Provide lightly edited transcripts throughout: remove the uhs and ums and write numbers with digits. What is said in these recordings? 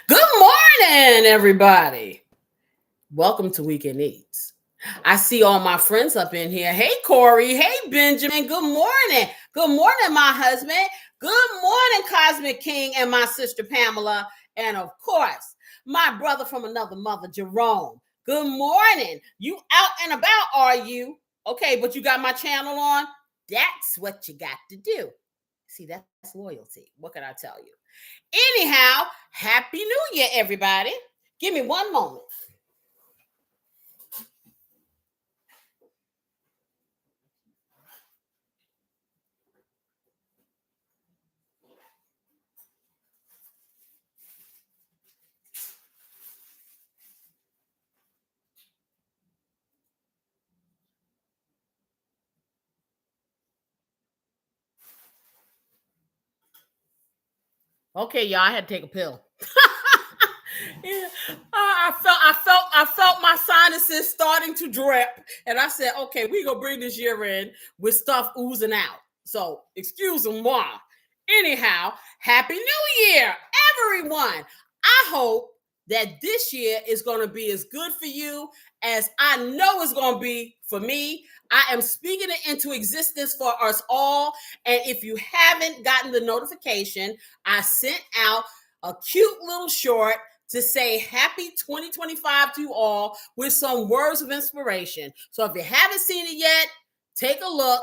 Good morning, everybody. Welcome to Weekend Eats. I see all my friends up in here. Hey, Corey. Hey, Benjamin. Good morning. Good morning, my husband. Good morning, Cosmic King and my sister Pamela. And of course, my brother from another mother, Jerome. Good morning. You out and about, are you? Okay, but you got my channel on? That's what you got to do. See, that's loyalty. What can I tell you? Anyhow, Happy New Year, everybody. Give me one moment. Okay, y'all, I had to take a pill. Yeah. I felt my sinuses starting to drip, and I said, "Okay, we gonna bring this year in with stuff oozing out." So, excuse moi. Anyhow, Happy New Year, everyone! I hope that this year is going to be as good for you as I know it's going to be for me. I am speaking it into existence for us all. And if you haven't gotten the notification, I sent out a cute little short to say happy 2025 to you all with some words of inspiration. So if you haven't seen it yet, take a look.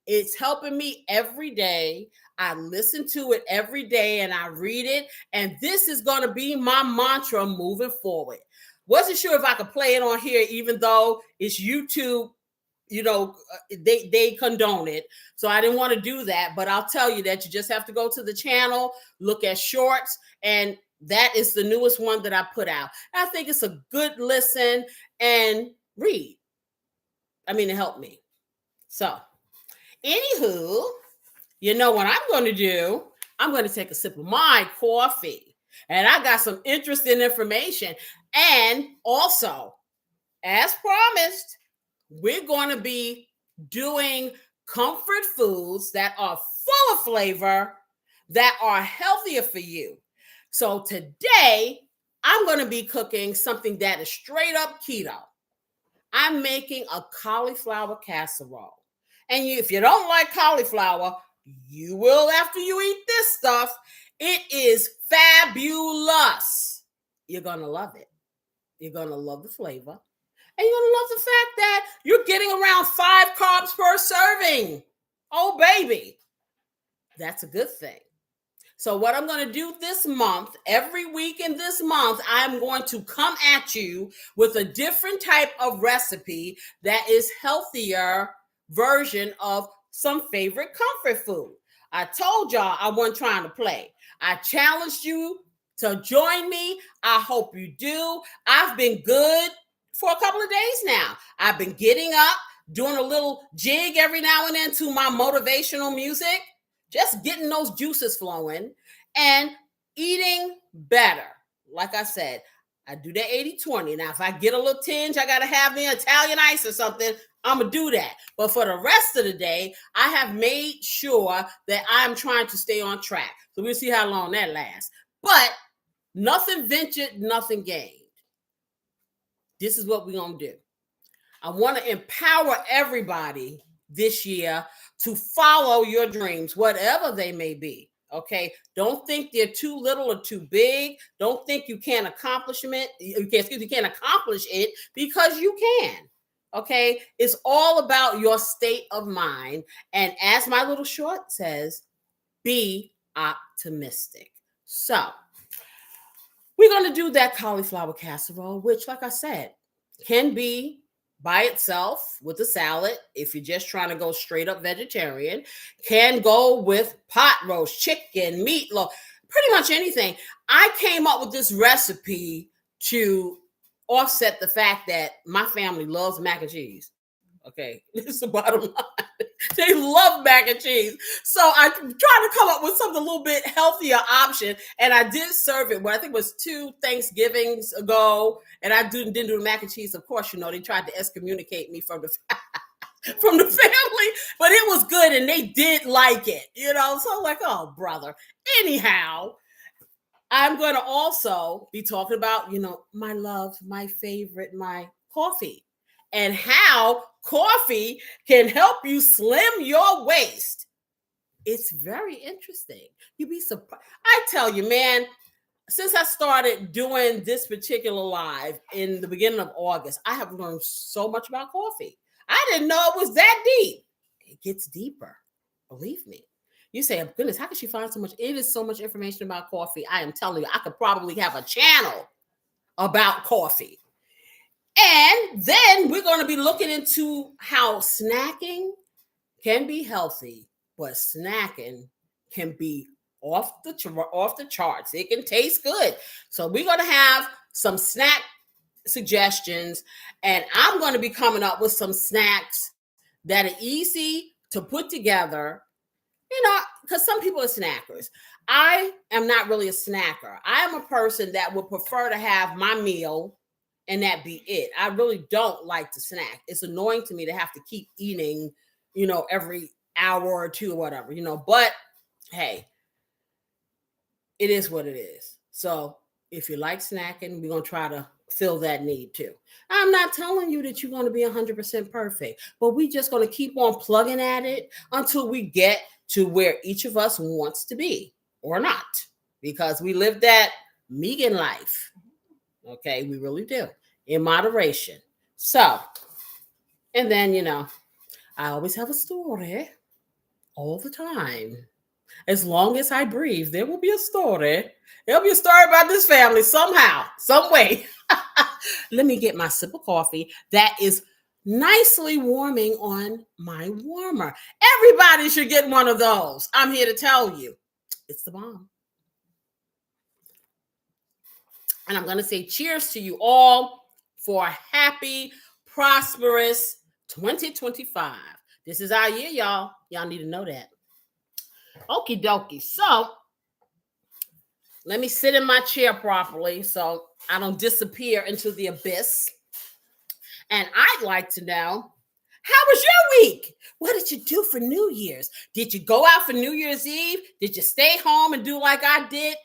It's helping me every day. I listen to it every day and I read it. And this is going to be my mantra moving forward. Wasn't sure if I could play it on here, even though it's YouTube. They condone it. So I didn't want to do that. But I'll tell you that you just have to go to the channel, look at shorts, and that is the newest one that I put out. I think it's a good listen and read. It helped me. So, anywho, you know what I'm going to do? I'm going to take a sip of my coffee. And I got some interesting information. And also, as promised, we're going to be doing comfort foods that are full of flavor, that are healthier for you. So today, I'm going to be cooking something that is straight up keto. I'm making a cauliflower casserole. And if you don't like cauliflower, you will after you eat this stuff. It is fabulous. You're going to love it. You're going to love the flavor. And you're going to love the fact that you're getting around 5 carbs per serving. Oh, baby. That's a good thing. So what I'm going to do this month, every week in this month, I'm going to come at you with a different type of recipe that is healthier version of some favorite comfort food. I told y'all I wasn't trying to play. I challenged you to join me. I hope you do. I've been good for a couple of days now. I've been getting up, doing a little jig every now and then to my motivational music, just getting those juices flowing and eating better. Like I said, I do that 80-20. Now, if I get a little tinge, I got to have the Italian ice or something, I'm going to do that. But for the rest of the day, I have made sure that I'm trying to stay on track. So we'll see how long that lasts. But nothing ventured, nothing gained. This is what we're going to do. I want to empower everybody this year to follow your dreams, whatever they may be. Okay. Don't think they're too little or too big. Don't think you can't accomplish it because you can. Okay. It's all about your state of mind. And as my little short says, be optimistic. So we're going to do that cauliflower casserole, which, like I said, can be by itself with a salad if you're just trying to go straight up vegetarian, can go with pot roast, chicken, meatloaf, pretty much anything. I came up with this recipe to offset the fact that my family loves mac and cheese. Okay, this is the bottom line. They love mac and cheese. So I tried to come up with something a little bit healthier option. And I did serve it, I think it was 2 Thanksgivings ago. And I didn't do the mac and cheese. Of course, they tried to excommunicate me from the family, but it was good and they did like it, So I'm like, oh, brother. Anyhow, I'm going to also be talking about, my love, my favorite, my coffee, and how coffee can help you slim your waist. It's very interesting. You'd be surprised. I tell you, man, since I started doing this particular live in the beginning of August, I have learned so much about coffee. I didn't know it was that deep. It gets deeper, believe me. You say, oh, goodness, how can she find so much? It is so much information about coffee. I am telling you, I could probably have a channel about coffee. And then we're going to be looking into how snacking can be healthy, but snacking can be off the charts. It can taste good. So we're going to have some snack suggestions, and I'm going to be coming up with some snacks that are easy to put together, because some people are snackers. I am not really a snacker. I am a person that would prefer to have my meal and that be it. I really don't like to snack. It's annoying to me to have to keep eating, every hour or two or whatever, but hey, it is what it is. So if you like snacking, we're going to try to fill that need too. I'm not telling you that you're going to be 100% perfect, but we just going to keep on plugging at it until we get to where each of us wants to be, or not, because we live that vegan life. Okay, we really do, in moderation. So, and then, I always have a story all the time. As long as I breathe, there will be a story. There'll be a story about this family somehow, some way. Let me get my sip of coffee that is nicely warming on my warmer. Everybody should get one of those. I'm here to tell you, it's the bomb. And I'm going to say cheers to you all for a happy, prosperous 2025. This is our year, y'all. Y'all need to know that. Okie dokie. So let me sit in my chair properly so I don't disappear into the abyss. And I'd like to know, how was your week? What did you do for New Year's? Did you go out for New Year's Eve? Did you stay home and do like I did?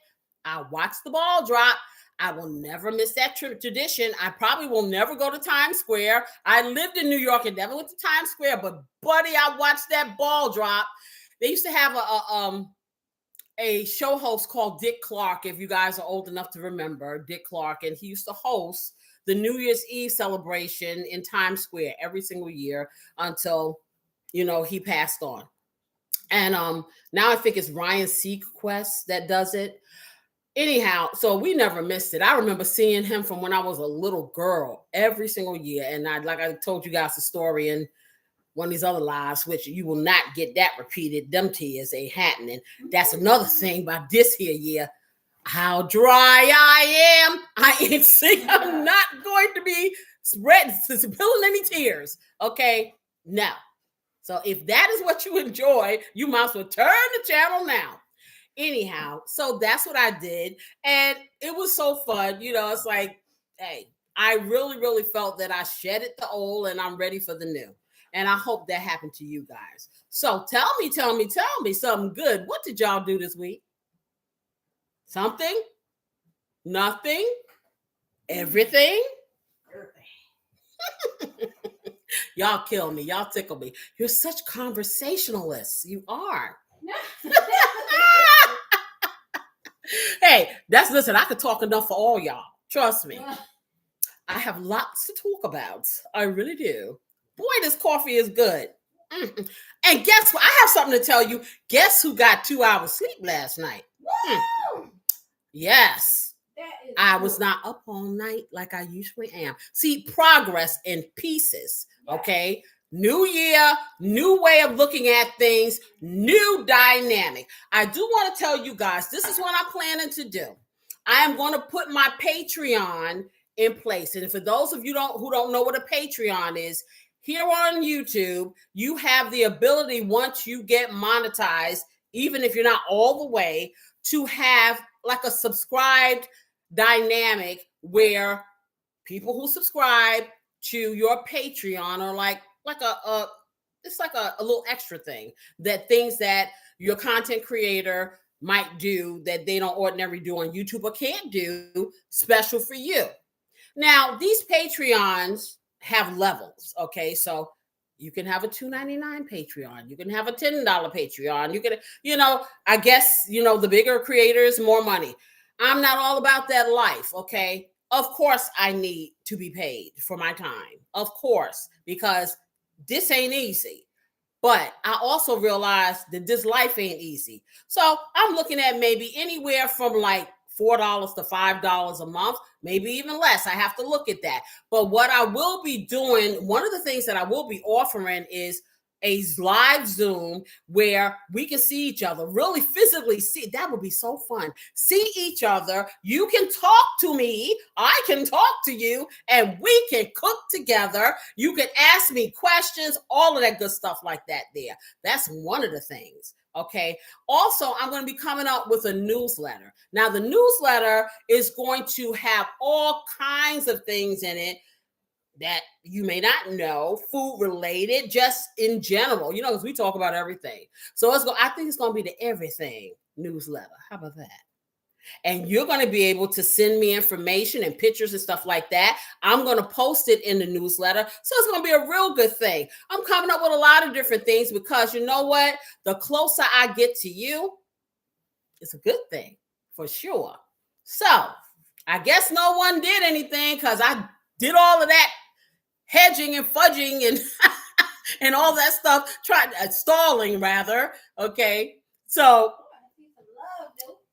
I watched the ball drop. I will never miss that tradition. I probably will never go to Times Square. I lived in New York and never went to Times Square, but buddy, I watched that ball drop. They used to have a show host called Dick Clark, if you guys are old enough to remember Dick Clark, and he used to host the New Year's Eve celebration in Times Square every single year until, he passed on. And now I think it's Ryan Seacrest that does it. Anyhow, so we never missed it. I remember seeing him from when I was a little girl every single year. And I told you guys the story in one of these other lives, which you will not get that repeated. Them tears ain't happening. That's another thing about this here year. How dry I am. I'm not going to be spilling any tears. Okay, no. So if that is what you enjoy, you might as well turn the channel now. Anyhow, so that's what I did. And it was so fun. It's like, hey, I really, really felt that I shedded the old and I'm ready for the new. And I hope that happened to you guys. So tell me something good. What did y'all do this week? Something? Nothing? Everything? Y'all kill me. Y'all tickle me. You're such conversationalists. You are. Hey, listen, I could talk enough for all y'all. Trust me. I have lots to talk about. I really do. Boy, this coffee is good. Mm-mm. And guess what? I have something to tell you. Guess who got 2 hours sleep last night? Yes. I was not up all night like I usually am. See, progress in pieces. Okay. New year, new way of looking at things, new dynamic. I do want to tell you guys, this is what I'm planning to do. I am going to put my Patreon in place. And for those of you who don't know what a Patreon is, here on YouTube, you have the ability, once you get monetized, even if you're not all the way, to have like a subscribed dynamic where people who subscribe to your Patreon are like it's like a little extra thing, that things that your content creator might do that they don't ordinarily do on YouTube or can't do special for you. Now, these Patreons have levels, okay? So you can have a $2.99 Patreon. You can have a $10 Patreon. You can, I guess, the bigger creators, more money. I'm not all about that life, okay? Of course, I need to be paid for my time. Of course, because this ain't easy. But I also realized that this life ain't easy. So I'm looking at maybe anywhere from like $4 to $5 a month, maybe even less. I have to look at that. But what I will be doing, one of the things that I will be offering is a live Zoom where we can see each other, really physically see. That would be so fun. See each other. You can talk to me. I can talk to you, and we can cook together. You can ask me questions, all of that good stuff like that there. That's one of the things. Okay. Also, I'm going to be coming up with a newsletter. Now, the newsletter is going to have all kinds of things in it that you may not know, food related, just in general, because we talk about everything. So I think it's going to be the everything newsletter. How about that? And you're going to be able to send me information and pictures and stuff like that. I'm going to post it in the newsletter. So it's going to be a real good thing. I'm coming up with a lot of different things because you know what? The closer I get to you, it's a good thing for sure. So I guess no one did anything because I did all of that hedging and fudging and and all that stuff, stalling rather. Okay. So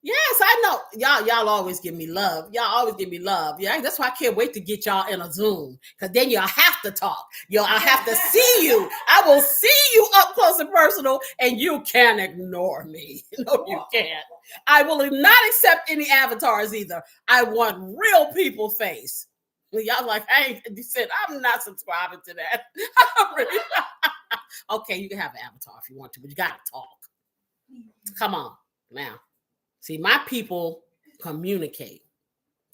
yes, I know. Y'all always give me love. Y'all always give me love. Yeah, that's why I can't wait to get y'all in a Zoom. Because then y'all have to talk. I'll have to see you. I will see you up close and personal, and you can't ignore me. No, you can't. I will not accept any avatars either. I want real people face. Y'all like, hey, you said, I'm not subscribing to that. Okay, you can have an avatar if you want to, but you got to talk. Come on now. See, my people communicate.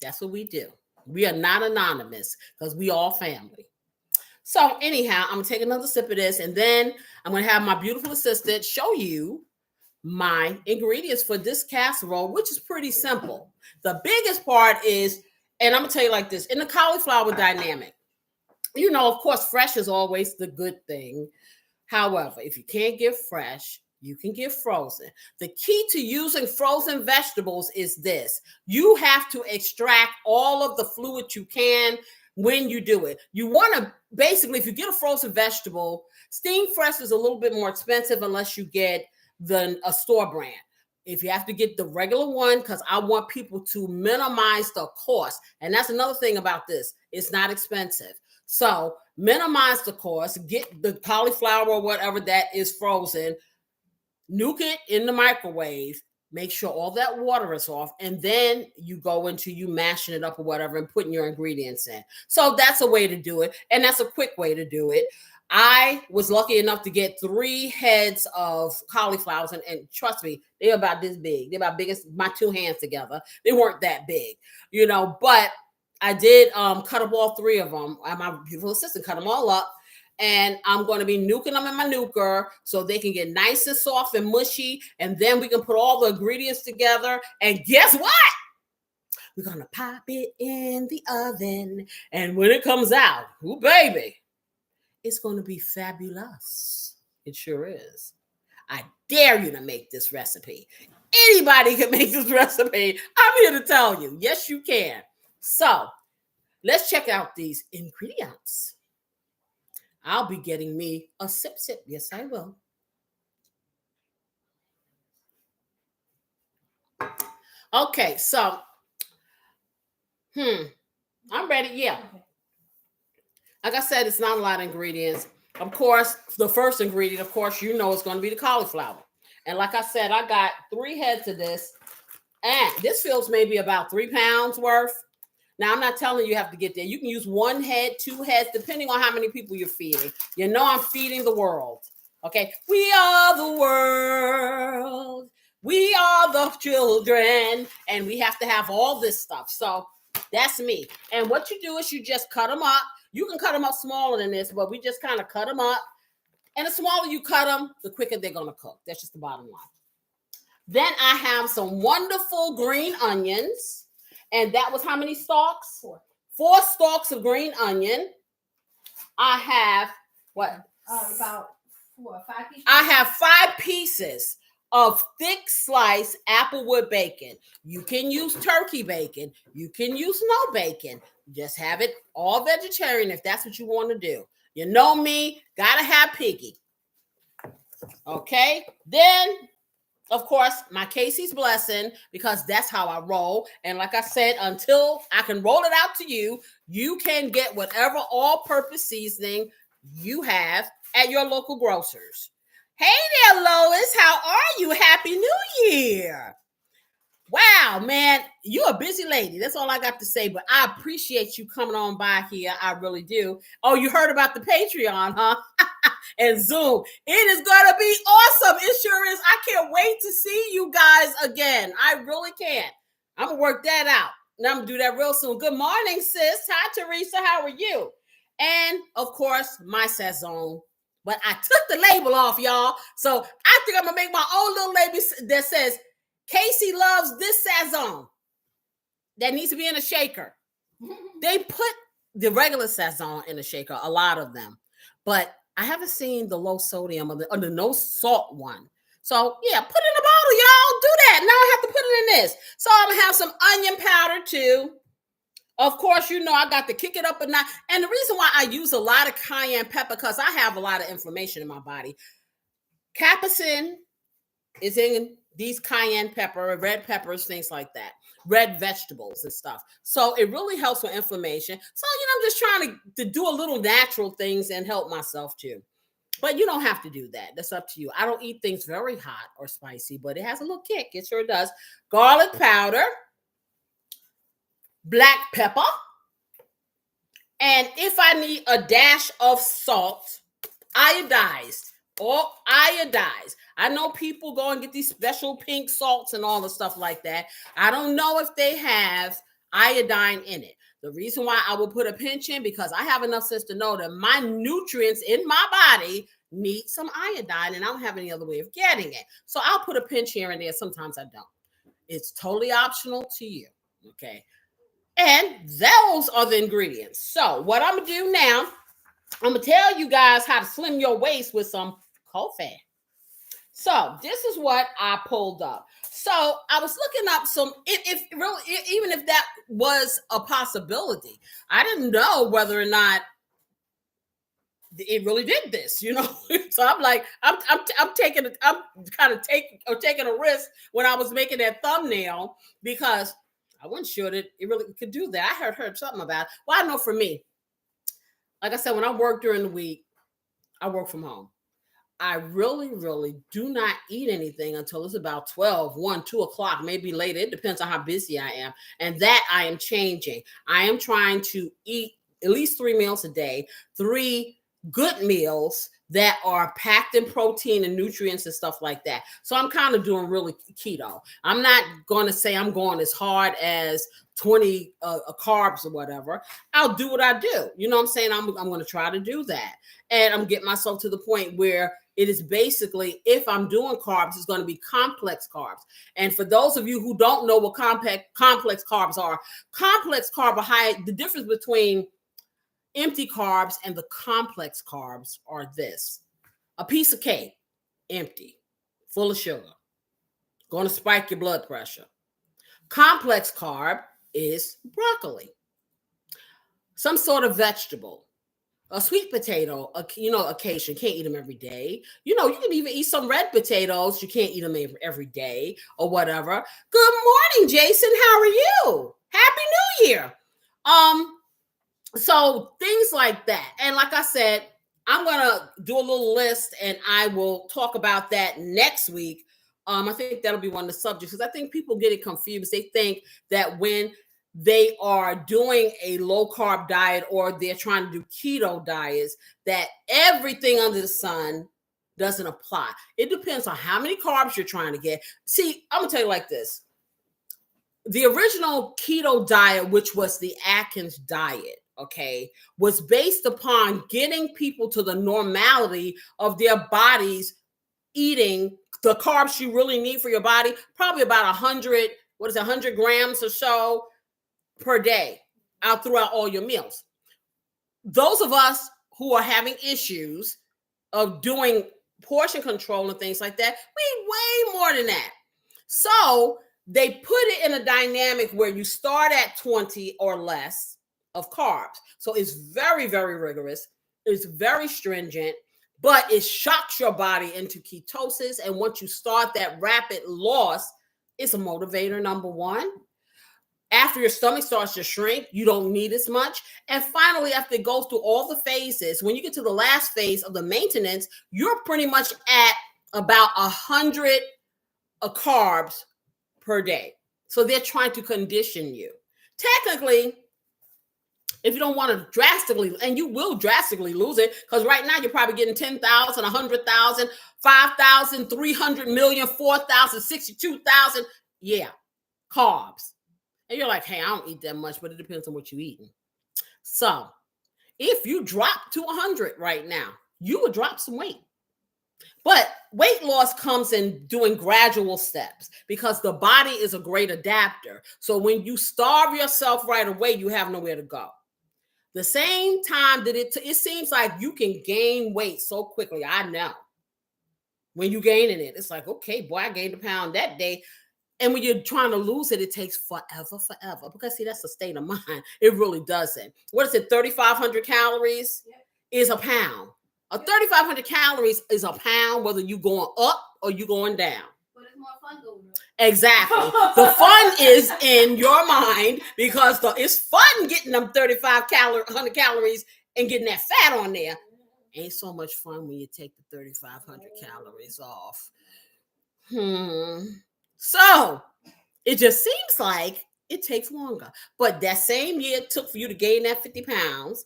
That's what we do. We are not anonymous because we all family. So anyhow, I'm going to take another sip of this, and then I'm going to have my beautiful assistant show you my ingredients for this casserole, which is pretty simple. The biggest part is, and I'm going to tell you like this, in the cauliflower dynamic, of course, fresh is always the good thing. However, if you can't get fresh, you can get frozen. The key to using frozen vegetables is this. You have to extract all of the fluid you can when you do it. You want to basically, if you get a frozen vegetable, steam fresh is a little bit more expensive unless you get a store brand. If you have to get the regular one, because I want people to minimize the cost. And that's another thing about this. It's not expensive. So minimize the cost, get the cauliflower or whatever that is frozen, nuke it in the microwave, make sure all that water is off, and then you go into you mashing it up or whatever and putting your ingredients in. So that's a way to do it. And that's a quick way to do it. I was lucky enough to get 3 heads of cauliflowers, and trust me, they're about this big. They're about big as my 2 hands together. They weren't that big, but I did cut up all 3 of them. My beautiful assistant cut them all up, and I'm going to be nuking them in my nuker so they can get nice and soft and mushy, and then we can put all the ingredients together, and guess what? We're going to pop it in the oven, and when it comes out, ooh, baby, it's going to be fabulous. It sure is. I dare you to make this recipe. Anybody can make this recipe. I'm here to tell you. Yes, you can. So let's check out these ingredients. I'll be getting me a sip. Yes, I will. Okay, so, I'm ready. Yeah. Like I said, it's not a lot of ingredients. Of course, the first ingredient, it's going to be the cauliflower. And like I said, I got 3 heads of this. And this feels maybe about 3 pounds worth. Now, I'm not telling you have to get there. You can use 1 head, 2 heads, depending on how many people you're feeding. I'm feeding the world. Okay? We are the world. We are the children. And we have to have all this stuff. So that's me. And what you do is you just cut them up. You can cut them up smaller than this, but we just kind of cut them up. And the smaller you cut them, the quicker they're going to cook. That's just the bottom line. Then I have some wonderful green onions. And that was how many stalks? 4 stalks of green onion. I have what? About 4 or 5 pieces. I have 5 pieces of thick sliced applewood bacon. You can use turkey bacon. You can use no bacon. Just have it all vegetarian if that's what you want to do. You know me, gotta have piggy. Okay, then of course my Casey's blessing, because that's how I roll. And like I said, until I can roll it out to you, you can get whatever all-purpose seasoning you have at your local grocers. Hey there, Lois. How are you? Happy New Year. Wow, man, you're a busy lady. That's all I got to say. But I appreciate you coming on by here. I really do. Oh, you heard about the Patreon, huh? And Zoom. It is going to be awesome. It sure is. I can't wait to see you guys again. I really can. I'm going to work that out. And I'm going to do that real soon. Good morning, sis. Hi, Teresa. How are you? And, of course, my Saison. But I took the label off, y'all. So I think I'm going to make my own little label that says, Casey loves this Saison. That needs to be in a shaker. They put the regular Saison in a shaker, a lot of them. But I haven't seen the low sodium or the no salt one. So, yeah, put it in a bottle, y'all. Do that. Now I have to put it in this. So I'm going to have some onion powder, too. Of course, you know, I got to kick it up a notch. And the reason why I use a lot of cayenne pepper, because I have a lot of inflammation in my body. Capsaicin is in these cayenne pepper, red peppers, things like that, red vegetables and stuff. So it really helps with inflammation. So, you know, I'm just trying to do a little natural things and help myself too. But you don't have to do that. That's up to you. I don't eat things very hot or spicy, but it has a little kick. It sure does. Garlic powder, black pepper, and if I need a dash of salt, iodized. Or iodized. I know people go and get these special pink salts and all the stuff like that. I don't know if they have iodine in it. The reason why I will put a pinch in, because I have enough sense to know that my nutrients in my body need some iodine, and I don't have any other way of getting it. So I'll put a pinch here and there. Sometimes I don't. It's totally optional to you. Okay. And those are the ingredients. So what I'm going to do now, I'm going to tell you guys how to slim your waist with some coffee. So this is what I pulled up. So I was looking up some, even if that was a possibility, I didn't know whether or not it really did this, you know. So I'm like, I'm taking a risk when I was making that thumbnail, because I wasn't sure that it really could do that. I heard something about it. Well, I know for me, like I said, when I work during the week, I work from home. I really, really do not eat anything until it's about 12, 1, 2 o'clock, maybe later. It depends on how busy I am. And that I am changing. I am trying to eat at least 3 meals a day, 3 good meals that are packed in protein and nutrients and stuff like that. So I'm kind of doing really keto. I'm not going to say I'm going as hard as 20 carbs or whatever. I'll do what I do. You know what I'm saying? I'm going to try to do that. And I'm getting myself to the point where it is basically, if I'm doing carbs, it's going to be complex carbs. And for those of you who don't know what complex carbs are, complex carbohydrate, the difference between empty carbs and the complex carbs are this: a piece of cake, empty, full of sugar, going to spike your blood pressure. Complex carb is broccoli, some sort of vegetable, a sweet potato, occasion. Can't eat them every day. You know, you can even eat some red potatoes. You can't eat them every day or whatever. Good morning, Jason. How are you? Happy New Year. So things like that. And like I said, I'm going to do a little list and I will talk about that next week. I think that'll be one of the subjects, because I think people get it confused. They think that when they are doing a low carb diet or they're trying to do keto diets, that everything under the sun doesn't apply. It depends on how many carbs you're trying to get. See, I'm going to tell you like this. The original keto diet, which was the Atkins diet, okay, was based upon getting people to the normality of their bodies eating the carbs you really need for your body, probably about 100 grams or so per day out throughout all your meals. Those of us who are having issues of doing portion control and things like that, we eat way more than that. So they put it in a dynamic where you start at 20 or less of carbs. So it's very, very rigorous. It's very stringent, but it shocks your body into ketosis. And once you start that rapid loss, it's a motivator, number one. After your stomach starts to shrink, you don't need as much. And finally, after it goes through all the phases, when you get to the last phase of the maintenance, you're pretty much at about 100 carbs per day. So they're trying to condition you. Technically, if you don't want to drastically, and you will drastically lose it, because right now you're probably getting 10,000, 100,000, 5,000, 300 million, 4,000, 62,000. Yeah, carbs. And you're like, hey, I don't eat that much, but it depends on what you're eating. So if you drop to 100 right now, you would drop some weight. But weight loss comes in doing gradual steps because the body is a great adapter. So when you starve yourself right away, you have nowhere to go. The same time that it seems like you can gain weight so quickly. I know. When you're gaining it, it's like, okay, boy, I gained a pound that day. And when you're trying to lose it, it takes forever. Because, see, that's a state of mind. It really doesn't. What is it, 3,500 calories is a pound. 3,500 calories is a pound, whether you're going up or you're going down. But it's more fun going up. Exactly. The fun is in your mind because it's fun getting them 100 calories and getting that fat on there. Ain't so much fun when you take the 3,500 calories off. So it just seems like it takes longer. But that same year it took for you to gain that 50 pounds,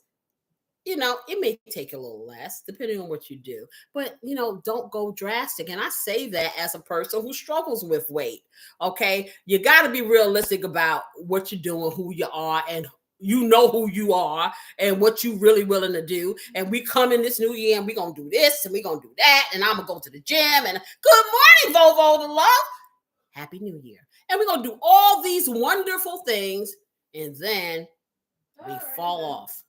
it may take a little less depending on what you do. But, don't go drastic. And I say that as a person who struggles with weight. Okay. You got to be realistic about what you're doing, who you are, and you know who you are and what you really willing to do. And we come in this new year and we're going to do this and we're going to do that. And I'm going to go to the gym and good morning, Vovo the Love. Happy New Year. And we're going to do all these wonderful things. And then we fall off.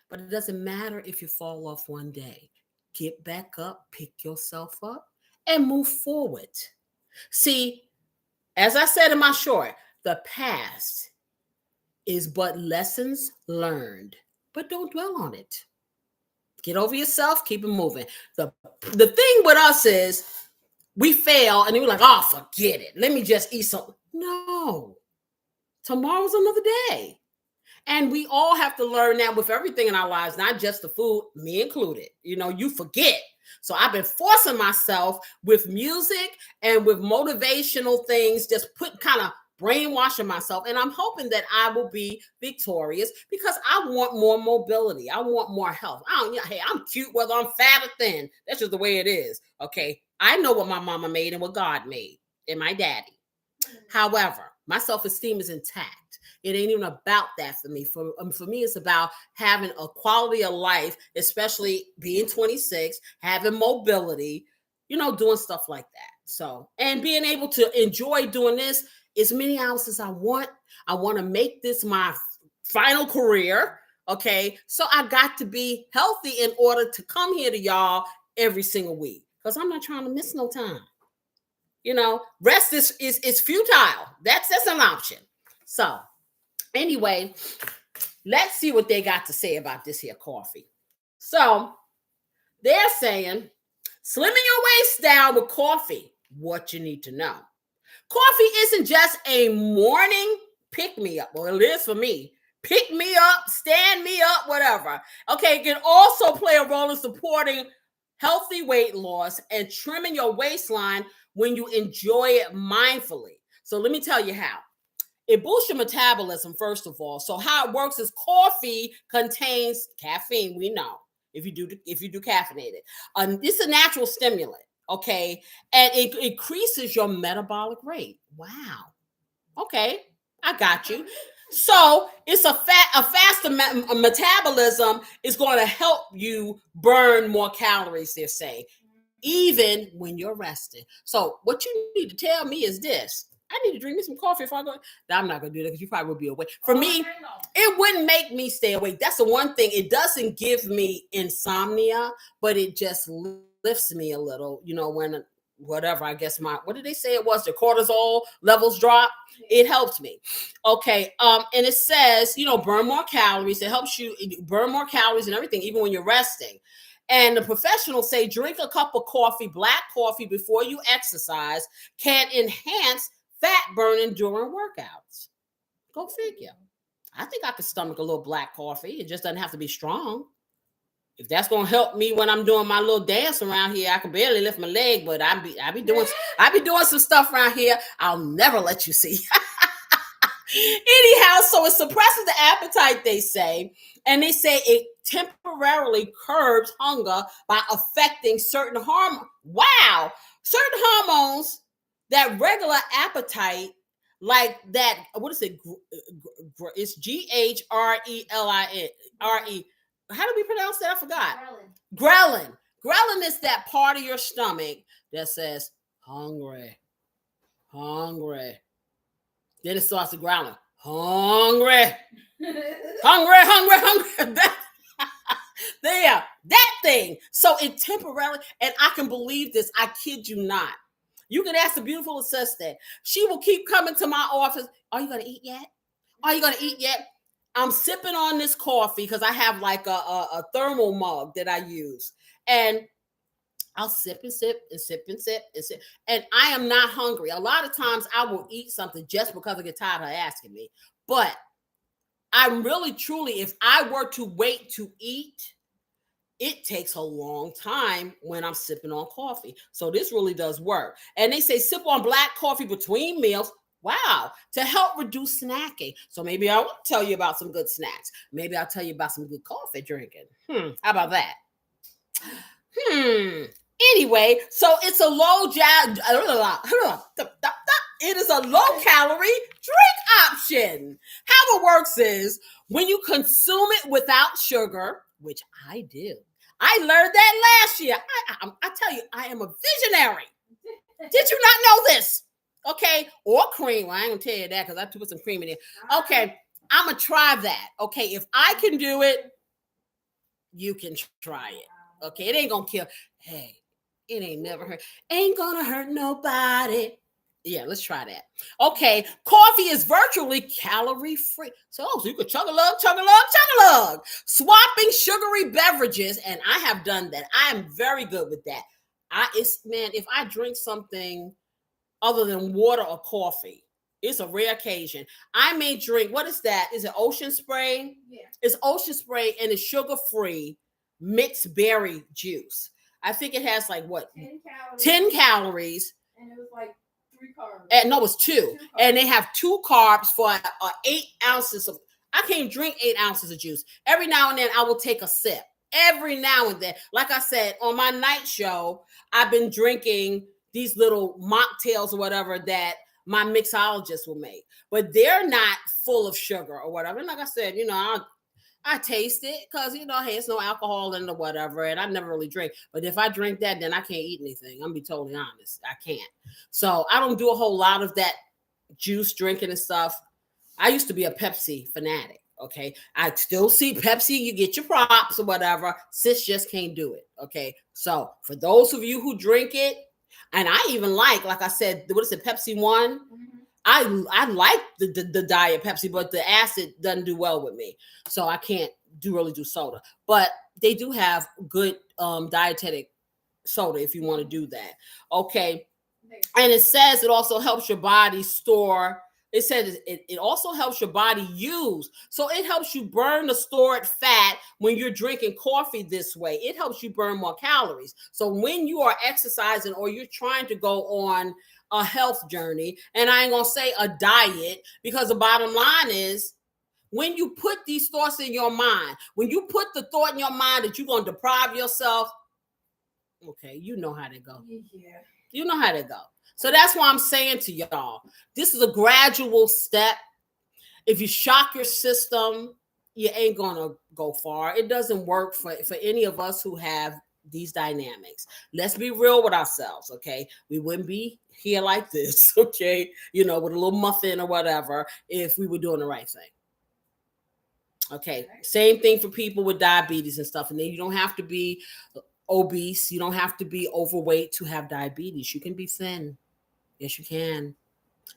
But it doesn't matter if you fall off one day. Get back up, pick yourself up, and move forward. See, as I said in my short, the past is but lessons learned, but don't dwell on it. Get over yourself, keep it moving. The thing with us is we fail and we're like, oh, forget it. Let me just eat something. No, tomorrow's another day. And we all have to learn that with everything in our lives, not just the food, me included. You forget. So I've been forcing myself with music and with motivational things, just kind of brainwashing myself. And I'm hoping that I will be victorious because I want more mobility. I want more health. Hey, I'm cute whether I'm fat or thin. That's just the way it is. Okay. I know what my mama made and what God made and my daddy. However, my self-esteem is intact. It ain't even about that for me. For me, it's about having a quality of life, especially being 26, having mobility, doing stuff like that. So, and being able to enjoy doing this as many hours as I want. I want to make this my final career. Okay. So I got to be healthy in order to come here to y'all every single week because I'm not trying to miss no time. Rest is futile. That's an option. So anyway, let's see what they got to say about this here coffee. So they're saying, slimming your waist down with coffee. What you need to know. Coffee isn't just a morning pick-me-up. Well, it is for me. Pick me up, stand me up, whatever. Okay, it can also play a role in supporting healthy weight loss and trimming your waistline when you enjoy it mindfully. So let me tell you how. It boosts your metabolism, first of all. So how it works is coffee contains caffeine, we know, if you do caffeinated. It's a natural stimulant, okay? And it increases your metabolic rate. Wow. Okay, I got you. So it's a faster metabolism is going to help you burn more calories, they're saying. even when you're resting. So what you need to tell me is this. I need to drink me some coffee if I go. Now, I'm not going to do that because you probably will be awake. For me, it wouldn't make me stay awake. That's the one thing. It doesn't give me insomnia, but it just lifts me a little, when whatever, I guess what did they say it was? The cortisol levels drop. It helps me. Okay. And it says, burn more calories. It helps you burn more calories and everything, even when you're resting. And the professionals say drink a cup of coffee, black coffee, before you exercise can enhance fat burning during workouts. Go figure. I think I could stomach a little black coffee. It just doesn't have to be strong. If that's gonna help me when I'm doing my little dance around here, I can barely lift my leg, but I be doing some stuff around here. I'll never let you see. Anyhow, so it suppresses the appetite, they say, and they say it temporarily curbs hunger by affecting certain hormones. Wow, certain hormones that regular appetite, like that. What is it? It's GHRELINRE. How do we pronounce that? I forgot. Ghrelin. Ghrelin is that part of your stomach that says hungry. Then it starts to growling. Hungry. There, that thing. So it temporarily, and I can believe this. I kid you not. You can ask the beautiful assistant. She will keep coming to my office. Are you going to eat yet? I'm sipping on this coffee because I have like a thermal mug that I use. And I'll sip and sip and sip and sip and sip. And I am not hungry. A lot of times I will eat something just because I get tired of her asking me. But I'm really, truly, if I were to wait to eat, it takes a long time when I'm sipping on coffee. So this really does work. And they say sip on black coffee between meals. Wow, to help reduce snacking. So maybe I will tell you about some good snacks. Maybe I'll tell you about some good coffee drinking. How about that? Anyway, so it's a it is a low calorie drink option. How it works is when you consume it without sugar, which I do. I learned that last year. I tell you, I am a visionary. Did you not know this? Okay, or cream. Well, I ain't gonna tell you that because I put some cream in it. Okay, I'm gonna try that. Okay, if I can do it, you can try it. Okay, it ain't gonna kill. Hey, it ain't never hurt. Ain't gonna hurt nobody. Yeah, let's try that. Okay, coffee is virtually calorie free. So you could chug a lug. Swapping sugary beverages, and I have done that. I am very good with that. If I drink something other than water or coffee, it's a rare occasion. I may drink, what is that? Is it Ocean Spray? Yeah. It's Ocean Spray and it's sugar-free mixed berry juice. I think it has like what? 10 calories. And it was like 3 carbs. No, it's 2. And they have 2 carbs for 8 ounces of, I can't drink 8 ounces of juice. Every now and then I will take a sip. Every now and then. Like I said, on my night show, I've been drinking these little mocktails or whatever that my mixologist will make. But they're not full of sugar or whatever. And like I said, I taste it because, hey, it's no alcohol in it or whatever. And I never really drink. But if I drink that, then I can't eat anything. I'm going to be totally honest. I can't. So I don't do a whole lot of that juice drinking and stuff. I used to be a Pepsi fanatic. Okay. I still see Pepsi. You get your props or whatever. Sis just can't do it. Okay. So for those of you who drink it, and I even like I said, what is it? Pepsi One. Mm-hmm. I like the diet Pepsi, but the acid doesn't do well with me. So I can't really do soda. But they do have good dietetic soda if you want to do that. Okay. And it says it also helps your body store. It says it also helps your body use. So it helps you burn the stored fat when you're drinking coffee this way. It helps you burn more calories. So when you are exercising or you're trying to go on a health journey, and I ain't going to say a diet, because the bottom line is when you put these thoughts in your mind, when you put the thought in your mind that you're going to deprive yourself, okay, you know how to go. Yeah. You know how to go. So that's why I'm saying to y'all, this is a gradual step. If you shock your system, you ain't going to go far. It doesn't work for any of us who have these dynamics. Let's be real with ourselves, okay? We wouldn't be here like this, okay? With a little muffin or whatever if we were doing the right thing. Okay, same thing for people with diabetes and stuff. And then you don't have to be obese. You don't have to be overweight to have diabetes. You can be thin. Yes, you can.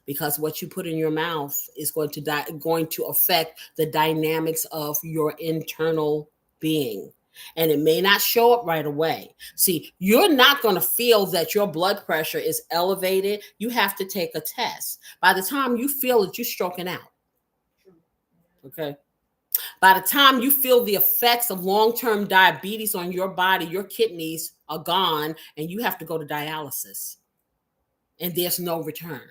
Because what you put in your mouth is going to affect the dynamics of your internal being. And it may not show up right away. See, you're not going to feel that your blood pressure is elevated. You have to take a test. By the time you feel it, you're stroking out. Okay. By the time you feel the effects of long-term diabetes on your body, your kidneys are gone and you have to go to dialysis. And there's no return.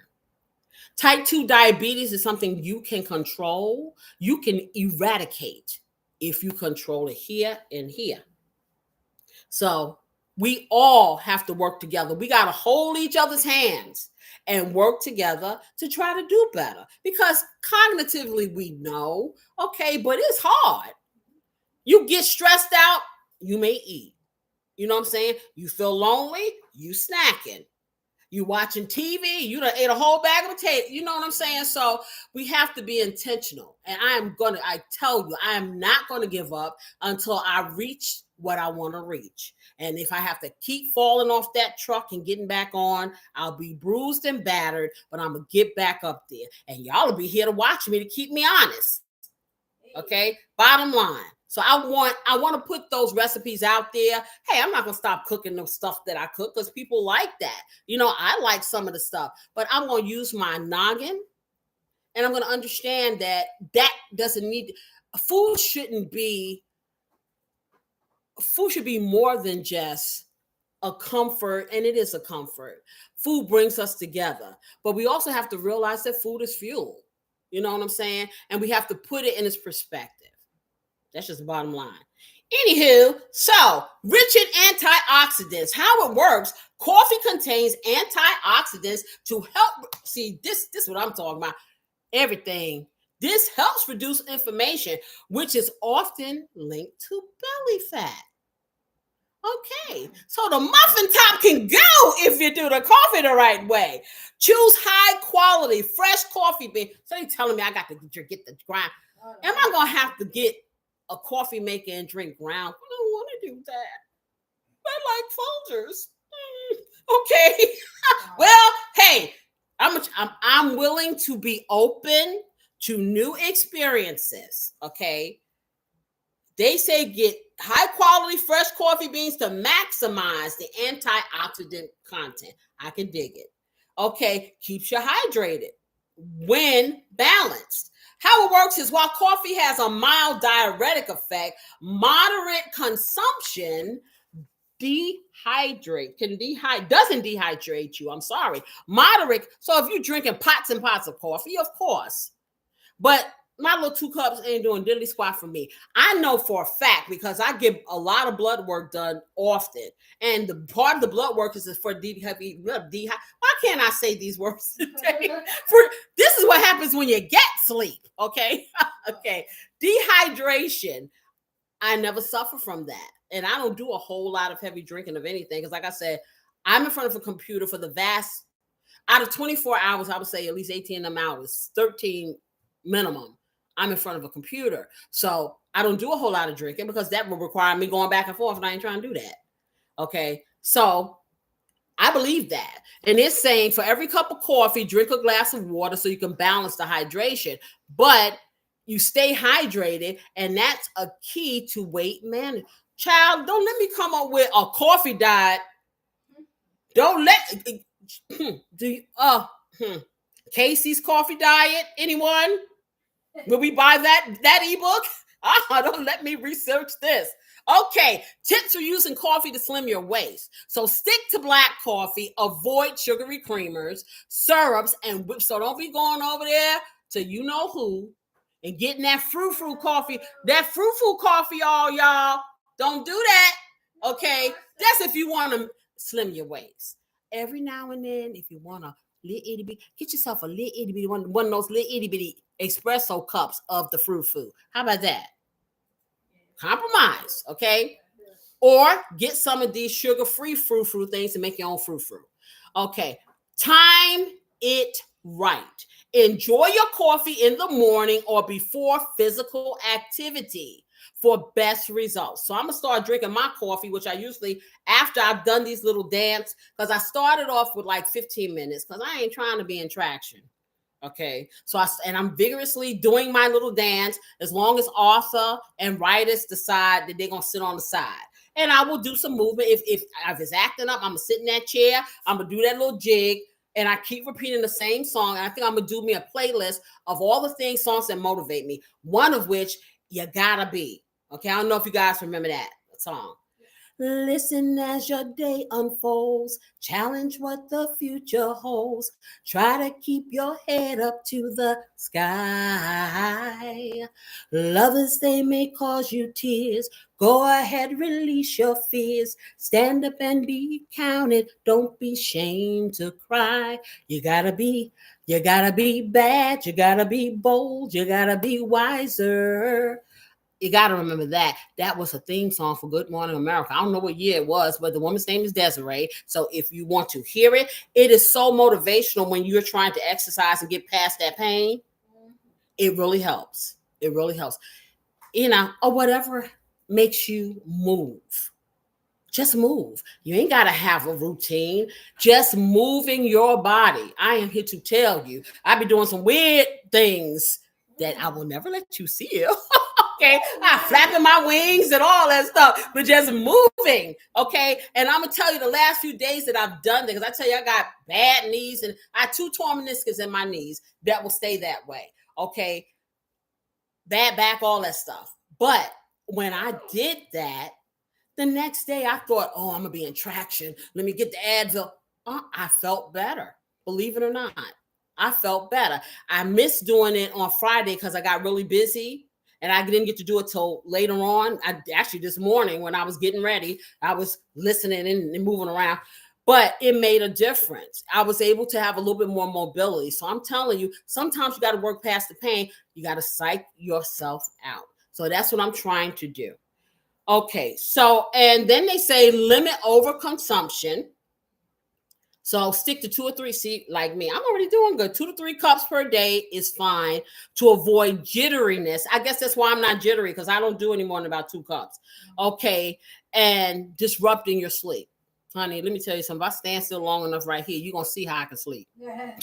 Type 2 diabetes is something you can control. You can eradicate if you control it here and here. So we all have to work together. We got to hold each other's hands and work together to try to do better. Because cognitively we know, okay, but it's hard. You get stressed out, you may eat. You know what I'm saying? You feel lonely, you snacking. You watching TV, you done ate a whole bag of potatoes. You know what I'm saying? So we have to be intentional. And I tell you, I am not going to give up until I reach what I want to reach. And if I have to keep falling off that truck and getting back on, I'll be bruised and battered, but I'm going to get back up there. And y'all will be here to watch me to keep me honest. Okay? Bottom line. So I want to put those recipes out there. Hey, I'm not going to stop cooking the stuff that I cook because people like that. I like some of the stuff, but I'm going to use my noggin and I'm going to understand that doesn't need, food should be more than just a comfort, and it is a comfort. Food brings us together, but we also have to realize that food is fuel. You know what I'm saying? And we have to put it in its perspective. That's just the bottom line. Anywho, so rich in antioxidants. How it works, coffee contains antioxidants to help. See, this is what I'm talking about. Everything. This helps reduce inflammation, which is often linked to belly fat. Okay, so the muffin top can go if you do the coffee the right way. Choose high quality, fresh coffee bean. So you're telling me I got to get the grind. Am I going to have to get a coffee maker and drink ground? I don't want to do that. I like Folgers. Okay. Well, hey, I'm willing to be open to new experiences. Okay. They say get high quality fresh coffee beans to maximize the antioxidant content. I can dig it. Okay. Keeps you hydrated when balanced. How it works is while coffee has a mild diuretic effect, moderate consumption doesn't dehydrate you. I'm sorry. Moderate. So if you're drinking pots and pots of coffee, of course. But my little 2 cups ain't doing diddly squat for me. I know for a fact because I get a lot of blood work done often. And the part of the blood work is for why can't I say these words today? This is what happens when you get sleep. Okay. Okay. Dehydration. I never suffer from that. And I don't do a whole lot of heavy drinking of anything. Because like I said, I'm in front of a computer for the vast, out of 24 hours, I would say at least 18 of them hours, 13 minimum. I'm in front of a computer. So I don't do a whole lot of drinking because that would require me going back and forth, and I ain't trying to do that. Okay. So I believe that. And it's saying for every cup of coffee, drink a glass of water so you can balance the hydration. But you stay hydrated, and that's a key to weight management. Child, don't let me come up with a coffee diet. Don't let Casey's coffee diet. Anyone? Will we buy that ebook? Don't let me research this. Okay, tips for using coffee to slim your waist. So stick to black coffee, avoid sugary creamers, syrups, and whips. So don't be going over there to you know who and getting that frou-frou coffee. That frou-frou coffee, y'all. Don't do that. Okay, that's if you want to slim your waist. Every now and then, if you want a little itty bitty, get yourself a little itty bitty one of those little itty bitty espresso cups of the frou-frou. How about that? Compromise, okay? or get some of these sugar-free fruit things and make your own fruit. Okay, time it right. Enjoy your coffee in the morning or before physical activity for best results. So I'm gonna start drinking my coffee, which I usually after I've done these little dance, because I started off with like 15 minutes because I ain't trying to be in traction. Okay, so I'm vigorously doing my little dance as long as Arthur and Rytis decide that they're gonna sit on the side. And I will do some movement. If it's acting up, I'm gonna sit in that chair, I'm gonna do that little jig, and I keep repeating the same song. And I think I'm gonna do me a playlist of all the songs that motivate me. One of which, You Gotta Be. Okay, I don't know if you guys remember that song. Listen as your day unfolds. Challenge what the future holds. Try to keep your head up to the sky. Lovers, they may cause you tears. Go ahead, release your fears. Stand up and be counted. Don't be ashamed to cry. You gotta be bad. You gotta be bold. You gotta be wiser. You got to remember that. That was a theme song for Good Morning America. I don't know what year it was, but the woman's name is Desiree. So if you want to hear it, it is so motivational when you're trying to exercise and get past that pain. It really helps. It really helps. Or whatever makes you move. Just move. You ain't got to have a routine. Just moving your body. I am here to tell you, I be doing some weird things that I will never let you see. Okay, I'm flapping my wings and all that stuff, but just moving. Okay, and I'm gonna tell you the last few days that I've done that, because I tell you I got bad knees and I have 2 torn meniscus in my knees that will stay that way. Okay, bad back, all that stuff. But when I did that, the next day I thought, oh, I'm gonna be in traction. Let me get the Advil. I felt better, believe it or not. I felt better. I missed doing it on Friday because I got really busy. And I didn't get to do it till later on. Actually, this morning when I was getting ready, I was listening and moving around. But it made a difference. I was able to have a little bit more mobility. So I'm telling you, sometimes you got to work past the pain. You got to psych yourself out. So that's what I'm trying to do. Okay, so, and then they say limit overconsumption. So stick to 2 or 3. See, like me, I'm already doing good. 2 to 3 cups per day is fine to avoid jitteriness. I guess that's why I'm not jittery, because I don't do any more than about 2 cups. Okay, and disrupting your sleep. Honey, let me tell you something. If I stand still long enough right here, you're going to see how I can sleep. Yeah.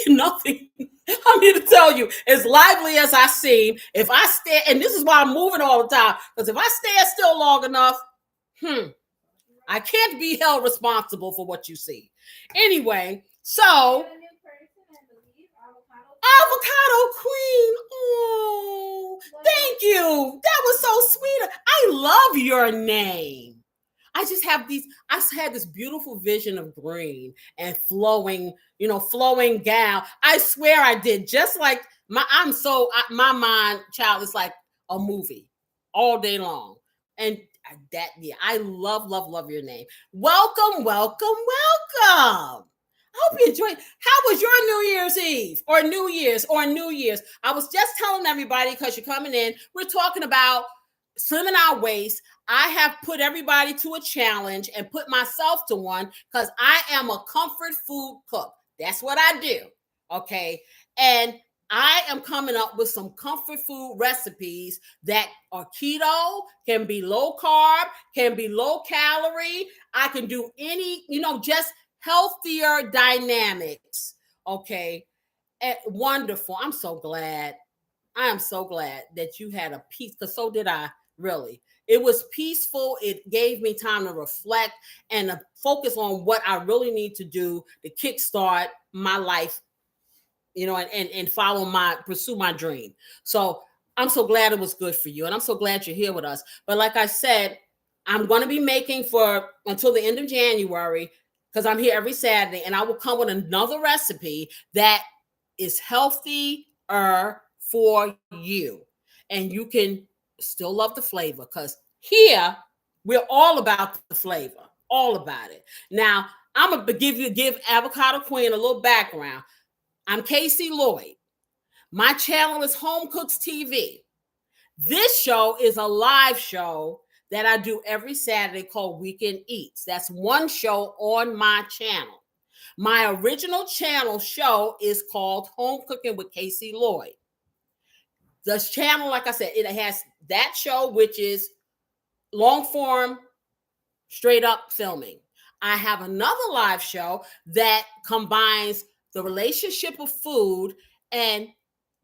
Nothing. I'm here to tell you, as lively as I seem, if I stand, and this is why I'm moving all the time, because if I stand still long enough, I can't be held responsible for what you see. Anyway, so Avocado Queen. Oh, thank you. That was so sweet. I love your name. I just have I had this beautiful vision of green and flowing gown. I swear I did. Just like my mind, child, is like a movie all day long. And I love your name. Welcome. I hope you enjoyed. How was your New Year's Eve or New Year's? I was just telling everybody, because you're coming in, we're talking about slimming our waist. I have put everybody to a challenge and put myself to one, because I am a comfort food cook. That's what I do. Okay. And I am coming up with some comfort food recipes that are keto, can be low carb, can be low calorie. I can do any, just healthier dynamics. Okay. And wonderful. I'm so glad. I am so glad that you had a peace, because so did I, really. It was peaceful. It gave me time to reflect and to focus on what I really need to do to kickstart my life, and pursue my dream. So I'm so glad it was good for you. And I'm so glad you're here with us. But like I said, I'm going to be making until the end of January, because I'm here every Saturday, and I will come with another recipe that is healthier for you. And you can still love the flavor, because here we're all about the flavor, all about it. Now, I'm going to give Avocado Queen a little background. I'm Casey Lloyd. My channel is Home Cooks TV. This show is a live show that I do every Saturday called Weekend Eats. That's one show on my channel. My original channel show is called Home Cooking with Casey Lloyd. The channel, like I said, it has that show, which is long form, straight up filming. I have another live show that combines the relationship of food and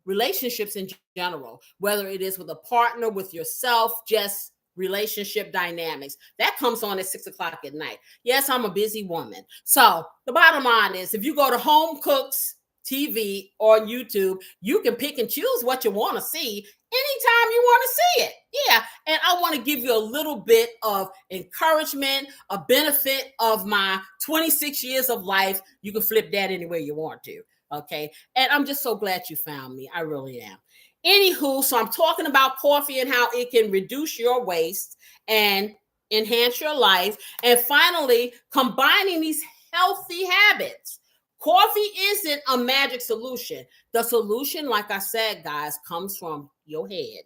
relationships in general, whether it is with a partner, with yourself, just relationship dynamics. That comes on at 6:00 at night. Yes, I'm a busy woman. So the bottom line is, if you go to Home Cooks TV on YouTube, you can pick and choose what you want to see anytime you want to see it. Yeah. And I want to give you a little bit of encouragement, a benefit of my 26 years of life. You can flip that any way you want to. Okay. And I'm just so glad you found me. I really am. Anywho, so I'm talking about coffee and how it can reduce your waste and enhance your life. And finally, combining these healthy habits. Coffee isn't a magic solution. The solution, like I said, guys, comes from your head,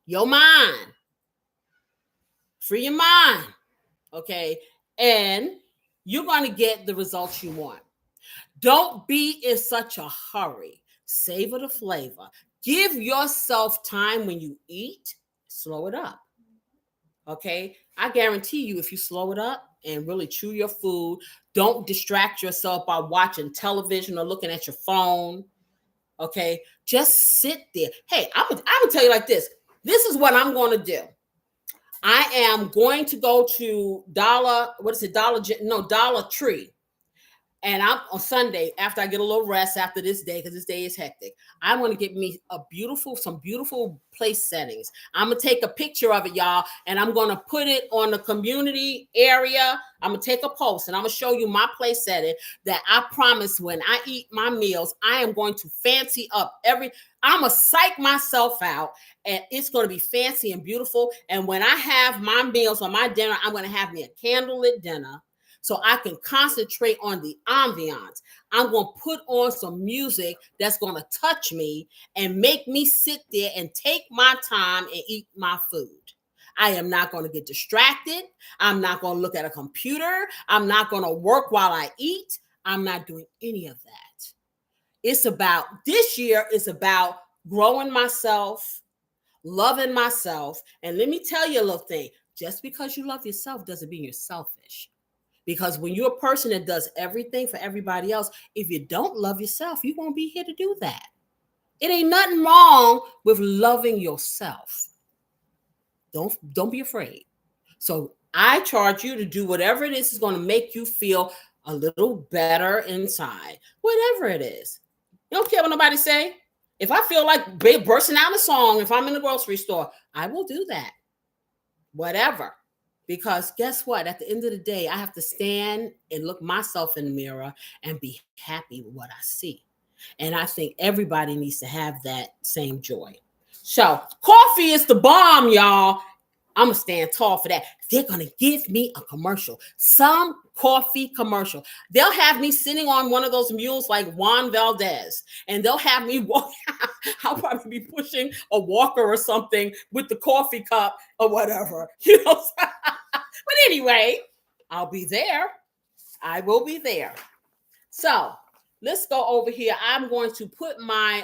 your mind. Free your mind. Okay. And you're going to get the results you want. Don't be in such a hurry. Savor the flavor. Give yourself time when you eat. Slow it up. Okay? I guarantee you, if you slow it up and really chew your food, don't distract yourself by watching television or looking at your phone. Okay? Just sit there. Hey, I'm gonna tell you like this. This is what I'm going to do. I am going to go to Dollar Tree. And I'm on Sunday, after I get a little rest after this day, because this day is hectic, I'm going to get me some beautiful place settings. I'm going to take a picture of it, y'all, and I'm going to put it on the community area. I'm going to take a post, and I'm going to show you my place setting that I promise when I eat my meals, I am going to fancy up I'm going to psych myself out, and it's going to be fancy and beautiful. And when I have my meals or my dinner, I'm going to have me a candlelit dinner, so I can concentrate on the ambiance. I'm going to put on some music that's going to touch me and make me sit there and take my time and eat my food. I am not going to get distracted. I'm not going to look at a computer. I'm not going to work while I eat. I'm not doing any of that. This year is about growing myself, loving myself. And let me tell you a little thing. Just because you love yourself doesn't mean you're selfish. Because when you're a person that does everything for everybody else, if you don't love yourself, you won't be here to do that. It ain't nothing wrong with loving yourself. Don't be afraid. So I charge you to do whatever it is going to make you feel a little better inside. Whatever it is. You don't care what nobody say. If I feel like bursting out a song, if I'm in the grocery store, I will do that. Whatever. Because guess what? At the end of the day, I have to stand and look myself in the mirror and be happy with what I see. And I think everybody needs to have that same joy. So coffee is the bomb, y'all. I'm going to stand tall for that. They're going to give me a commercial, some coffee commercial. They'll have me sitting on one of those mules like Juan Valdez, and they'll have me walk. I'll probably be pushing a walker or something with the coffee cup or whatever, But anyway, I'll be there. I will be there. So let's go over here. I'm going to put my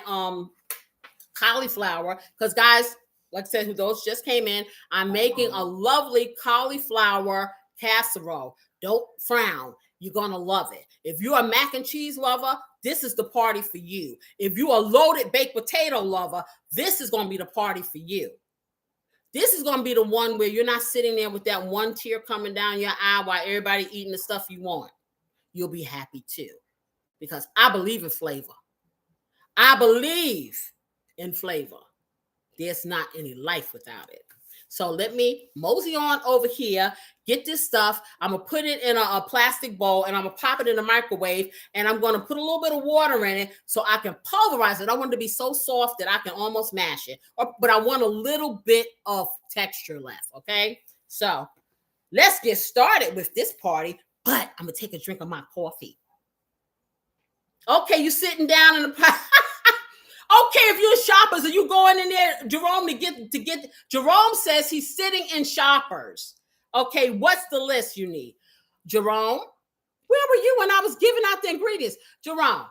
cauliflower, because guys, like I said, those just came in. I'm making a lovely cauliflower casserole. Don't frown. You're going to love it. If you're a mac and cheese lover, this is the party for you. If you're a loaded baked potato lover, this is going to be the party for you. This is going to be the one where you're not sitting there with that one tear coming down your eye while everybody eating the stuff you want. You'll be happy too, because I believe in flavor. I believe in flavor. There's not any life without it. So let me mosey on over here, get this stuff. I'm going to put it in a plastic bowl, and I'm going to pop it in the microwave, and I'm going to put a little bit of water in it so I can pulverize it. I want it to be so soft that I can almost mash it, but I want a little bit of texture left, okay? So let's get started with this party, but I'm going to take a drink of my coffee. Okay, you sitting down in the pot. Okay, if you're Shoppers and you going in there, Jerome, Jerome says he's sitting in Shoppers. Okay, what's the list you need? Jerome, where were you when I was giving out the ingredients? Jerome,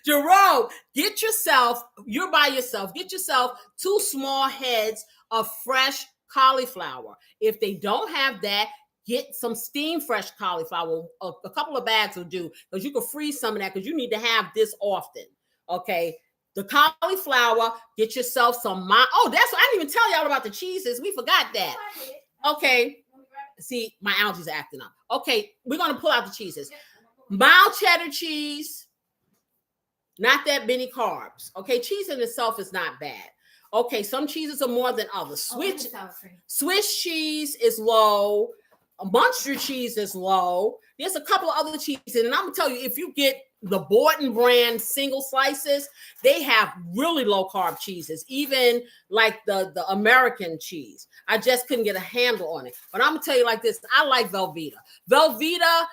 Jerome, you're by yourself, get yourself 2 small heads of fresh cauliflower. If they don't have that, get some steamed fresh cauliflower. A couple of bags will do, because you can freeze some of that, because you need to have this often. Okay. The cauliflower, get yourself some. Oh, that's what I didn't even tell y'all about the cheeses. We forgot that. Okay. See, my allergies are acting up. Okay, we're going to pull out the cheeses. Mild cheddar cheese, not that many carbs. Okay, cheese in itself is not bad. Okay, some cheeses are more than others. Swiss cheese is low. Munster cheese is low. There's a couple of other cheeses, and I'm gonna tell you, if you get the Borton brand single slices, they have really low carb cheeses, even like the American cheese. I just couldn't get a handle on it. But I'm gonna tell you like this: I like Velveeta. Velveeta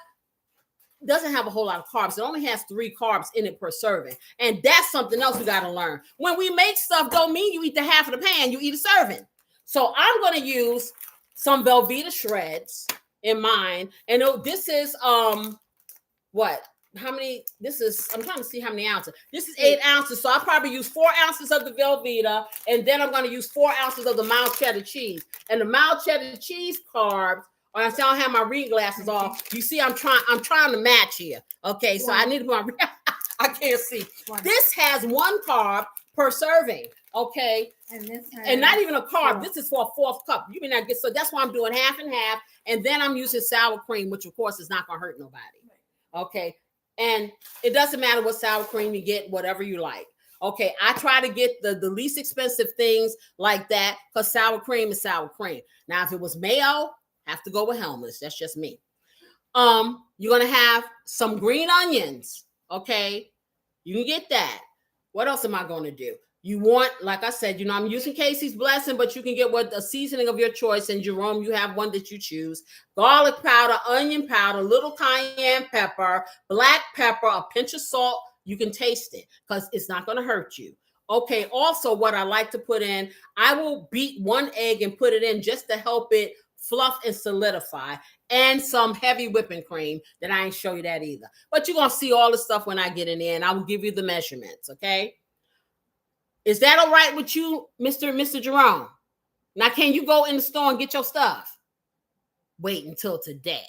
doesn't have a whole lot of carbs. It only has 3 carbs in it per serving. And that's something else we got to learn. When we make stuff, don't mean you eat the half of the pan, you eat a serving. So I'm going to use some Velveeta shreds in mine. And this is, what? How many? I'm trying to see how many ounces. This is 8 ounces. So I'll probably use 4 ounces of the Velveeta. And then I'm going to use 4 ounces of the mild cheddar cheese. And the mild cheddar cheese carbs, I don't have my read glasses off. You see, I'm trying to match here. Okay, so I need to put my I can't see. This has 1 carb per serving. Okay, and not even a carb. This is for a 4th cup. You may not get, so that's why I'm doing half and half. And then I'm using sour cream, which of course is not gonna hurt nobody. Okay, and it doesn't matter what sour cream you get, whatever you like. Okay, I try to get the least expensive things like that, because sour cream is sour cream. Now, if it was mayo, have to go with Helmets. That's just me. You're gonna have some green onions. Okay, you can get that. What else am I gonna do? You want, like I said, I'm using Casey's Blessing, but you can get a seasoning of your choice. And Jerome, you have one that you choose. Garlic powder, onion powder, little cayenne pepper, black pepper, a pinch of salt. You can taste it, because it's not gonna hurt you. Okay, also what I like to put in, I will beat 1 egg and put it in just to help it fluff and solidify, and some heavy whipping cream. That I ain't show you that either. But you're going to see all the stuff when I get in there, and I will give you the measurements, okay? Is that all right with you, Mr. Jerome? Now, can you go in the store and get your stuff? Wait until today.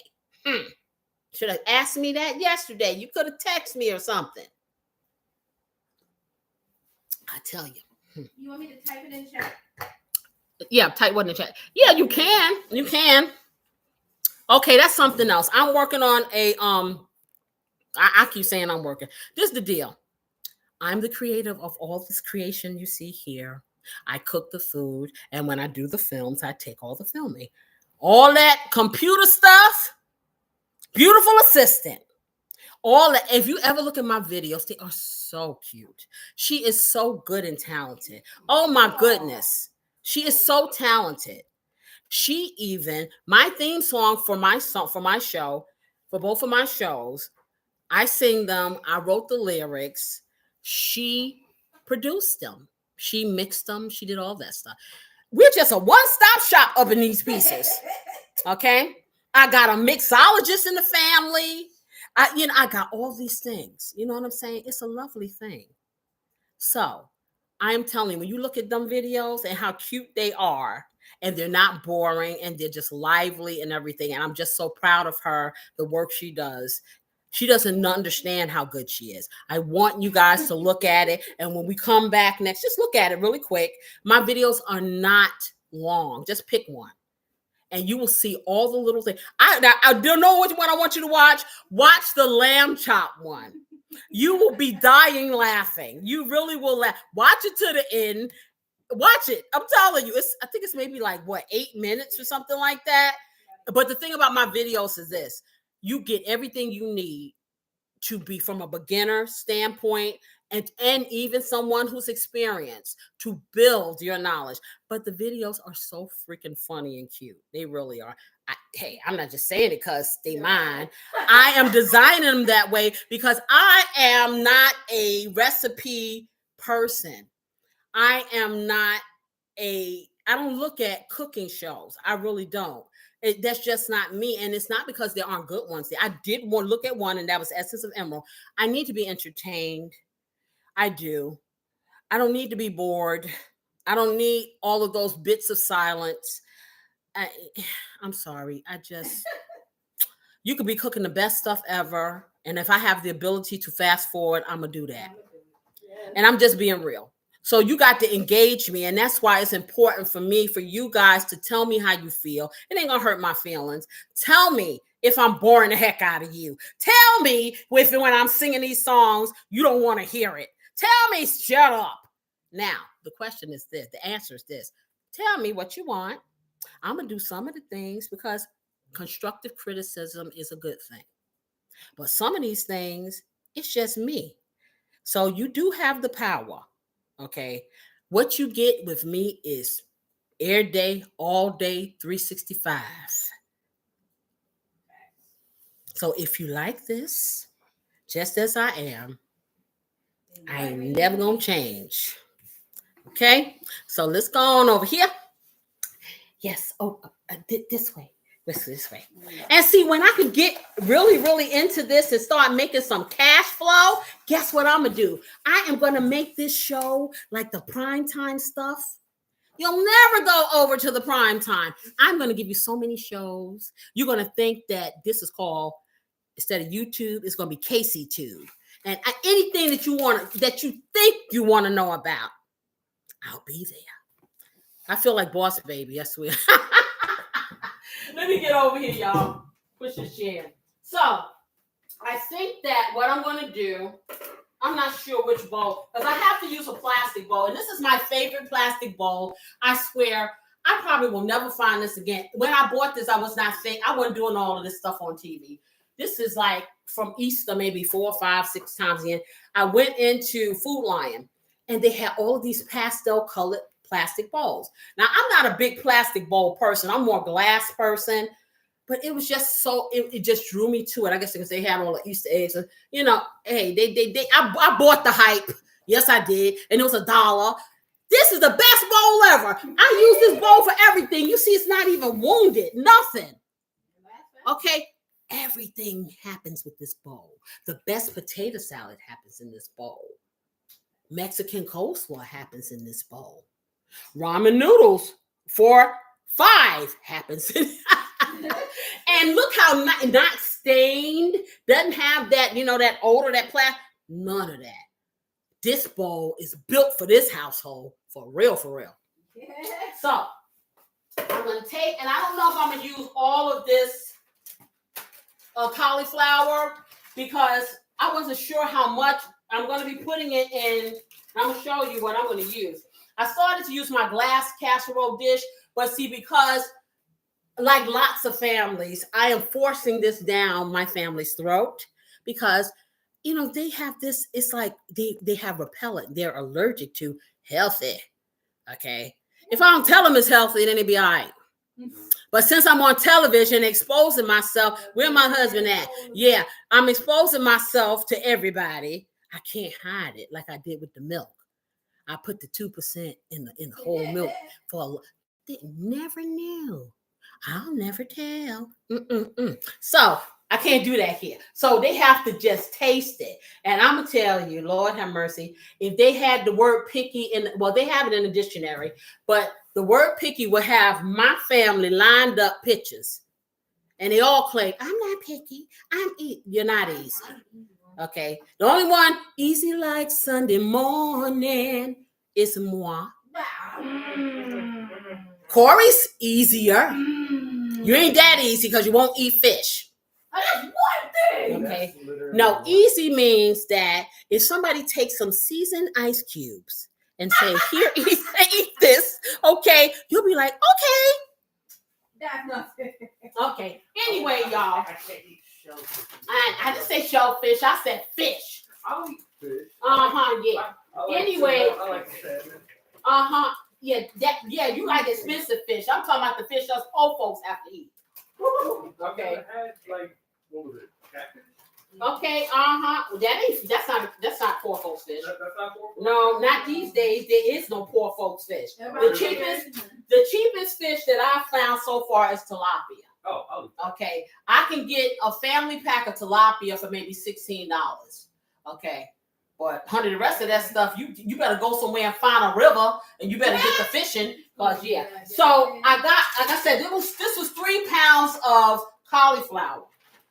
Should have asked me that yesterday. You could have texted me or something. I tell you. You want me to type it in chat? Yeah, type one in the chat. Yeah, you can. You can. Okay, that's something else. I'm working on a I keep saying I'm working. This is the deal. I'm the creator of all this creation you see here. I cook the food, and when I do the films, I take all the filming. All that computer stuff, beautiful assistant. All that. If you ever look at my videos, they are so cute. She is so good and talented. Oh my goodness. She is so talented. She even, my theme song for my show, for both of my shows, I sing them. I wrote the lyrics. She produced them. She mixed them. She did all that stuff. We're just a one-stop shop up in these pieces. Okay? I got a mixologist in the family. I got all these things. You know what I'm saying? It's a lovely thing. So I'm telling you, when you look at them videos and how cute they are, and they're not boring, and they're just lively and everything. And I'm just so proud of her, the work she does. She doesn't understand how good she is. I want you guys to look at it. And when we come back next, just look at it really quick. My videos are not long. Just pick one. And you will see all the little things. I don't know which one I want you to watch. Watch the lamb chop one. You will be dying laughing. You really will laugh. Watch it to the end. Watch it. I'm telling you, I think it's maybe like 8 minutes or something like that. But the thing about my videos is this: you get everything you need to be, from a beginner standpoint, and even someone who's experienced, to build your knowledge. But the videos are so freaking funny and cute. They really are. I'm not just saying it because they mine. I am designing them that way because I am not a recipe person. I don't look at cooking shows. I really don't. That's just not me. And it's not because there aren't good ones there. I did want to look at one, and that was Essence of Emerald. I need to be entertained. I do. I don't need to be bored. I don't need all of those bits of silence. I'm sorry. You could be cooking the best stuff ever. And if I have the ability to fast forward, I'm going to do that. And I'm just being real. So you got to engage me. And that's why it's important for you guys to tell me how you feel. It ain't going to hurt my feelings. Tell me if I'm boring the heck out of you. Tell me when I'm singing these songs, you don't want to hear it. Tell me, shut up. Now, the question is this. The answer is this. Tell me what you want. I'm going to do some of the things because constructive criticism is a good thing. But some of these things, it's just me. So you do have the power, okay? What you get with me is air day, all day, 365. So if you like this, just as I am, I ain't never going to change. Okay? So let's go on over here. Yes. Oh, this way. This way. And see, when I could get really, really into this and start making some cash flow, guess what I'm going to do? I am going to make this show like the primetime stuff. You'll never go over to the prime time. I'm going to give you so many shows. You're going to think that this is called, instead of YouTube, it's going to be KCTube. And anything that you think you want to know about, I'll be there. I feel like Boss Baby, I swear. Let me get over here, y'all. Push this chair. So, I think that what I'm going to do, I'm not sure which bowl, because I have to use a plastic bowl. And this is my favorite plastic bowl. I swear, I probably will never find this again. When I bought this, I was not fake. I wasn't doing all of this stuff on TV. This is like from Easter, maybe 4, 5, 6 times in. I went into Food Lion, and they had all of these pastel colored plastic bowls. Now, I'm not a big plastic bowl person. I'm more a glass person. But it was just so, it just drew me to it. I guess because they had all the Easter eggs. And, hey, I bought the hype. Yes, I did. And it was $1. This is the best bowl ever. I use this bowl for everything. You see, it's not even wounded. Nothing. Okay? Everything happens with this bowl. The best potato salad happens in this bowl. Mexican coleslaw happens in this bowl. Ramen noodles for $5 happens in and look how not stained, doesn't have that, that odor, that plastic, none of that. This bowl is built for this household, for real, for real. Yeah. So, I'm going to take, and I don't know if I'm going to use all of this cauliflower because I wasn't sure how much I'm going to be putting it in. I'm going to show you what I'm going to use. I started to use my glass casserole dish, but see, because like lots of families, I am forcing this down my family's throat because, they have this, it's like they have repellent. They're allergic to healthy, okay? If I don't tell them it's healthy, then it'll be all right. But since I'm on television exposing myself, where my husband at? Yeah, I'm exposing myself to everybody. I can't hide it like I did with the milk. I put the 2% in the whole milk they never knew. I'll never tell. So I can't do that here. So they have to just taste it. And I'm going to tell you, Lord have mercy, if they had the word picky they have it in the dictionary, but the word picky will have my family lined up pictures. And they all claim, I'm not picky. You're not easy. Okay. The only one easy like Sunday morning is moi. Corey's easier. You ain't that easy because you won't eat fish. That's one thing. Okay. No, easy means that if somebody takes some seasoned ice cubes and say, here, eat this, okay, you'll be like, okay. That's nothing. Okay. Anyway, y'all. I didn't say shellfish. I said fish. I'll eat fish. Yeah. Anyway. I like salmon. Yeah, you like expensive fish. I'm talking about the fish us poor folks have to eat. Okay. Had, like, what was it? Catfish? Okay, that's not poor folks fish. That's not poor folks? No, not these days. There is no poor folks fish. The cheapest fish that I've found so far is tilapia. Oh. Okay, I can get a family pack of tilapia for maybe $16. Okay, but honey, the rest of that stuff, you better go somewhere and find a river, and you better get the fishing, cause yeah. So I got, like I said, this was 3 pounds of cauliflower.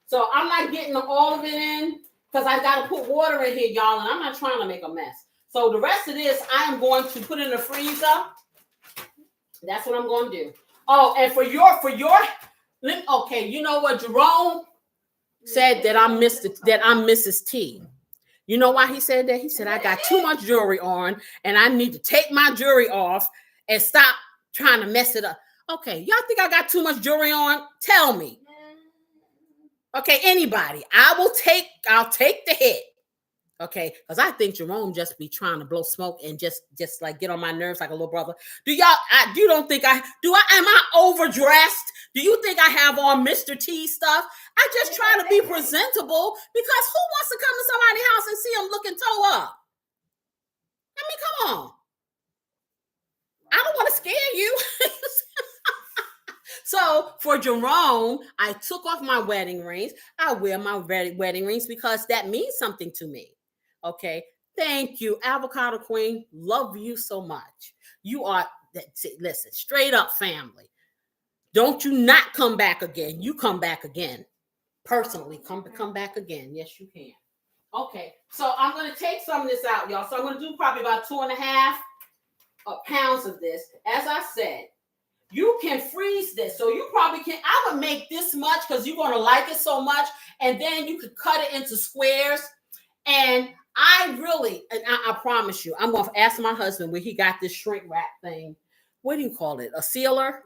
So I'm not getting all of it in because I got to put water in here, y'all, and I'm not trying to make a mess. So the rest of this, I am going to put in the freezer. That's what I'm going to do. Oh, and for your, okay, you know what? Jerome said that I'm Mrs. T. You know why he said that? He said, I got too much jewelry on and I need to take my jewelry off and stop trying to mess it up. Okay, y'all think I got too much jewelry on? Tell me. Okay, anybody. I'll take the hit. Okay, because I think Jerome just be trying to blow smoke and just like get on my nerves like a little brother. You don't think am I overdressed? Do you think I have on Mr. T stuff? I just try to be presentable because who wants to come to somebody's house and see them looking toe up? I mean, come on. I don't want to scare you. So for Jerome, I took off my wedding rings. I wear my wedding rings because that means something to me. Okay. Thank you, Avocado Queen. Love you so much. You are, listen, straight up family. Don't you not come back again. You come back again. Personally, come back again. Yes, you can. Okay. So I'm going to take some of this out, y'all. So I'm going to do probably about 2.5 pounds of this. As I said, you can freeze this. So you probably can. I would make this much because you're going to like it so much. And then you could cut it into squares. And I promise you, I'm going to ask my husband where he got this shrink wrap thing. What do you call it? A sealer?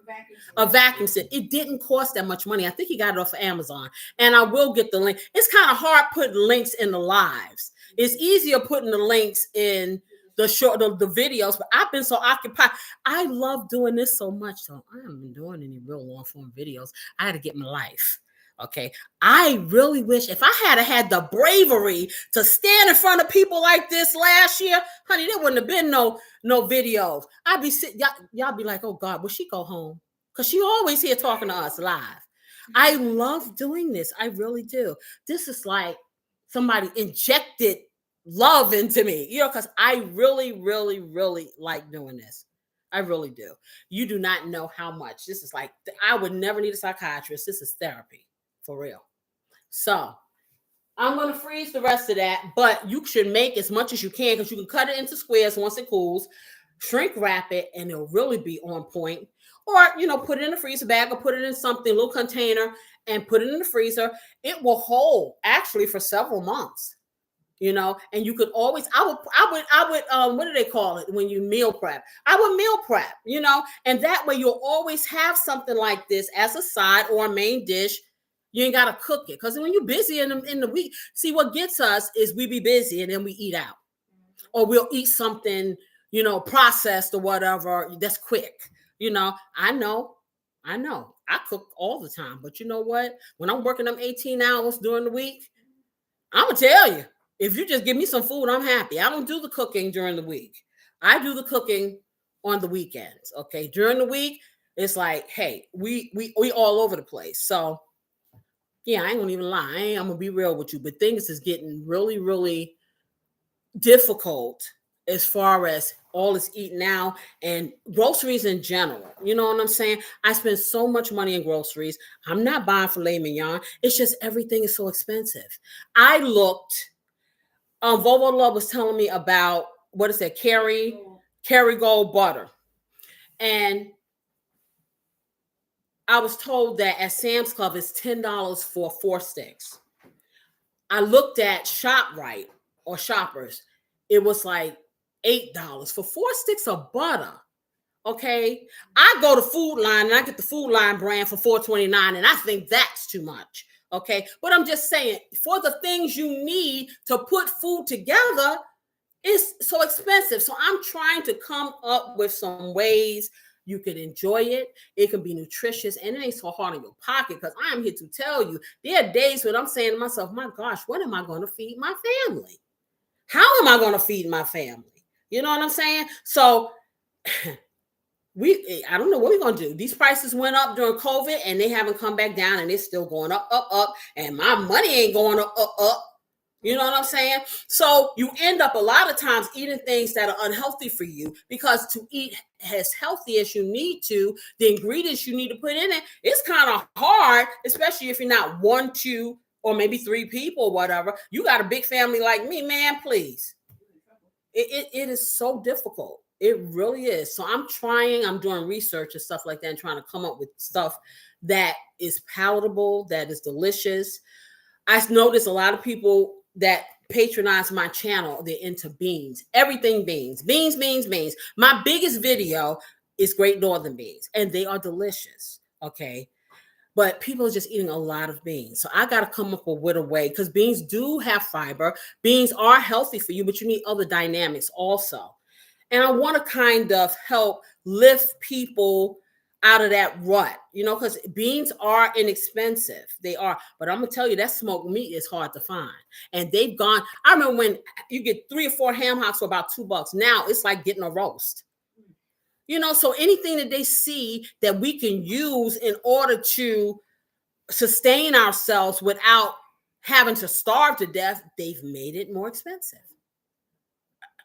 A vacuum seal. It didn't cost that much money. I think he got it off of Amazon. And I will get the link. It's kind of hard putting links in the lives. It's easier putting the links in the videos, but I've been so occupied. I love doing this so much. So I haven't been doing any real long form videos. I had to get my life. Okay. I really wish if I had the bravery to stand in front of people like this last year, honey, there wouldn't have been no videos. I'd be sitting, y'all be like, oh God, will she go home? Because she always here talking to us live. I love doing this. I really do. This is like somebody injected love into me, because I really, really, really like doing this. I really do. You do not know how much. This is like, I would never need a psychiatrist. This is therapy, for real. So I'm going to freeze the rest of that, but you should make as much as you can because you can cut it into squares once it cools, shrink wrap it, and it'll really be on point. Or, put it in a freezer bag or put it in something, a little container, and put it in the freezer. It will hold actually for several months. And you could always, I would, what do they call it when you meal prep? I would meal prep, and that way you'll always have something like this as a side or a main dish. You ain't got to cook it. Because when you're busy in the week, see what gets us is we be busy and then we eat out. Or we'll eat something, processed or whatever that's quick. I know. I cook all the time. But you know what? When I'm working them 18 hours during the week, I'm going to tell you. If you just give me some food, I'm happy. I don't do the cooking during the week. I do the cooking on the weekends. Okay. During the week, it's like, hey, we all over the place. So yeah, I ain't gonna even lie. I'm gonna be real with you, but things is getting really, really difficult as far as all this eating now and groceries in general. You know what I'm saying? I spend so much money in groceries. I'm not buying filet mignon. It's just everything is so expensive. I looked. Vovo Love was telling me about, what is that, Kerrygold butter. And I was told that at Sam's Club it's $10 for 4 sticks. I looked at ShopRite or Shoppers. It was like $8 for 4 sticks of butter. Okay. I go to Food Line and I get the Food Line brand for $4.29, and I think that's too much. Okay. But I'm just saying, for the things you need to put food together, it's so expensive. So I'm trying to come up with some ways, You could enjoy it. It can be nutritious, and it ain't so hard on your pocket, because I am here to tell you, there are days when I'm saying to myself, my gosh, what am I going to feed my family? How am I going to feed my family? You know what I'm saying? So I don't know what we're going to do. These prices went up during COVID, and they haven't come back down, and it's still going up, and my money ain't going up. You know what I'm saying? So you end up a lot of times eating things that are unhealthy for you, because to eat as healthy as you need to, the ingredients you need to put in it, it's kind of hard, especially if you're not 1, 2, or maybe 3 people or whatever. You got a big family like me, man, please. It is so difficult. It really is. So I'm doing research and stuff like that, and trying to come up with stuff that is palatable, that is delicious. I noticed a lot of people that patronize my channel, they're into beans, everything beans. My biggest video is Great Northern beans, and they are delicious. Okay. But people are just eating a lot of beans. So I got to come up with a way, because beans do have fiber. Beans are healthy for you, but you need other dynamics also. And I want to kind of help lift people out of that rut, because beans are inexpensive. They are. But I'm going to tell you, that smoked meat is hard to find. And they've gone. I remember when you get 3 or 4 ham hocks for about $2. Now it's like getting a roast. So anything that they see that we can use in order to sustain ourselves without having to starve to death, they've made it more expensive.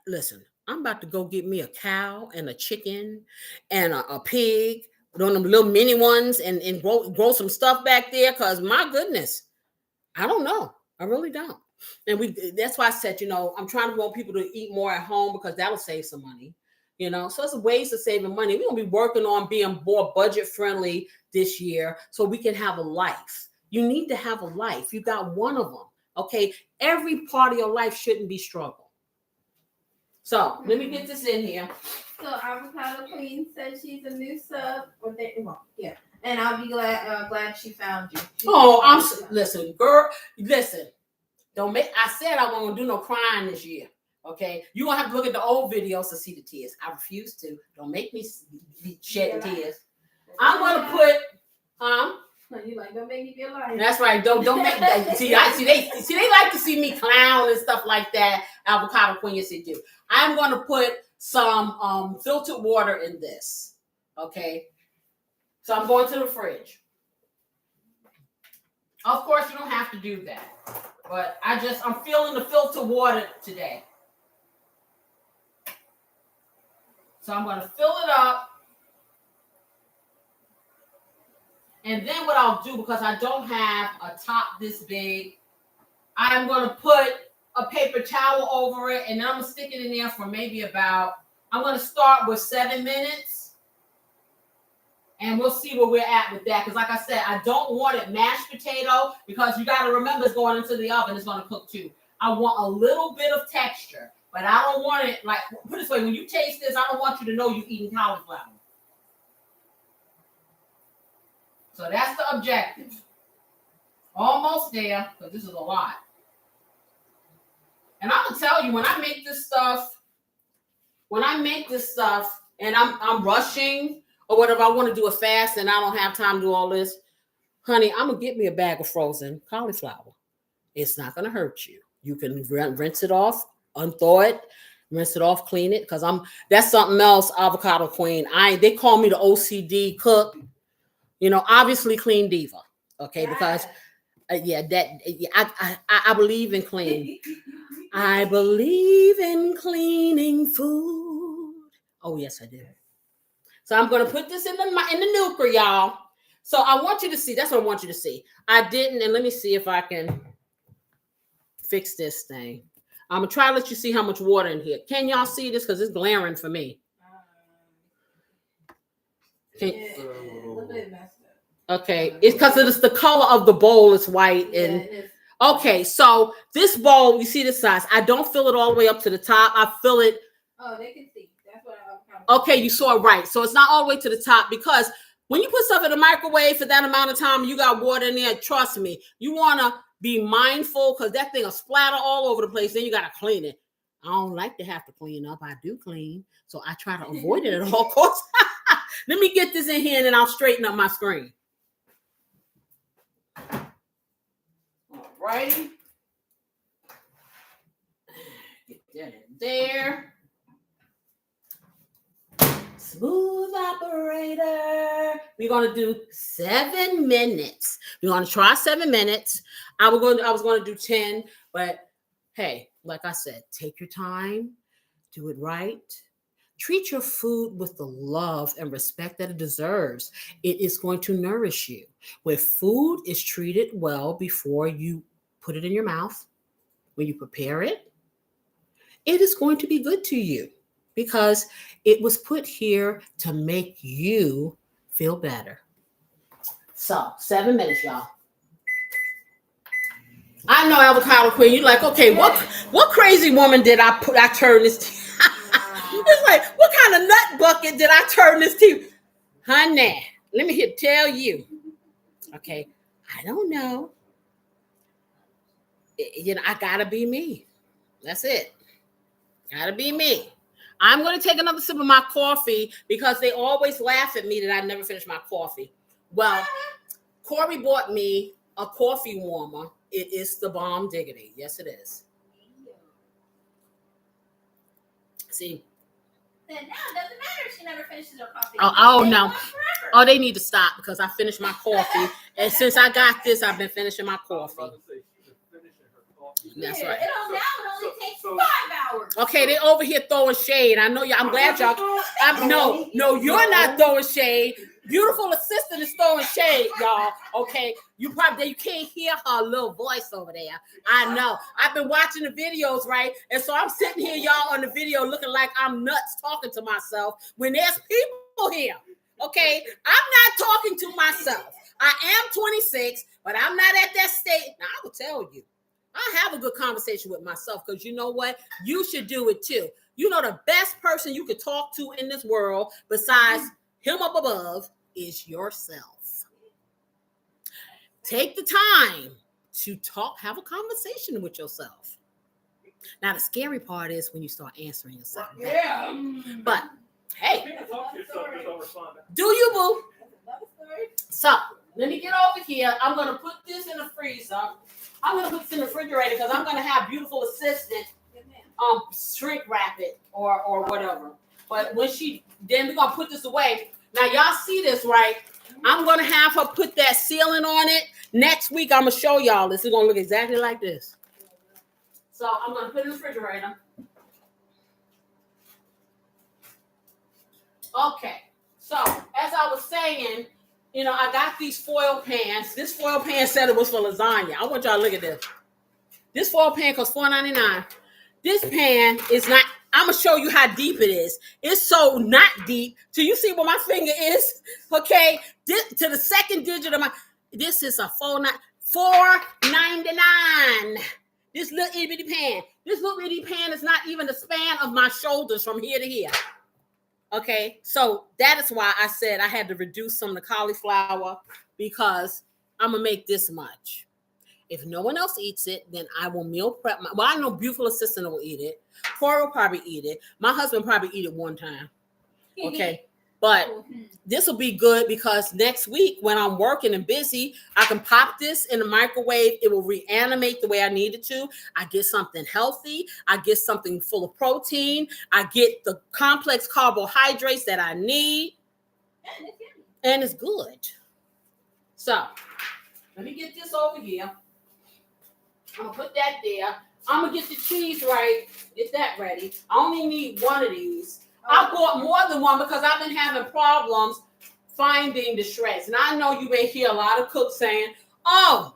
Listen, I'm about to go get me a cow and a chicken and a pig, one of them little mini ones, and grow some stuff back there, because my goodness, I don't know. I really don't. And that's why I said, I'm trying to want people to eat more at home, because that'll save some money. So it's ways of saving money. We're going to be working on being more budget friendly this year, so we can have a life. You need to have a life. You got one of them. Okay. Every part of your life shouldn't be struggle. So let me get this in here. So Avocado Queen said she's a new sub. And I'll be glad she found you. Listen, girl, listen. I said I wasn't gonna do no crying this year. Okay, you're gonna have to look at the old videos to see the tears. I refuse to. Don't make me be shedding tears. I'm gonna put You like, don't make me feel like. That's right. Don't make see. They like to see me clown and stuff like that. Avocado Queen, yes, they do. I'm gonna put some filtered water in this. Okay, so I'm going to the fridge. Of course, you don't have to do that, but I'm feeling the filtered water today. So I'm going to fill it up. And then what I'll do, because I don't have a top this big, I'm going to put a paper towel over it, and then I'm going to stick it in there for maybe I'm going to start with 7 minutes. And we'll see where we're at with that. Because like I said, I don't want it mashed potato, because you got to remember it's going into the oven. It's going to cook too. I want a little bit of texture. But I don't want it, like, put it this way, when you taste this, I don't want you to know you're eating cauliflower. So that's the objective. Almost there, because this is a lot. And I'm going to tell you, when I make this stuff, and I'm rushing, or whatever, I want to do a fast and I don't have time to do all this, honey, I'm going to get me a bag of frozen cauliflower. It's not going to hurt you. You can rinse it off, unthaw it, rinse it off, clean it, because that's something else, Avocado Queen. They call me the OCD cook. Obviously clean diva. Okay, yeah. Because I believe in clean. I believe in cleaning food. Oh yes, I do. So I'm gonna put this in the nuker, y'all. So I want you to see. That's what I want you to see. I didn't, and let me see if I can fix this thing. I'm gonna try to let you see how much water in here. Can y'all see this? Because it's glaring for me. Okay, it's because it's the color of the bowl is white, and okay. So this bowl, you see this size. I don't fill it all the way up to the top. I fill it. Oh, they can see. That's what okay, you saw it right. So it's not all the way to the top, because when you put stuff in the microwave for that amount of time, you got water in there. Trust me, you want to be mindful, because that thing will splatter all over the place. Then you got to clean it. I don't like to have to clean up. I do clean, so I try to avoid it at all costs. Let me get this in here and then I'll straighten up my screen. All righty. Get that in there. Smooth operator. We're gonna do 7 minutes. We're gonna try 7 minutes. I was gonna do 10, but hey, like I said, take your time, do it right. Treat your food with the love and respect that it deserves. It is going to nourish you. When food is treated well before you put it in your mouth, when you prepare it, it is going to be good to you because it was put here to make you feel better. So, 7 minutes, y'all. I know, Avocado Queen, you're like, okay, what crazy woman did I turn this It's like, what kind of nut bucket did I turn this to? Honey, let me tell you. Okay, I don't know. I gotta be me. That's it. Gotta be me. I'm going to take another sip of my coffee because they always laugh at me that I never finish my coffee. Well, Corey bought me a coffee warmer. It is the bomb diggity. Yes, it is. See. Then now it doesn't matter if she never finishes her coffee. Oh no. Oh, they need to stop because I finished my coffee. And since I got this, I've been finishing my coffee. That's right. Now it only takes 5 hours. Okay, they over here throwing shade. I know y'all. I'm glad y'all. No, you're not throwing shade. Beautiful assistant is throwing shade, y'all. Okay, you can't hear her little voice over there. I know. I've been watching the videos, right? And so I'm sitting here, y'all, on the video looking like I'm nuts talking to myself when there's people here. Okay, I'm not talking to myself. I am 26, but I'm not at that state. Now I will tell you. I have a good conversation with myself because you know what? You should do it too. You know the best person you could talk to in this world besides him up above is yourself. Take the time to have a conversation with yourself. Now the scary part is when you start answering yourself. Yeah. But hey, do you, boo? So let me get over here. I'm gonna put this in the freezer. I'm gonna put this in the refrigerator because I'm gonna have beautiful assistant shrink wrap it or whatever. But then we're gonna put this away. Now y'all see this, right? I'm gonna have her put that sealing on it. Next week I'm gonna show y'all this. It's gonna look exactly like this. So I'm gonna put it in the refrigerator. Okay. So as I was saying, I got these foil pans. This foil pan said it was for lasagna. I want y'all to look at this. This foil pan costs $4.99. This pan is not, I'm going to show you how deep it is. It's so not deep. So you see where my finger is? Okay. To the second digit of this is a $4.99. This little itty bitty pan. This little itty pan is not even the span of my shoulders from here to here. Okay, so that is why I said I had to reduce some of the cauliflower because I'm going to make this much. If no one else eats it, then I will meal prep. I know beautiful assistant will eat it. Corey will probably eat it. My husband probably eat it one time. Okay, but this will be good because next week when I'm working and busy, I can pop this in the microwave. It will reanimate the way I need it to. I get something healthy. I get something full of protein. I get the complex carbohydrates that I need. And it's good. So let me get this over here. I'm going to put that there. I'm going to get the cheese right. Get that ready. I only need one of these. I bought more than one because I've been having problems finding the shreds. And I know you may hear a lot of cooks saying, oh,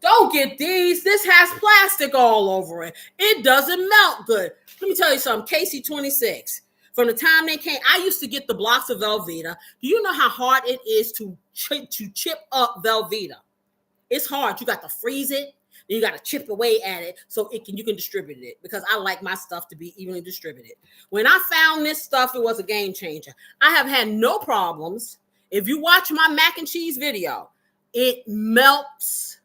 don't get these. This has plastic all over it. It doesn't melt good. Let me tell you something. Casey 26. From the time they came, I used to get the blocks of Velveeta. Do you know how hard it is to chip up Velveeta? It's hard. You got to freeze it. You got to chip away at it so you can distribute it because I like my stuff to be evenly distributed. When I found this stuff, it was a game changer. I have had no problems. If you watch my mac and cheese video, it melts.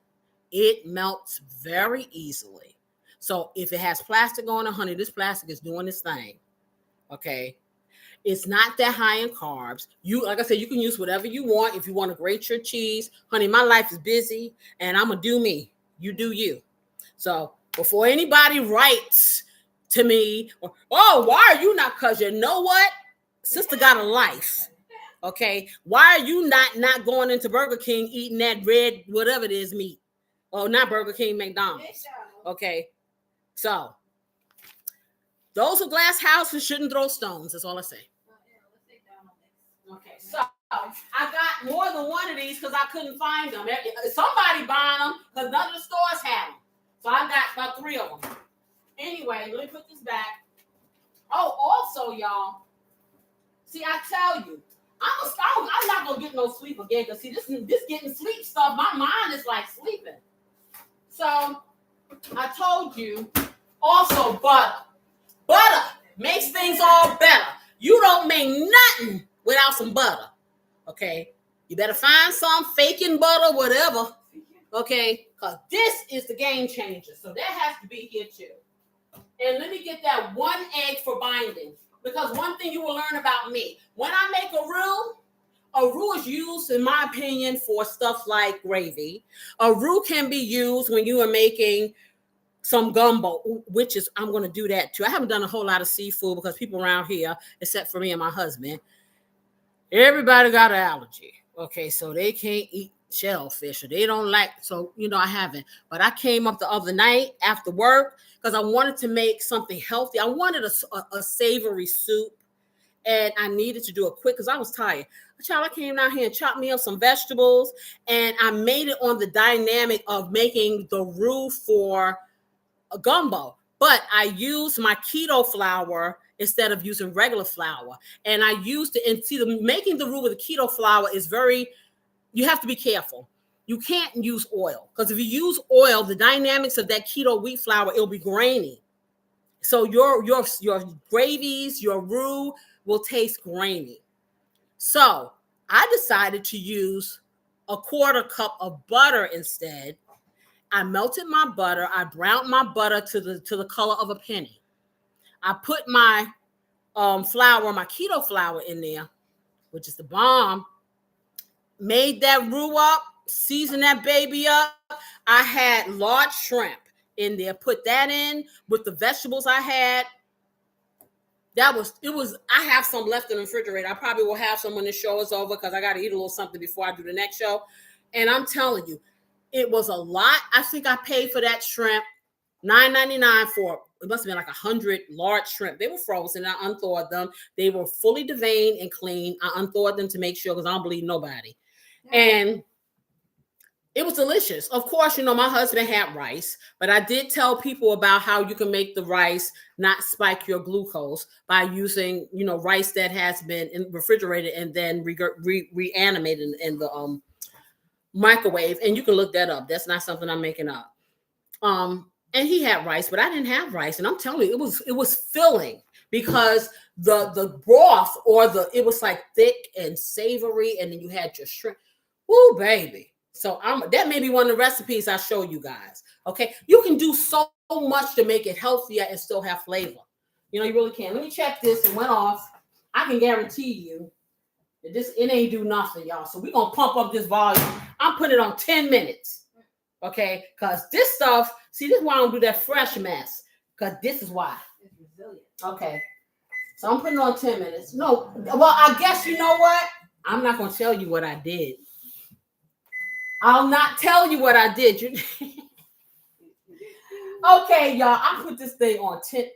It melts very easily. So if it has plastic on it, honey, this plastic is doing this thing. Okay. It's not that high in carbs. You, like I said, you can use whatever you want. If you want to grate your cheese, honey, my life is busy and I'm gonna do me. You do you. So before anybody writes to me, oh, why are you not? Because you know what? Sister got a life. Okay. Why are you not going into Burger King eating that red, whatever it is, meat? Oh, not Burger King, McDonald's. Okay. So those who glass houses shouldn't throw stones. That's all I say. Okay, so I got more than one of these because I couldn't find them. Somebody buying them because none of the stores have them. So I got about 3 of them. Anyway, let me put this back. Oh, also, y'all. See, I tell you, I'm not gonna get no sleep again because see, this getting sleep stuff. My mind is like sleeping. So I told you. Also, butter. Butter makes things all better. You don't make nothing without some butter. Okay, you better find some faking butter, whatever. Okay, because this is the game changer. So that has to be here too. And let me get that 1 egg for binding. Because one thing you will learn about me, when I make a roux is used, in my opinion, for stuff like gravy. A roux can be used when you are making some gumbo, which is, I'm going to do that too. I haven't done a whole lot of seafood because people around here, except for me and my husband, everybody got an allergy. Okay, so they can't eat shellfish or they don't like, so, I haven't. But I came up the other night after work because I wanted to make something healthy. I wanted a savory soup and I needed to do it quick because I was tired. Child, I came down here and chopped me up some vegetables and I made it on the dynamic of making the roux for a gumbo, but I used my keto flour instead of using regular flour. And I used it, and see, making the roux with the keto flour is you have to be careful. You can't use oil because if you use oil, the dynamics of that keto wheat flour, it'll be grainy. So your gravies, your roux will taste grainy. So I decided to use a 1/4 cup of butter instead. I melted my butter. I browned my butter to the color of a penny. I put my flour, my keto flour in there, which is the bomb. Made that roux up, seasoned that baby up. I had large shrimp in there. Put that in with the vegetables I had. I have some left in the refrigerator. I probably will have some when the show is over because I got to eat a little something before I do the next show. And I'm telling you, it was a lot. I think I paid for that shrimp $9.99 for, it must have been like 100 large shrimp. They were frozen. I unthawed them. They were fully deveined and clean. I unthawed them to make sure because I don't believe nobody. Yeah. And it was delicious. Of course, my husband had rice, but I did tell people about how you can make the rice not spike your glucose by using, rice that has been refrigerated and then reanimated in the microwave. And you can look that up. That's not something I'm making up. And he had rice, but I didn't have rice. And I'm telling you, it was filling because the broth it was like thick and savory. And then you had your shrimp. Woo, baby. So that may be one of the recipes I show you guys. Okay. You can do so much to make it healthier and still have flavor. You really can. Let me check this. It went off. I can guarantee you that it ain't do nothing, y'all. So we're going to pump up this volume. I'm putting it on 10 minutes. Okay. Because this stuff, see, this is why I don't do that fresh mess. Because this is why. It's resilient. Okay. So I'm putting it on 10 minutes. No. Well, I guess you know what? I'm not going to tell you what I did. I'll not tell you what I did. Okay, y'all. I put this thing on 10.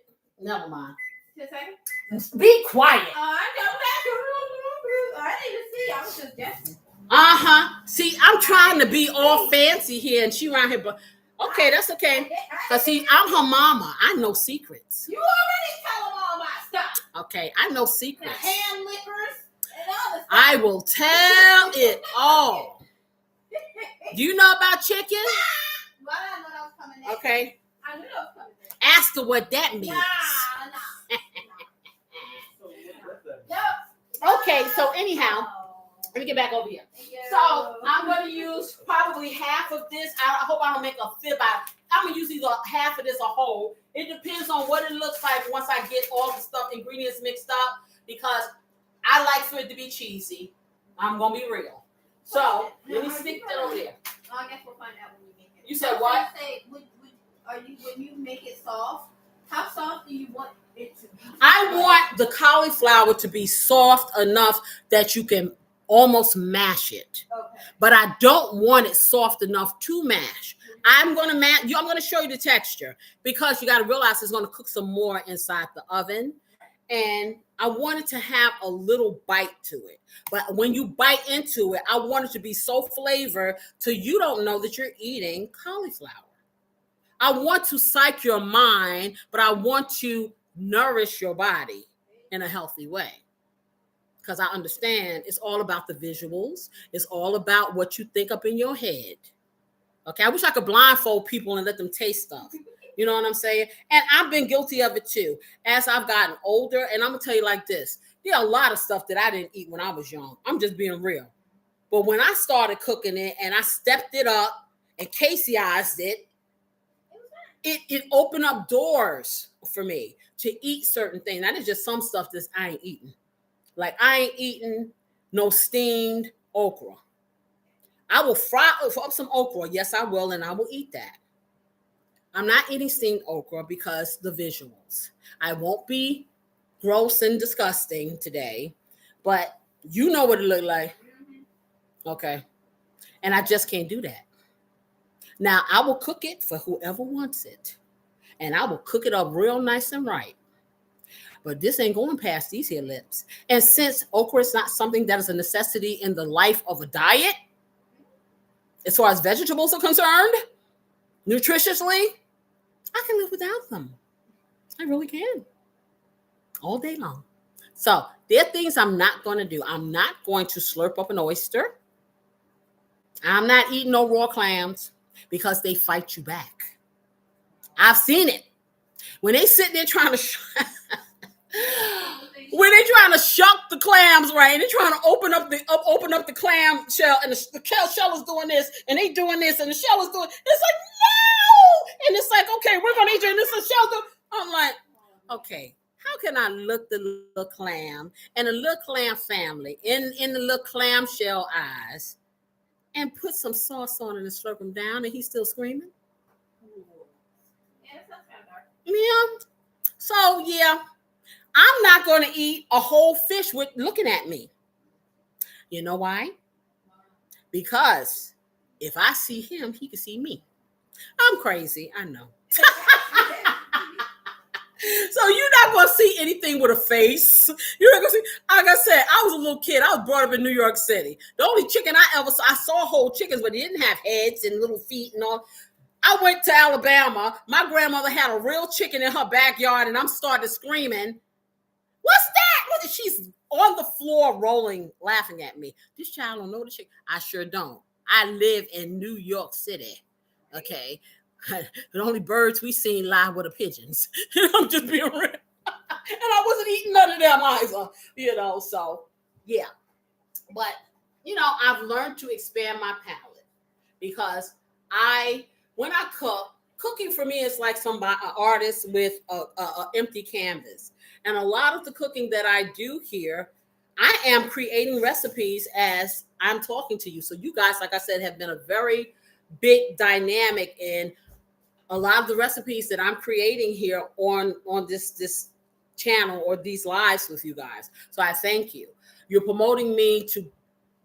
Never mind. 10 seconds? Be quiet. I know that. I didn't see. I was just guessing. See, I'm trying to be all fancy here, and she around here, but okay, that's okay. Because see, I'm her mama. I know secrets. You already tell them all my stuff. Okay, I know secrets. The hand lickers and all the stuff. I will tell it all. Do you know about chicken? Well, I know that was coming next. Okay. I knew that was coming next. Ask her what that means. No. Okay, so anyhow, let me get back over here. So I'm going to use probably half of this. I hope I don't make a fib out. I'm going to use either half of this or whole. It depends on what it looks like once I get all the ingredients mixed up. because I like for it to be cheesy. I'm gonna be real. So let me stick that over there. Oh, I guess we'll find out when you make it. You said what? Say, when you make it soft, how soft do you want it to be? I want the cauliflower to be soft enough that you can almost mash it. Okay. But I don't want it soft enough to mash. I'm going to show you the texture because you got to realize it's going to cook some more inside the oven. And I want it to have a little bite to it. But when you bite into it, I want it to be so flavored till you don't know that you're eating cauliflower. I want to psych your mind, but I want to nourish your body in a healthy way. Because I understand it's all about the visuals. It's all about what you think up in your head. Okay, I wish I could blindfold people and let them taste stuff. You know what I'm saying? And I've been guilty of it too. As I've gotten older, and I'm going to tell you like this. There are a lot of stuff that I didn't eat when I was young. I'm just being real. But when I started cooking it and I stepped it up and Caseyized it, it opened up doors for me to eat certain things. That is just some stuff that I ain't eating. Like I ain't eating no steamed okra. I will fry up some okra. Yes, I will. And I will eat that. I'm not eating steamed okra because the visuals. I won't be gross and disgusting today, but you know what it looked like. Okay. And I just can't do that. Now, I will cook it for whoever wants it. And I will cook it up real nice and right. But this ain't going past these here lips. And since okra is not something that is a necessity in the life of a diet, as far as vegetables are concerned, nutritiously, I can live without them. I really can. All day long. So there are things I'm not going to do. I'm not going to slurp up an oyster. I'm not eating no raw clams because they fight you back. I've seen it. When they sitting there trying to when they're trying to shuck the clams, right? And they're trying to open up the clam shell, and the shell is doing this, and they doing this, and the shell is doing. It's like no, and it's like okay, we're gonna eat you, and this is shell. I'm like, okay, how can I look the little clam and the little clam family in the little clam shell eyes, and put some sauce on it and slurp him down, and he's still screaming? Yeah. So yeah. I'm not going to eat a whole fish with looking at me. You know why? Because if I see him, he can see me. I'm crazy. I know. So you're not going to see anything with a face. You're not going to see, like I said, I was a little kid. I was brought up in New York City. The only chicken I saw whole chickens, but they didn't have heads and little feet and all. I went to Alabama. My grandmother had a real chicken in her backyard, and I'm started screaming. What's that? She's on the floor rolling, laughing at me. This child don't know the chicken. I sure don't. I live in New York City. Okay. The only birds we seen live were the pigeons. I'm just being real. And I wasn't eating none of them either, so yeah. But, I've learned to expand my palate because when I cook, cooking for me is like an artist with a empty canvas. And a lot of the cooking that I do here, I am creating recipes as I'm talking to you. So you guys, like I said, have been a very big dynamic in a lot of the recipes that I'm creating here on this channel or these lives with you guys. So I thank you. You're promoting me to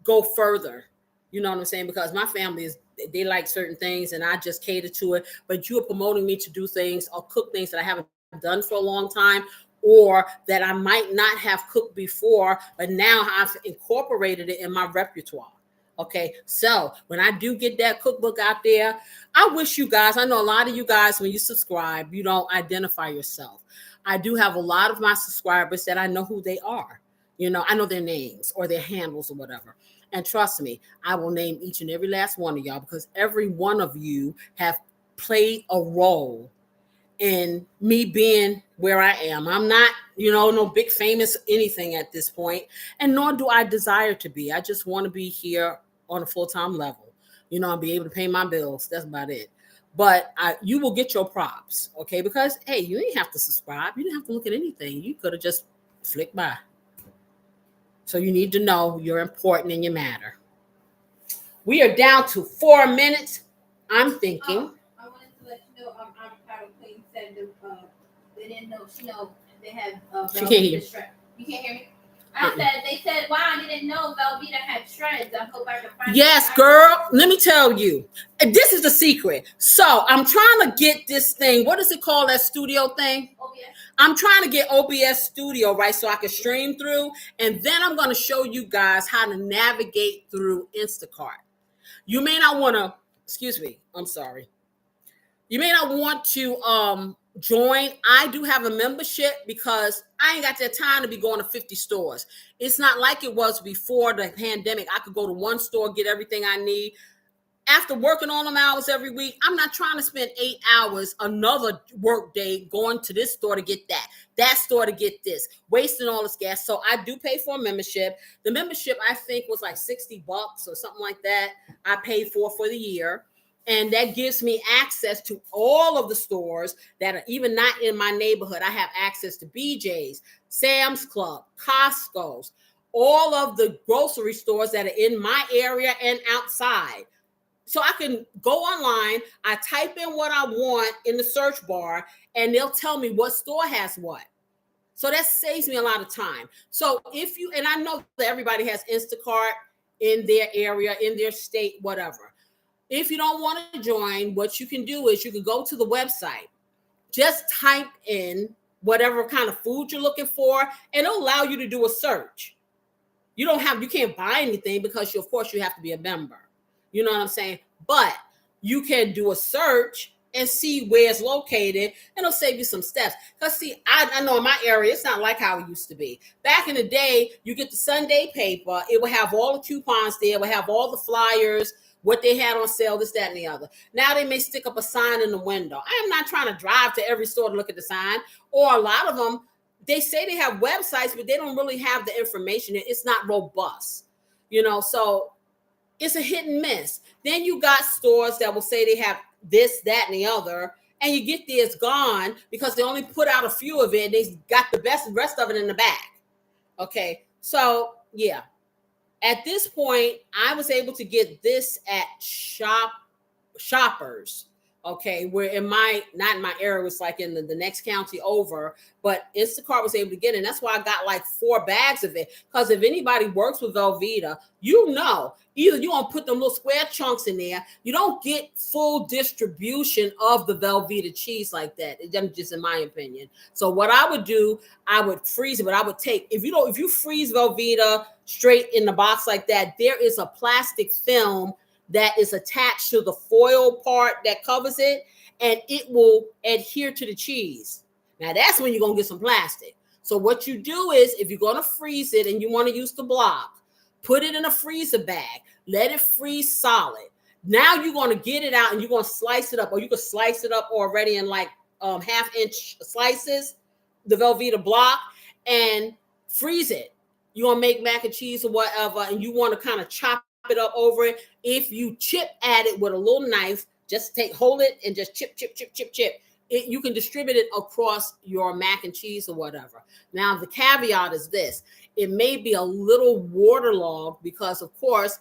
go further. You know what I'm saying? Because my family they like certain things and I just cater to it. But you are promoting me to do things or cook things that I haven't done for a long time, or that I might not have cooked before, but now I've incorporated it in my repertoire. Okay, so when I do get that cookbook out there, I wish you guys, I know a lot of you guys, when you subscribe, you don't identify yourself. I do have a lot of my subscribers that I know who they are. I know their names or their handles or whatever. And trust me, I will name each and every last one of y'all because every one of you have played a role in me being where I am. I'm not, no big famous anything at this point, and nor do I desire to be. I just want to be here on a full-time level, and be able to pay my bills. That's about it. But you will get your props, okay? Because, hey, you didn't have to subscribe. You didn't have to look at anything. You could have just flicked by. So you need to know you're important and you matter. We are down to 4 minutes. I'm thinking. I wanted to let you know, our Powder Queen said they didn't know. She know they had She can't hear you. shred. You can't hear me? They said, wow, I didn't know Velveeta had shreds. I hope I can find Yes, girl. Let me tell you. This is the secret. So I'm trying to get this thing. What is it called? That studio thing? OBS. I'm trying to get OBS Studio, right? So I can stream through. And then I'm going to show you guys how to navigate through Instacart. You may not want to, excuse me. I'm sorry. You may not want to join. I do have a membership because I ain't got that time to be going to 50 stores. It's not like it was before the pandemic. I could go to one store, get everything I need. After working all them hours every week, I'm not trying to spend 8 hours another work day going to this store to get that store to get this, wasting all this gas. So I do pay for a membership. The membership, I think, was like $60 or something like that. I paid for the year. And that gives me access to all of the stores that are even not in my neighborhood. I have access to BJ's, Sam's Club, Costco's, all of the grocery stores that are in my area and outside. So I can go online, I type in what I want in the search bar, and they'll tell me what store has what. So that saves me a lot of time. So if you, and I know that everybody has Instacart in their area, in their state, whatever. If you don't want to join, what you can do is you can go to the website, just type in whatever kind of food you're looking for, and it'll allow you to do a search. You can't buy anything because of course you have to be a member. You know what I'm saying? But you can do a search and see where it's located, and it'll save you some steps. Because see, I know in my area, it's not like how it used to be. Back in the day, you get the Sunday paper, it would have all the coupons there, it would have all the flyers, what they had on sale, this, that, and the other. Now they may stick up a sign in the window. I am not trying to drive to every store to look at the sign. Or a lot of them, they say they have websites, but they don't really have the information. It's not robust, so it's a hit and miss. Then you got stores that will say they have this, that, and the other, and you get there, it's gone because they only put out a few of it. They got the rest of it in the back. Okay, so yeah. At this point, I was able to get this at Shoppers. Okay, where not in my area, it was like in the next county over, but Instacart was able to get it. And that's why I got like 4 bags of it. Because if anybody works with Velveeta, either you're going to put them little square chunks in there. You don't get full distribution of the Velveeta cheese like that. It's just in my opinion. So what I would do, I would freeze it, but I would take, if you freeze Velveeta straight in the box like that, there is a plastic film that is attached to the foil part that covers it, and it will adhere to the cheese. Now that's when you're going to get some plastic. So what you do is, if you're going to freeze it and you want to use the block, put it in a freezer bag, let it freeze solid. Now you're going to get it out and you're going to slice it up, or you could slice it up already in like 1/2-inch slices, the Velveeta block, and freeze it. You're going to make mac and cheese or whatever, and you want to kind of chop it up over it. If you chip at it with a little knife, just hold it and just chip. You can distribute it across your mac and cheese or whatever. Now, the caveat is this. It may be a little waterlogged because, of course,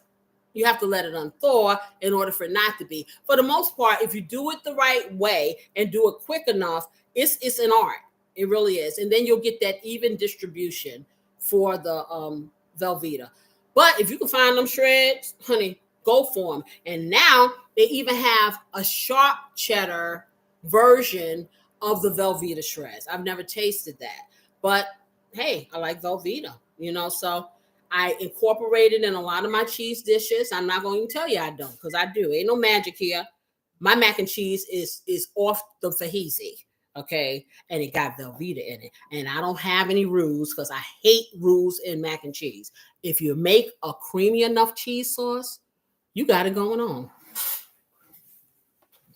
you have to let it unthaw in order for it not to be. For the most part, if you do it the right way and do it quick enough, it's an art. It really is. And then you'll get that even distribution for the Velveeta. But if you can find them shreds, honey, go for them. And now they even have a sharp cheddar version of the Velveeta shreds. I've never tasted that. But hey, I like Velveeta, so I incorporate it in a lot of my cheese dishes. I'm not going to tell you I don't, because I do. Ain't no magic here. My mac and cheese is off the fajisi. Okay, and it got Velveeta in it, and I don't have any roux because I hate roux in mac and cheese. If you make a creamy enough cheese sauce, you got it going on.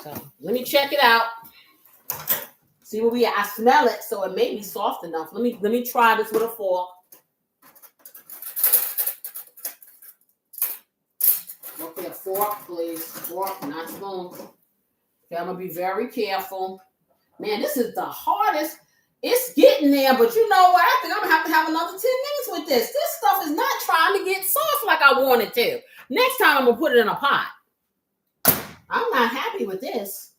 So let me check it out. See where we are. I smell it, so it may be soft enough. Let me try this with a fork. Okay, a fork, please. Fork, not spoon. Okay, I'm gonna be very careful. Man, this is the hardest. It's getting there, but you know what? I think I'm going to have another 10 minutes with this. This stuff is not on it too. Next time I'm gonna put it in a pot. I'm not happy with this.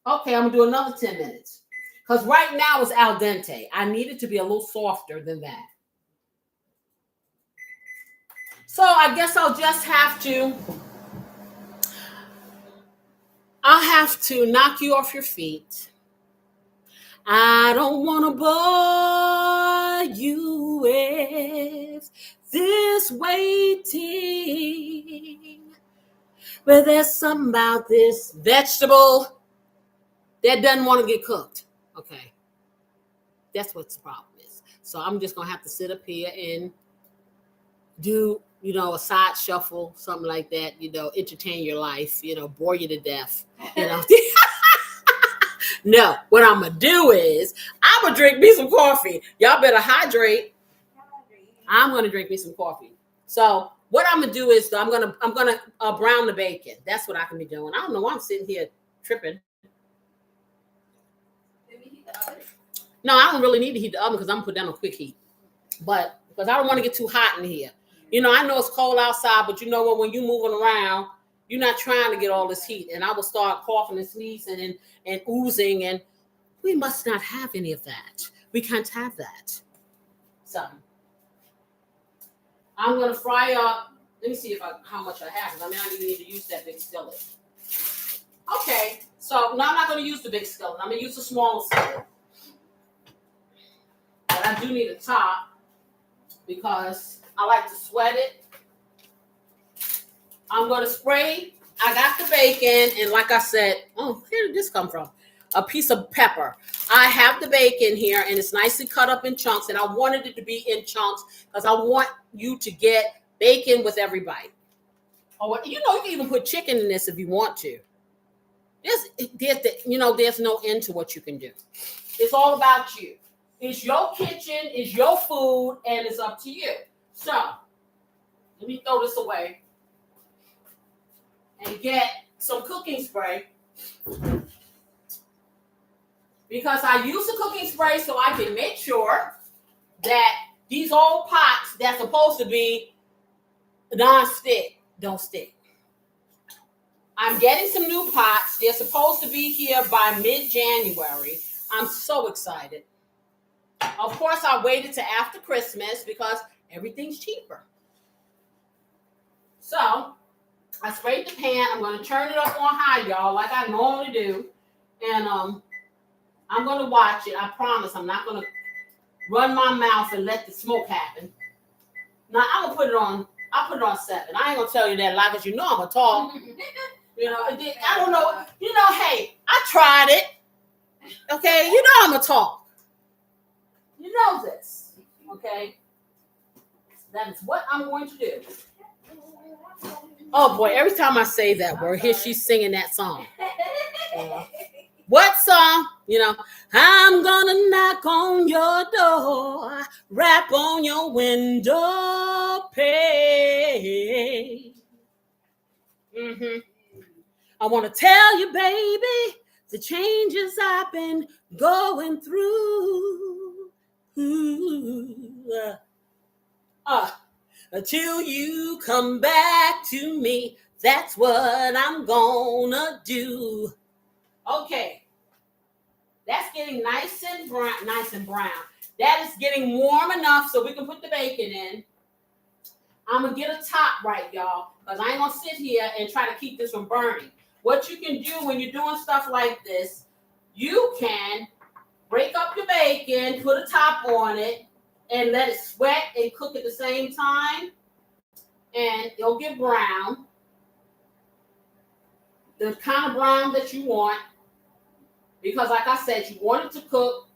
Okay, I'm gonna do another 10 minutes. Because right now it's al dente. I need it to be a little softer than that. So I guess I'll have to knock you off your feet. I don't want to bore you with this waiting. But there's something about this vegetable that doesn't want to get cooked. Okay. That's what the problem is. So I'm just going to have to sit up here and do, a side shuffle, something like that, entertain your life, bore you to death, No, what I'm going to do is I'm going to drink me some coffee. Y'all better hydrate. I'm going to drink me some coffee. So what I'm going to do is I'm going to brown the bacon. That's what I can be doing. I don't know why I'm sitting here tripping. No, I don't really need to heat the oven because I'm going to put that on quick heat. But because I don't want to get too hot in here. I know it's cold outside, but when you're moving around, you're not trying to get all this heat. And I will start coughing and sneezing and oozing. And we must not have any of that. We can't have that. So I'm going to fry up. Let me see how much I have. I don't even need to use that big skillet. Okay. So now I'm not going to use the big skillet. I'm going to use the smaller skillet. But I do need a top because I like to sweat it. I'm going to spray. I got the bacon, and like I said, where did this come from? A piece of pepper. I have the bacon here, and it's nicely cut up in chunks, and I wanted it to be in chunks because I want you to get bacon with every bite. Or you can even put chicken in this if you want to. There's no end to what you can do. It's all about you. It's your kitchen, it's your food, and it's up to you. So, let me throw this away and get some cooking spray. Because I use the cooking spray so I can make sure that these old pots that's supposed to be non-stick don't stick. I'm getting some new pots. They're supposed to be here by mid-January. I'm so excited. Of course, I waited to after Christmas because everything's cheaper. So, I sprayed the pan. I'm going to turn it up on high, y'all, like I normally do. And I'm going to watch it. I promise I'm not going to run my mouth and let the smoke happen. Now, I'm going to put it on. I'll put it on 7. I ain't going to tell you that lie because I'm going to talk. I don't know. Hey, I tried it. Okay? I'm going to talk. You know this. Okay? That is what I'm going to do. Oh, boy. Every time I say that word, here she's singing that song. What song? I'm gonna knock on your door, rap on your window pane. I want to tell you, baby, the changes I've been going through. Until you come back to me, that's what I'm gonna do. Okay. That's getting nice and brown. That is getting warm enough so we can put the bacon in. I'm going to get a top right, y'all, because I ain't going to sit here and try to keep this from burning. What you can do when you're doing stuff like this, you can break up your bacon, put a top on it, and let it sweat and cook at the same time. And it'll get brown. The kind of brown that you want. Because like I said, you want it to cook,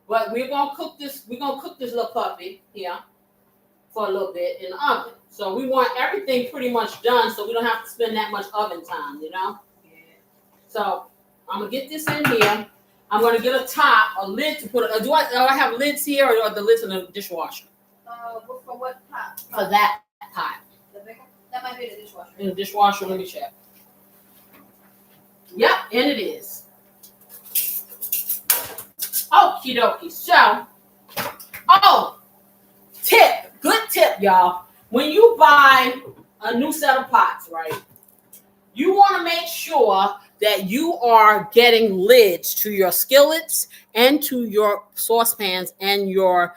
but we're gonna cook this little puppy here for a little bit in the oven. So we want everything pretty much done so we don't have to spend that much oven time, Yeah. So I'm gonna get this in here. I'm gonna get a lid to put it. Do I have lids here or are the lids in the dishwasher? For what pot? For that pot. The bigger? That might be the dishwasher. In the dishwasher, let me check. Yep, and it is. Okie dokie. So, good tip, y'all. when you buy a new set of pots, right, you want to make sure that you are getting lids to your skillets and to your saucepans and your,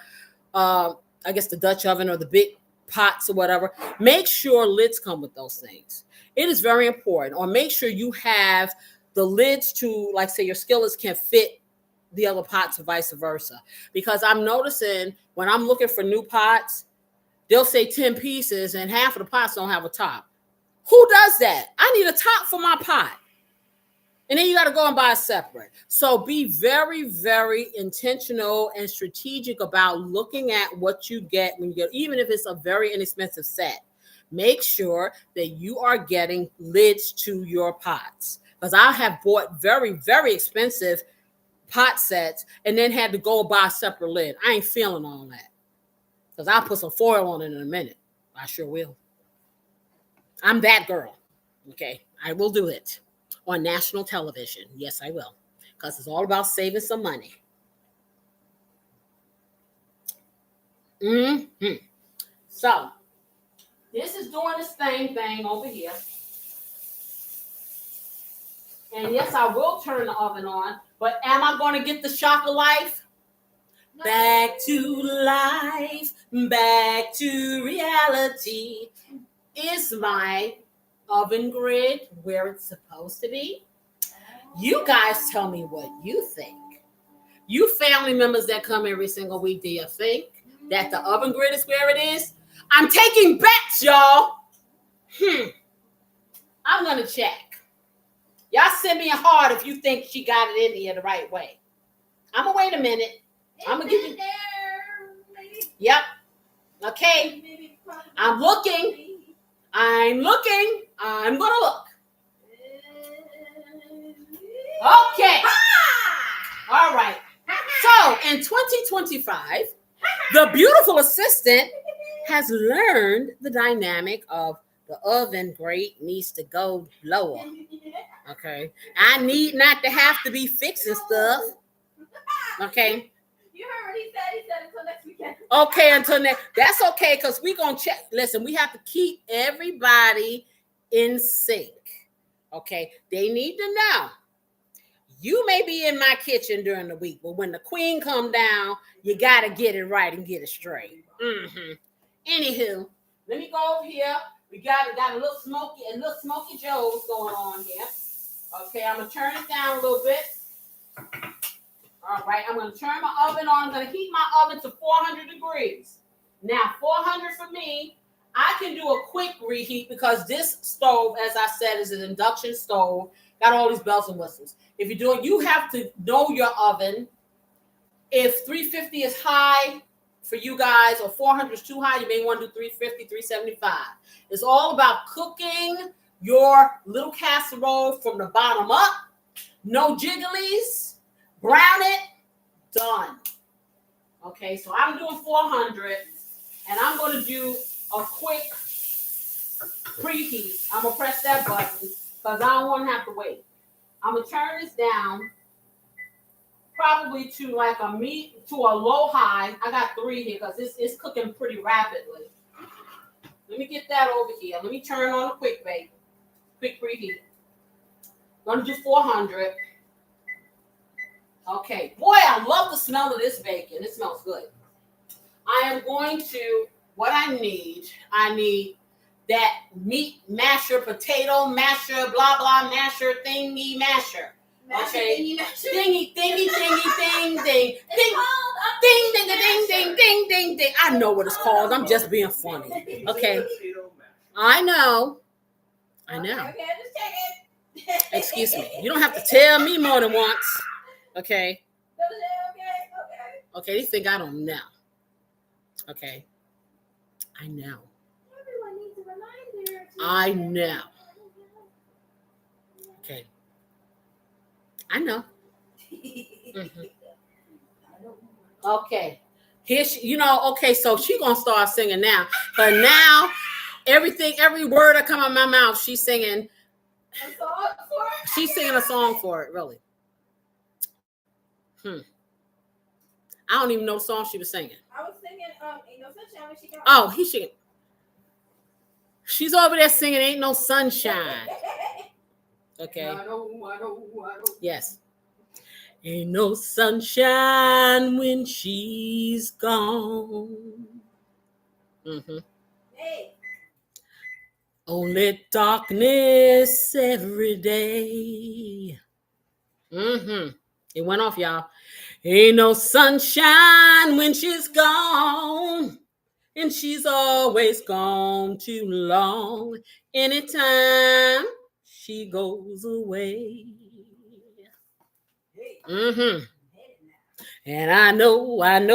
I guess, the Dutch oven or the big pots or whatever. Make sure lids come with those things. It is very important. Or make sure you have the lids to, like, say, your skillets can fit the other pots or vice versa. Because I'm noticing when I'm looking for new pots, they'll say 10 pieces and half of the pots don't have a top. Who does that? I need a top for my pot. And then you got to go and buy a separate. So be very, very intentional and strategic about looking at what you get when you get, even if it's a very inexpensive set. Make sure that you are getting lids to your pots. Because I have bought very, very expensive pot sets and then had to go buy a separate lid. I ain't feeling all that. Because I'll put some foil on it in a minute. I sure will. I'm that girl. Okay, I will do it on national television. Yes, I will, because it's all about saving some money. So this is doing the same thing over here. And yes, I will turn the oven on, but am I going to get the shock of life? No. Back to life, back to reality. Is my oven grid where it's supposed to be? You guys tell me what you think. You family members that come every single week, do you think that the oven grid is where it is? I'm taking bets, y'all. I'm going to check. Y'all send me a heart if you think she got it in here the right way. I'm going to wait a minute. I'm going to give you. Yep. Okay. I'm looking. I'm looking. I'm going to look. Okay. All right. So in 2025, the beautiful assistant has learned the dynamic of the oven grate needs to go lower. Okay. I need not to have to be fixing stuff. Okay. You heard what he said. He said until next weekend. Okay, until next. That's okay, because we're going to check. Listen, we have to keep everybody in sync. Okay. They need to know. You may be in my kitchen during the week, but when the queen come down, you got to get it right and get it straight. Anywho, let me go over here. We got a little smoky Joe's going on here. Okay, I'm going to turn it down a little bit. All right, I'm going to turn my oven on. I'm going to heat my oven to 400 degrees. Now, 400 for me, I can do a quick reheat because this stove, as I said, is an induction stove. Got all these bells and whistles. If you're doing, you have to know your oven. If 350 is high for you guys or 400 is too high, you may want to do 350, 375. It's all about cooking your little casserole from the bottom up. No jigglies. Brown it. Done. Okay, so I'm doing 400 and I'm going to do a quick preheat. I'm going to press that button because I don't want to have to wait. I'm going to turn this down probably to like a low high. I got 3 here because it's cooking pretty rapidly. Let me get that over here. Let me turn on a quick preheat. I'm going to do 400. Okay. Boy, I love the smell of this bacon. It smells good. I am going to, what I need that meat masher, potato masher, blah, blah, masher, thingy masher. Okay. Thingy, ding, ding, ding, ding, ding. I know what it's called. I'm just being funny. Okay. I know. Okay, just check it. Excuse me. You don't have to tell me more than once. Okay. Okay, they think I don't know. Okay. I know. Everyone needs a reminder. I know. Okay. I know. Okay. Here okay, so she's gonna start singing now. But now every word that come out of my mouth, she's singing. A song for it? She's singing a song for it, really. I don't even know the song she was singing. I was singing Ain't No Sunshine when she got. Oh, he's singing. She's over there singing Ain't No Sunshine. Okay. I know. Yes. Ain't no sunshine when she's gone. Mm-hmm. Hey. Only darkness every day. Mm-hmm. It went off, y'all. Ain't no sunshine when she's gone. And she's always gone too long. Anytime she goes away. Mm-hmm. And I know. I'm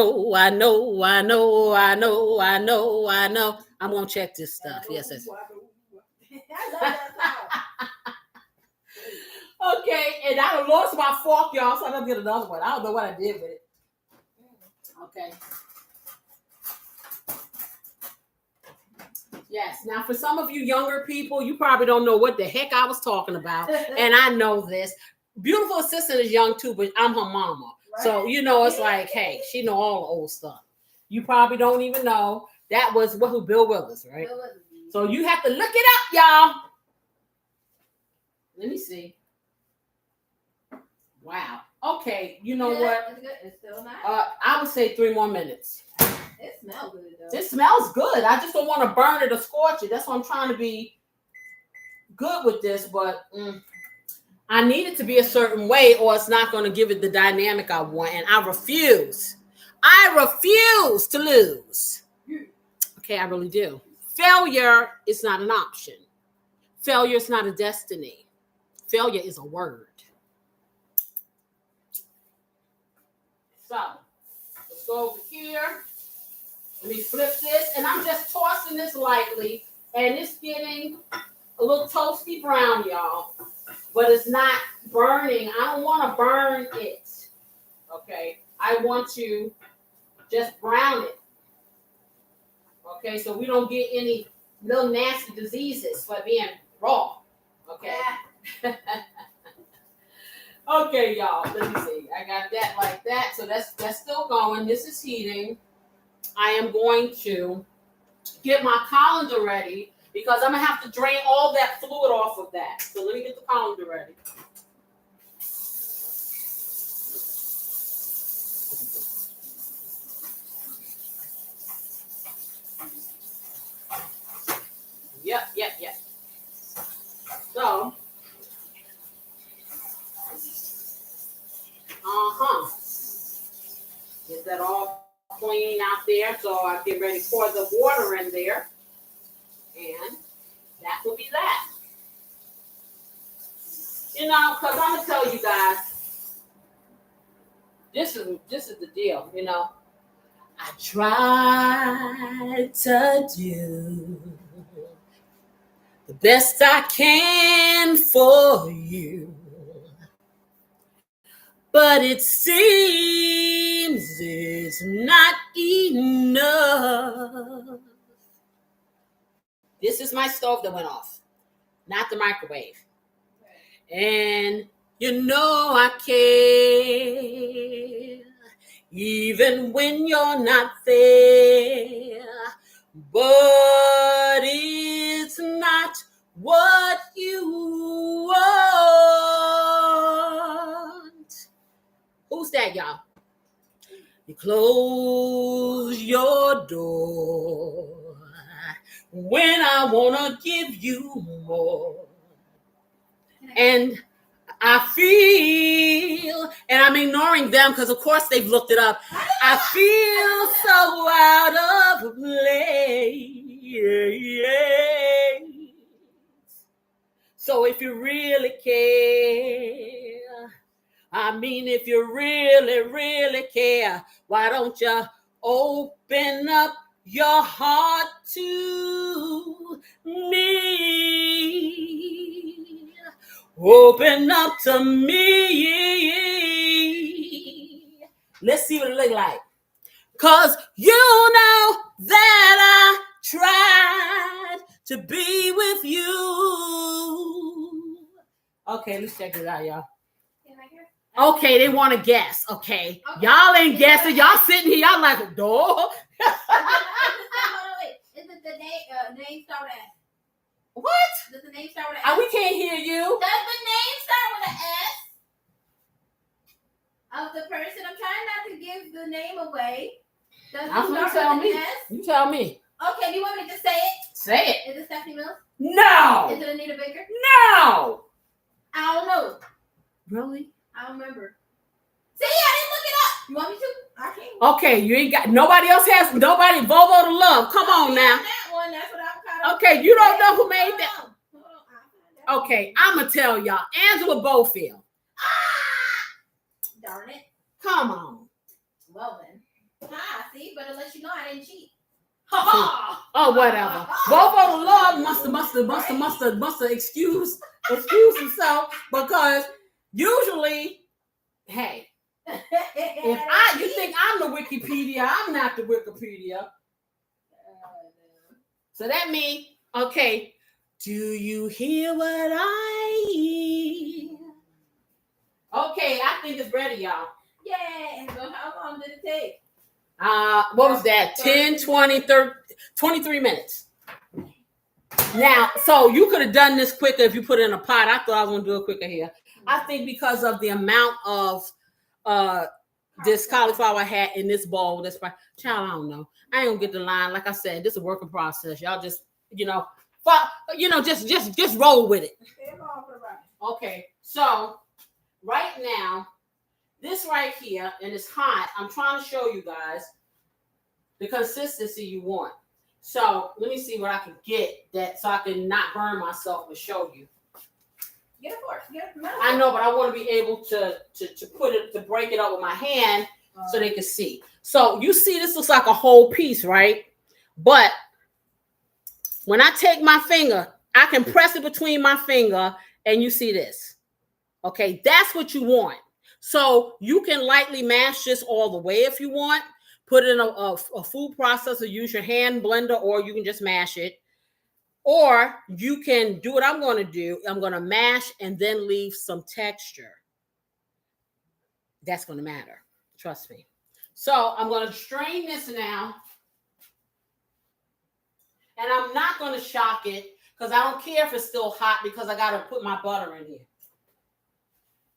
gonna check this stuff. Yes. Okay, and I done lost my fork, y'all, so I don't get another one. I don't know what I did with it. Okay. Yes. Now, for some of you younger people, you probably don't know what the heck I was talking about, and I know this. Beautiful assistant is young too, but I'm her mama. Right. So, it's like, hey, she know all the old stuff. You probably don't even know. That was who Bill Withers, right? Bill Withers. So you have to look it up, y'all. Let me see. Wow. Okay, you know what? It's good. It's still nice. I would say 3 more minutes. It smells good, though. It smells good. I just don't want to burn it or scorch it. That's why I'm trying to be good with this, but I need it to be a certain way or it's not going to give it the dynamic I want, and I refuse. I refuse to lose. Okay, I really do. Failure is not an option. Failure is not a destiny. Failure is a word. So, let's go over here. Let me flip this, and I'm just tossing this lightly, and it's getting a little toasty brown, y'all, but it's not burning. I don't want to burn it, okay? I want to just brown it, okay, so we don't get any little nasty diseases for being raw, okay? Okay, y'all, let me see. I got that like that, so that's still going. This is heating. I am going to get my colander ready because I'm going to have to drain all that fluid off of that. So let me get the colander ready. Yep. So, get that all clean out there. So I get ready to pour the water in there. And that will be that. Because I'm going to tell you guys, this is the deal, I tried to do the best I can for you. But it seems it's not enough. This is my stove that went off, not the microwave. And I care, even when you're not there. But it's not what you want. Who's that, y'all? You close your door when I want to give you more. And I feel, and I'm ignoring them because, of course, they've looked it up. I feel so out of place. So if you really care, if you really, really care, why don't you open up your heart to me? Open up to me. Let's see what it look like. Because you know that I tried to be with you. Okay, let's check it out, y'all. Okay, they want to guess. Okay. Y'all ain't guessing. Y'all sitting here. Y'all like, door. Wait. Is it the name start at? What? Does the name start with an S? We can't hear you. Does the name start with an S? Of the person? I'm trying not to give the name away. Does it start with an S? You tell me. Okay, do you want me to just say it? Say it. Is it Stephanie Mills? No. Is it Anita Baker? No. I don't know. Really? I don't remember. See, I didn't look it up. You want me to? I can't. Okay, you ain't got nobody else has nobody. Volvo to love. Come on now. That one, that's what I'm kind of. Okay, you don't know who made that. Okay, I'ma tell y'all. Angela Bofield. Darn it. Come on. Well then. See, but unless you know I didn't cheat. Oh, whatever. Volvo to love must have excuse himself because usually, hey, if you think I'm the Wikipedia, I'm not the Wikipedia. So that means, okay, do you hear what I hear? Okay, I think it's ready, y'all. Yeah. So how long did it take? What was that? 10, 20, 30, 23 minutes. Now, so you could have done this quicker if you put it in a pot. I thought I was going to do it quicker here. I think because of the amount of this cauliflower I had in this bowl, child, I don't know. I ain't going to get the line. Like I said, this is a working process. Y'all just, just roll with it. Okay, so right now, this right here, and it's hot. I'm trying to show you guys the consistency you want. So let me see what I can get that so I can not burn myself and show you. Get a fork. Get a I know, but I want to be able to put it to break it up with my hand so they can see. So you see, this looks like a whole piece, right? But when I take my finger, I can press it between my finger, and you see this. Okay, that's what you want. So you can lightly mash this all the way if you want. Put it in a food processor, use your hand blender, or you can just mash it. Or you can do what I'm going to do. I'm going to mash and then leave some texture. That's going to matter. Trust me. So I'm going to strain this now. And I'm not going to shock it because I don't care if it's still hot because I got to put my butter in here.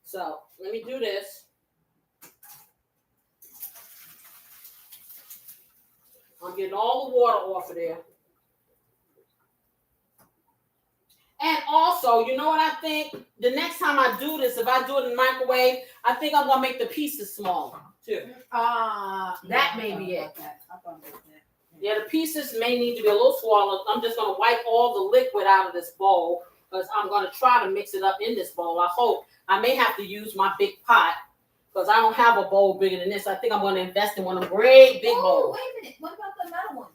So let me do this. I'm getting all the water off of there. And also, you know what I think? The next time I do this, if I do it in the microwave, I think I'm going to make the pieces smaller too. That may be it. Yeah, the pieces may need to be a little smaller. I'm just going to wipe all the liquid out of this bowl because I'm going to try to mix it up in this bowl. I hope. I may have to use my big pot because I don't have a bowl bigger than this. I think I'm going to invest in one of them great big bowls. Wait a minute. What about the metal one?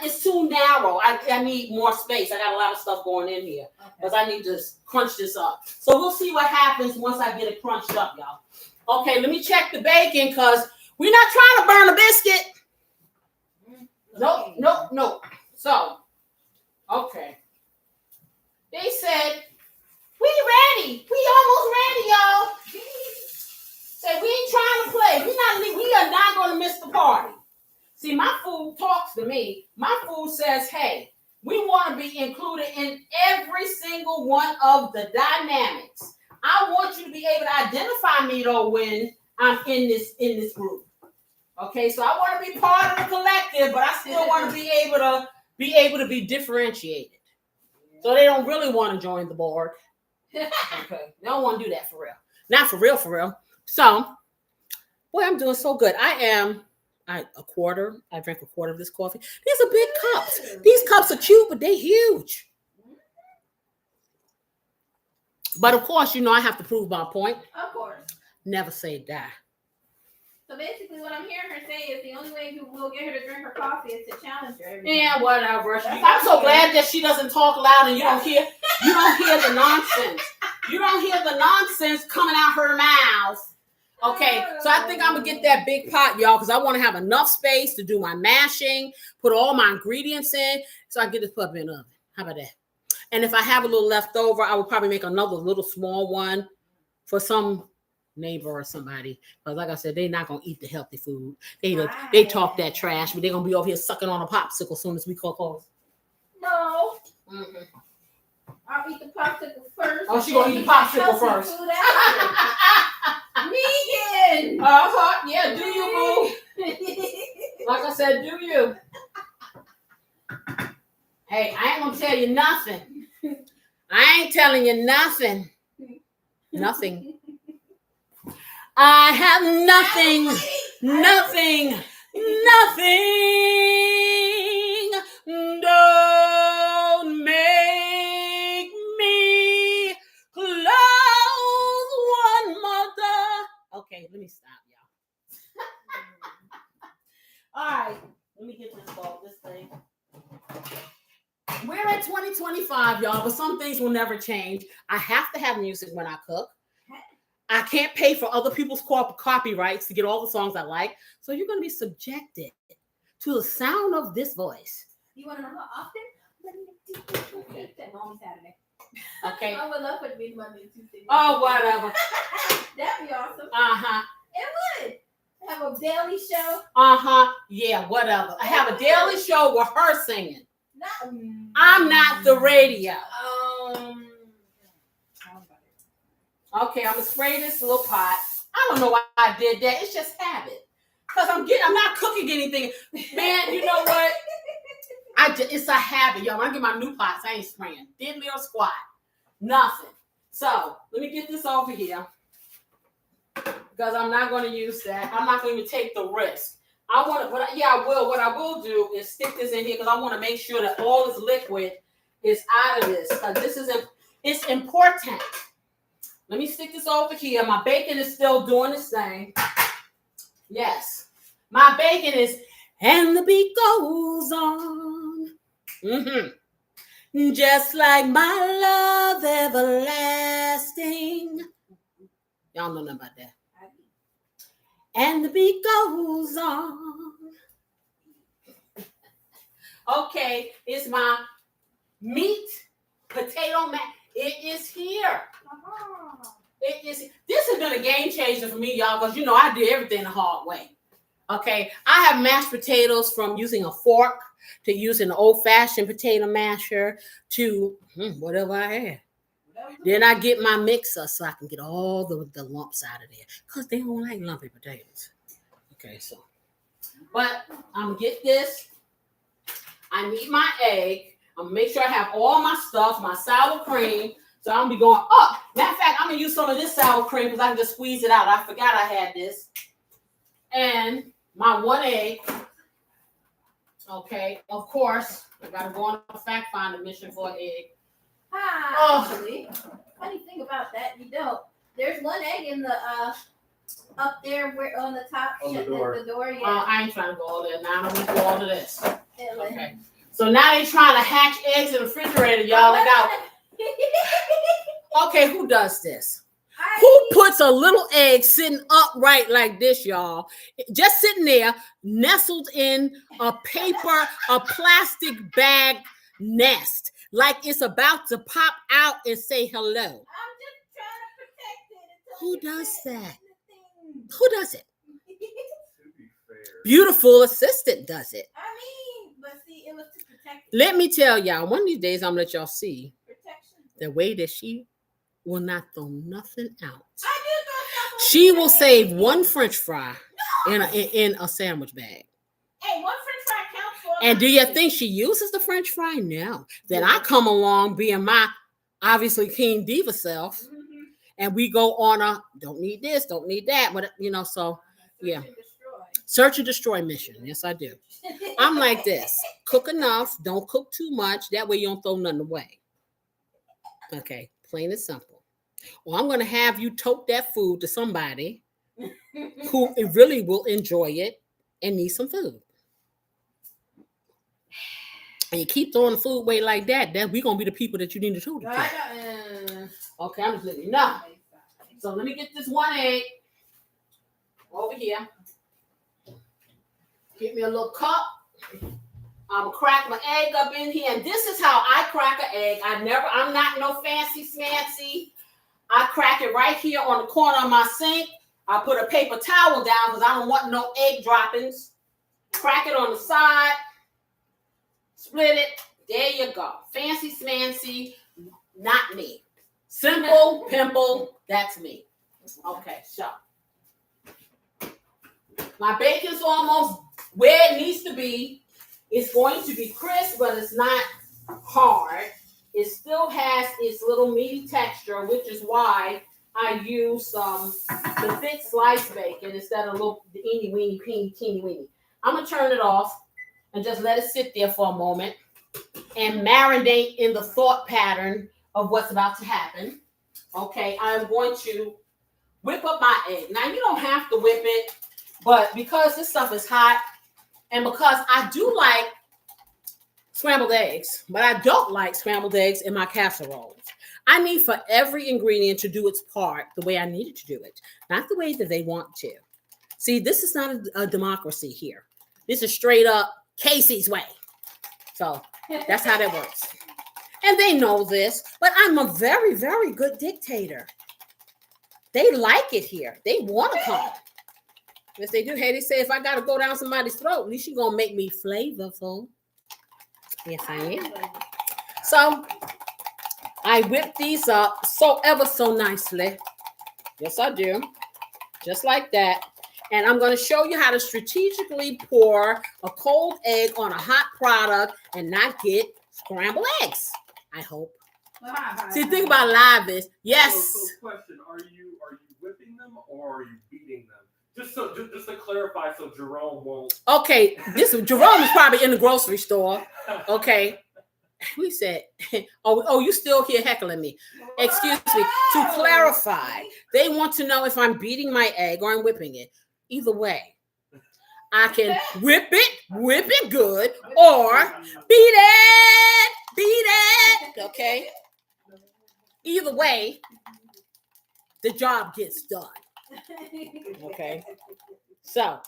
It's too narrow. I need more space. I got a lot of stuff going in here because I need to crunch this up. So we'll see what happens once I get it crunched up, y'all. Okay, let me check the bacon because we're not trying to burn a biscuit. Nope. So, okay. They said, we ready. We almost ready, y'all. Say, we ain't trying to play. We are not going to miss the party. See, my food talks to me. My food says, hey, we want to be included in every single one of the dynamics. I want you to be able to identify me, though, when I'm in this group. Okay, so I want to be part of the collective, but I still want to be able to be differentiated. So they don't really want to join the board. Okay, they don't want to do that for real. Not for real. So, boy, I'm doing so good. I drank a quarter of this coffee. These are big cups. These cups are cute, but they huge. But of course, I have to prove my point. Of course. Never say die. So basically, what I'm hearing her say is the only way you will get her to drink her coffee is to challenge her. Yeah, whatever. I'm so glad that she doesn't talk loud and you don't hear the nonsense. You don't hear the nonsense coming out her mouth. Okay, so I think I'm gonna get that big pot, y'all, because I want to have enough space to do my mashing, put all my ingredients in, so I get this puppy in the oven. How about that? And if I have a little left over, I will probably make another little small one for some neighbor or somebody. Because like I said, they're not gonna eat the healthy food. They talk that trash, but they're gonna be over here sucking on a popsicle as soon as we close. No. Mm-hmm. I'll eat the popsicle first. Oh, she gonna eat the popsicle first. Megan! Yeah, do you, boo? Like I said, do you? Hey, I ain't gonna tell you nothing. I ain't telling you nothing. Nothing. I have nothing. Nothing. Don't make me close one mother. Okay, let me stop, y'all. All right, let me get this thing. We're in 2025, y'all, but some things will never change. I have to have music when I cook. I can't pay for other people's copyrights to get all the songs I like. So you're going to be subjected to the sound of this voice. You want to know how often? Okay. On Saturday. Okay. I would love for it to be Monday and Tuesday. Oh, whatever. That'd be awesome. Uh-huh. It would. Have a daily show. Uh-huh. Yeah, whatever. I have a daily show with her singing. I'm not the radio. Okay, I'm gonna spray this little pot. I don't know why I did that. It's just habit. Cause I'm not cooking anything. Man, you know what? It's a habit, y'all. When I get my new pots, I ain't spraying diddly or squat, nothing. So let me get this over here because I'm not going to use that. I'm not going to even take the risk. I will. What I will do is stick this in here because I want to make sure that all this liquid is out of this. Because it's important. Let me stick this over here. My bacon is still doing its thing. Yes. My bacon is, and the beat goes on. Mm-hmm. Just like my love everlasting. Y'all know nothing about that. And the beat goes on. Okay, it's my meat potato mash. It is here. It is. This has been a game changer for me, y'all, because you know I did everything the hard way. Okay, I have mashed potatoes from using a fork to using an old-fashioned potato masher to whatever I had. Then I get my mixer so I can get all the lumps out of there because they don't like lumpy potatoes. Okay, so, but I'm going to get this. I need my egg. I'm going to make sure I have all my stuff, my sour cream. So I'm going to be going up. Matter of fact, I'm going to use some of this sour cream because I can just squeeze it out. I forgot I had this. And my one egg. Okay, of course, I got to go on a fact-finding mission for an egg. Actually, funny thing about that, you don't. There's one egg in the up there where on the top on the door. The door. Yeah. I ain't trying to go all there now. I'm gonna do all of this. Okay. So now they trying to hatch eggs in the refrigerator, y'all. They got. Okay, who does this? Who puts a little egg sitting upright like this, y'all? Just sitting there, nestled in a plastic bag nest, like it's about to pop out and say hello. I'm just trying to protect it. Who does that? Who does it? To be fair. Beautiful assistant does it. I mean, but see, it was to protect it. Let me tell y'all, one of these days I'm gonna let y'all see the way that she will not throw nothing out. She will save one French fry in a sandwich bag. Hey, one French fry counts for. And do you think she uses the French fry? No. Then I come along being my obviously King Diva self, and we go on a don't need this, don't need that, but so yeah. Search and destroy mission. Yes, I do. I'm like this. Cook enough, don't cook too much. That way you don't throw nothing away. Okay, plain and simple. Or I'm going to have you tote that food to somebody who really will enjoy it and need some food. And you keep throwing the food away like that, then we're going to be the people that you need to tote it to. Okay, I'm just letting you know. So let me get this one egg over here. Get me a little cup. I'm gonna crack my egg up in here, and this is how I crack an egg. I'm not no fancy smancy. I crack it right here on the corner of my sink. I put a paper towel down because I don't want no egg droppings. Crack it on the side. Split it. There you go. Fancy smancy. not me. Simple, pimple, that's me. Okay, so my bacon's almost where it needs to be. It's going to be crisp, but it's not hard. It still has its little meaty texture, which is why I use the thick sliced bacon instead of little teeny weeny, teeny weeny. I'm gonna turn it off and just let it sit there for a moment and marinate in the thought pattern of what's about to happen. Okay, I'm going to whip up my egg. Now you don't have to whip it, but because this stuff is hot and because I do like scrambled eggs, but I don't like scrambled eggs in my casseroles. I need for every ingredient to do its part the way I need it to do it, not the way that they want to. See, this is not a democracy here. This is straight up Casey's way. So that's how that works. And they know this, but I'm a very, very good dictator. They like it here. They want to come. Yes, they do. Hey, they say if I got to go down somebody's throat, at least you're going to make me flavorful. Yes, I am. So I whip these up so ever so nicely. Yes, I do. Just like that. And I'm going to show you how to strategically pour a cold egg on a hot product and not get scrambled eggs. I hope. See, think about live is yes. So question: Are you whipping them or are you beating them? Just to clarify, so Jerome won't. Okay, Jerome is probably in the grocery store. Okay, we said, oh, you still here heckling me? Excuse me. To clarify, they want to know if I'm beating my egg or I'm whipping it. Either way, I can whip it good, or beat it. Okay. Either way, the job gets done. Okay. So,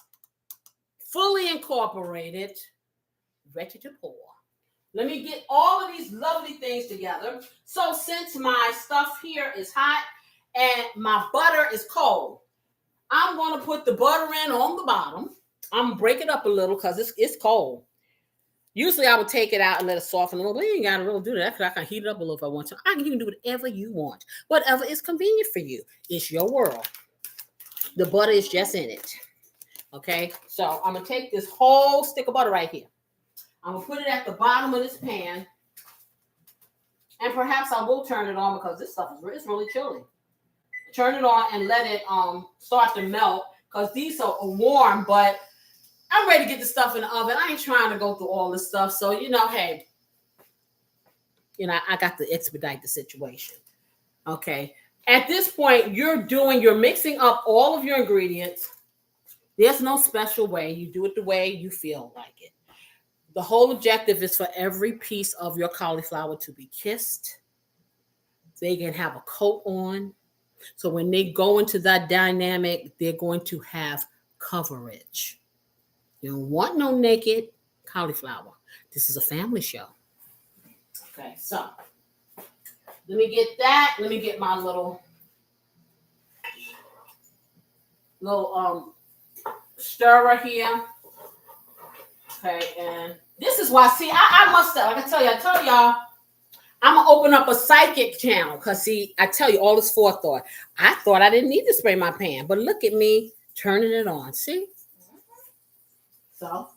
fully incorporated, ready to pour. Let me get all of these lovely things together. So, since my stuff here is hot and my butter is cold, I'm going to put the butter in on the bottom. I'm going to break it up a little because it's cold. Usually I would take it out and let it soften a little. But you ain't got to really do that because I can heat it up a little if I want to. I can even do whatever you want. Whatever is convenient for you. It's your world. The butter is just in it. Okay? So I'm going to take this whole stick of butter right here. I'm going to put it at the bottom of this pan. And perhaps I will turn it on because this stuff is really chilly. Turn it on and let it start to melt because these are warm, but I'm ready to get the stuff in the oven. I ain't trying to go through all this stuff. So, hey, I got to expedite the situation. Okay. At this point, you're mixing up all of your ingredients. There's no special way. You do it the way you feel like it. The whole objective is for every piece of your cauliflower to be kissed. They can have a coat on. So when they go into that dynamic, they're going to have coverage. You don't want no naked cauliflower. This is a family show. Okay, so let me get that. Let me get my little stirrer here. Okay, and this is why, see, I must have, like I tell y'all, I'm going to open up a psychic channel because, see, I tell you all this forethought. I thought I didn't need to spray my pan, but look at me turning it on. See? So,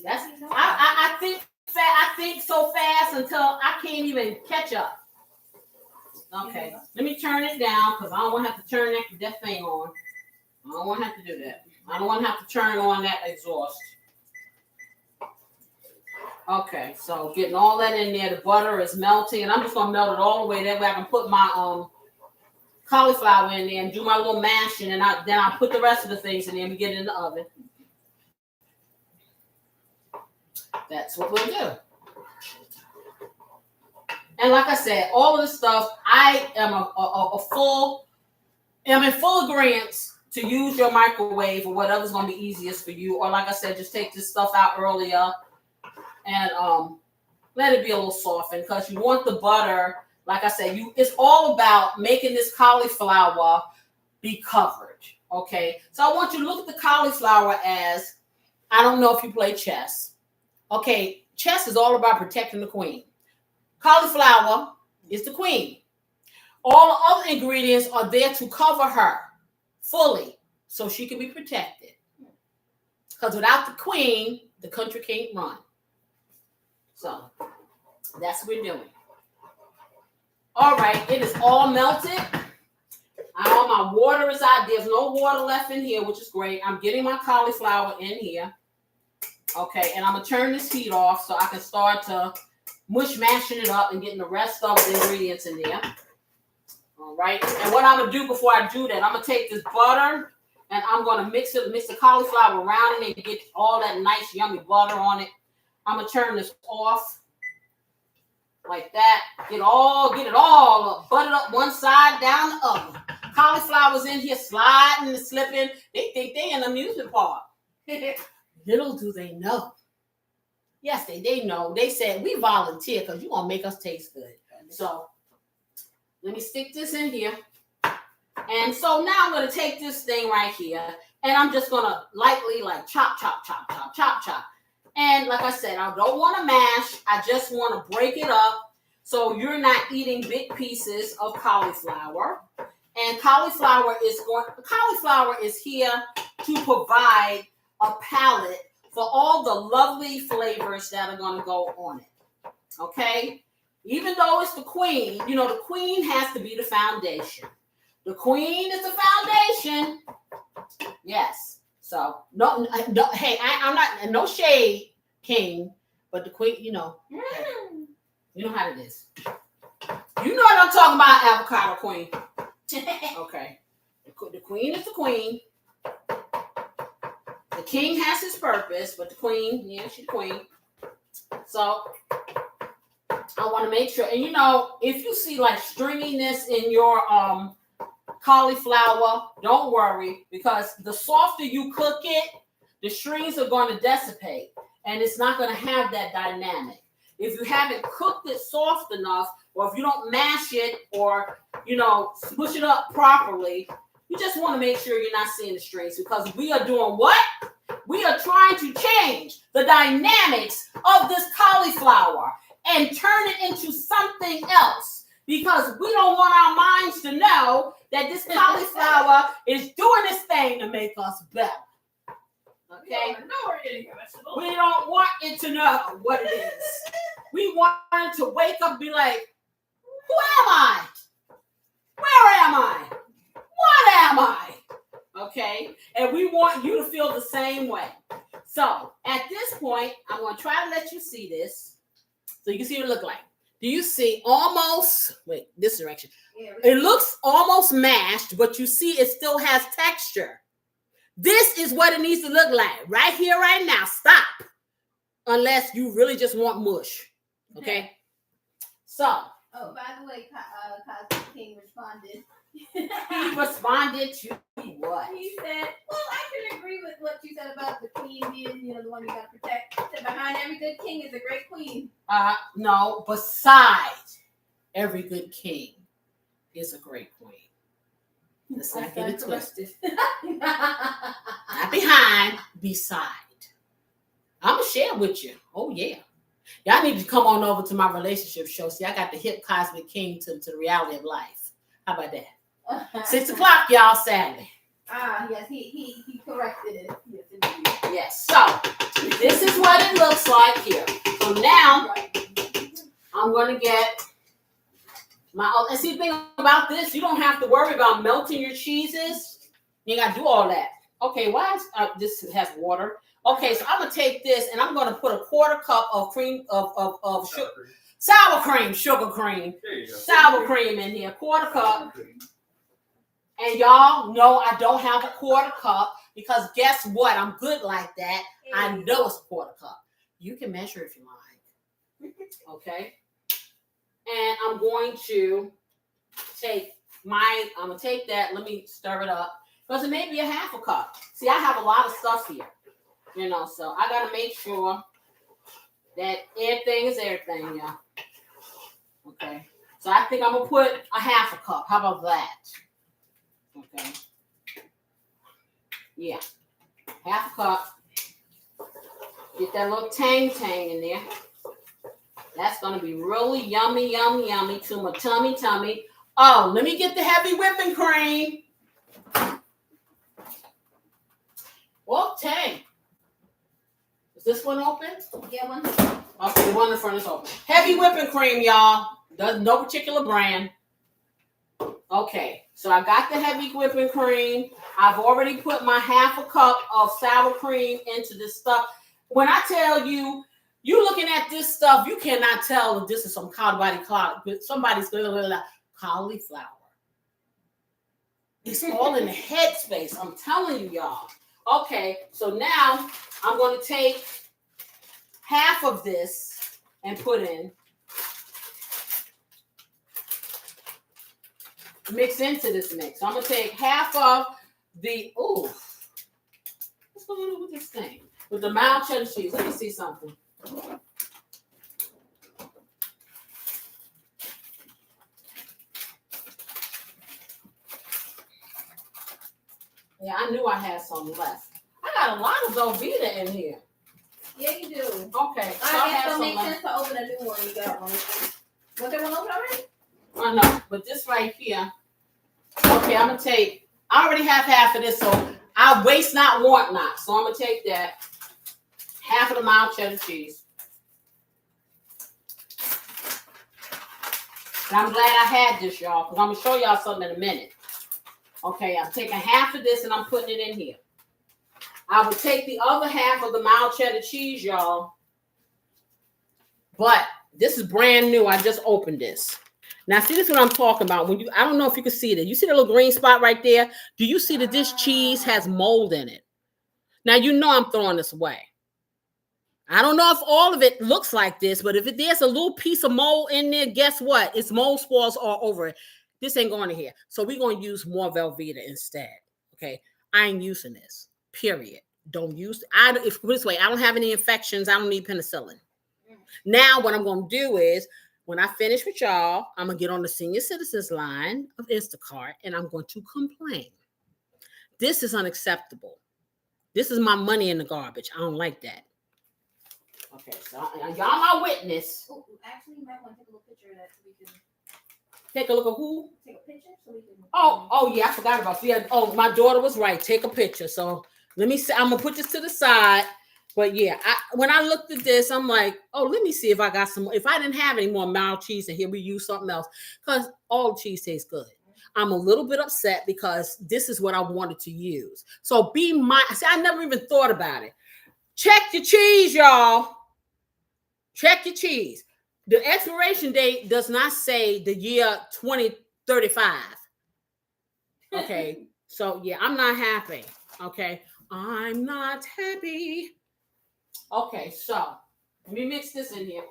that's, I think so fast until I can't even catch up. Okay, let me turn it down because I don't want to have to turn that thing on. I don't want to have to do that. I don't want to have to turn on that exhaust. Okay, so getting all that in there, the butter is melting, and I'm just gonna melt it all the way. That way I can put my cauliflower in there and do my little mashing, and then I'll put the rest of the things in there and get it in the oven. That's what we'll do. And like I said, all of this stuff, I am in full agreement to use your microwave or whatever's gonna be easiest for you. Or like I said, just take this stuff out earlier. And let it be a little softened because you want the butter, like I said, it's all about making this cauliflower be covered, okay? So I want you to look at the cauliflower as, I don't know if you play chess. Okay, chess is all about protecting the queen. Cauliflower is the queen. All the other ingredients are there to cover her fully so she can be protected. Because without the queen, the country can't run. So that's what we're doing. All right, it is all melted. All my water is out. There's no water left in here, which is great. I'm getting my cauliflower in here. Okay, and I'm going to turn this heat off so I can start to mashing it up and getting the rest of the ingredients in there. All right, and what I'm going to do before I do that, I'm going to take this butter and I'm going to mix the cauliflower around it and get all that nice, yummy butter on it. I'm going to turn this off like that. Get it all up, buttered up one side, down the other. Cauliflower's in here sliding and slipping. They think they in an amusement park. Little do they know. Yes, they know. They said, we volunteer because you're going to make us taste good. So let me stick this in here. And so now I'm going to take this thing right here and I'm just going to lightly chop. And like I said, I don't want to mash. I just want to break it up so you're not eating big pieces of cauliflower. And cauliflower is here to provide a palette for all the lovely flavors that are going to go on it. Okay? Even though it's the queen, the queen has to be the foundation. The queen is the foundation. Yes. So, no hey, I'm not, no shade, king, but the queen, you know how it is. You know what I'm talking about, avocado queen. Okay. The queen is the queen. The king has his purpose, but the queen, she's the queen. So I want to make sure, and if you see stringiness in your cauliflower, don't worry, because the softer you cook it, the strings are going to dissipate, and it's not going to have that dynamic. If you haven't cooked it soft enough, or if you don't mash it or, smush it up properly, you just want to make sure you're not seeing the strings, because we are doing what? We are trying to change the dynamics of this cauliflower and turn it into something else, because we don't want our minds to know that this cauliflower is doing this thing to make us better. Okay? We don't want it to know what it is. We want it to wake up and be like, who am I? Where am I? What am I? Okay? And we want you to feel the same way. So, at this point, I'm going to try to let you see this so you can see what it looks like. Do you see this direction? Yeah, it looks almost mashed, but you see it still has texture. This is what it needs to look like right here, right now. Stop. Unless you really just want mush. Okay? So. Oh, by the way, Cosmic King responded. He responded to what? He said, well, I can agree with what you said about the queen being, the one you got to protect. He said, behind every good king is a great queen. No, beside every good king is a great queen. Let's not get it twisted. Not behind, beside. I'm going to share with you. Oh, yeah. Y'all need to come on over to my relationship show. See, I got the hip Cosmic King to the reality of life. How about that? 6 o'clock, y'all, Saturday. Yes, he corrected it. Yes, indeed. Yes, so this is what it looks like here. So now, I'm going to get and see the thing about this, you don't have to worry about melting your cheeses. You ain't got to do all that. Okay, why is this has water? Okay, so I'm gonna take this and I'm gonna put a 1/4 cup of cream of sour cream, sugar cream, sour cream in here, 1/4 cup. And y'all know I don't have a 1/4 cup because guess what? I'm good like that. I know it's a 1/4 cup. You can measure if you like. Okay. And I'm going to take that. Let me stir it up because it may be a 1/2 cup. See, I have a lot of stuff here. So I got to make sure that everything is everything, yeah. Okay. So I think I'm going to put a 1/2 cup. How about that? Okay. Yeah. 1/2 cup. Get that little tang in there. That's going to be really yummy, yummy, yummy to my tummy. Oh, let me get the heavy whipping cream. Okay. Is this one open? Yeah, one. Okay, the one in the front is open. Heavy whipping cream, y'all. No particular brand. Okay, so I got the heavy whipping cream. I've already put my half a cup of sour cream into this stuff. When I tell you, you looking at this stuff, you cannot tell if this is some somebody's cauliflower. It's all in the head space. I'm telling you, y'all. Okay, so now I'm going to take half of this and put in. Mix into this mix. So I'm going to take half of the, what's going on with this thing? With the mild cheddar cheese. Let me see something. Yeah, I knew I had some left. I got a lot of Velveeta in here. Yeah, you do. Okay. So I guess it'll make sense to open a new one. You got one. Was there one open already? I know, but this right here. Okay, I'm going to take, I already have half of this, so I waste not, want not. So I'm going to take that, half of the mild cheddar cheese. And I'm glad I had this, y'all, because I'm going to show y'all something in a minute. Okay, I'm taking half of this and I'm putting it in here. I will take the other half of the mild cheddar cheese, y'all. But this is brand new. I just opened this. Now, see, this is what I'm talking about. I don't know if you can see that. You see the little green spot right there? Do you see that this cheese has mold in it? Now, you know I'm throwing this away. I don't know if all of it looks like this, but if there's a little piece of mold in there, guess what? It's mold spores all over it. This ain't going in here. So we're going to use more Velveeta instead. Okay? I ain't using this. Period. Don't use it. If this way, I don't have any infections. I don't need penicillin. Now, what I'm going to do is, when I finish with y'all, I'm going to get on the senior citizens line of Instacart, and I'm going to complain. This is unacceptable. This is my money in the garbage. I don't like that. Okay, so y'all my witness. Oh, actually, you might want to take a little picture of that so we can... Take a look at who? Take a picture so we can... Oh, yeah, I forgot about that. Oh, my daughter was right. Take a picture. So let me see. I'm going to put this to the side. But yeah, when I looked at this, I'm like, oh, let me see if I got some. If I didn't have any more mild cheese in here, we use something else. Because all cheese tastes good. I'm a little bit upset because this is what I wanted to use. So see, I never even thought about it. Check your cheese, y'all. Check your cheese. The expiration date does not say the year 2035. Okay. So yeah, I'm not happy. Okay. I'm not happy. Okay, so let me mix this in here.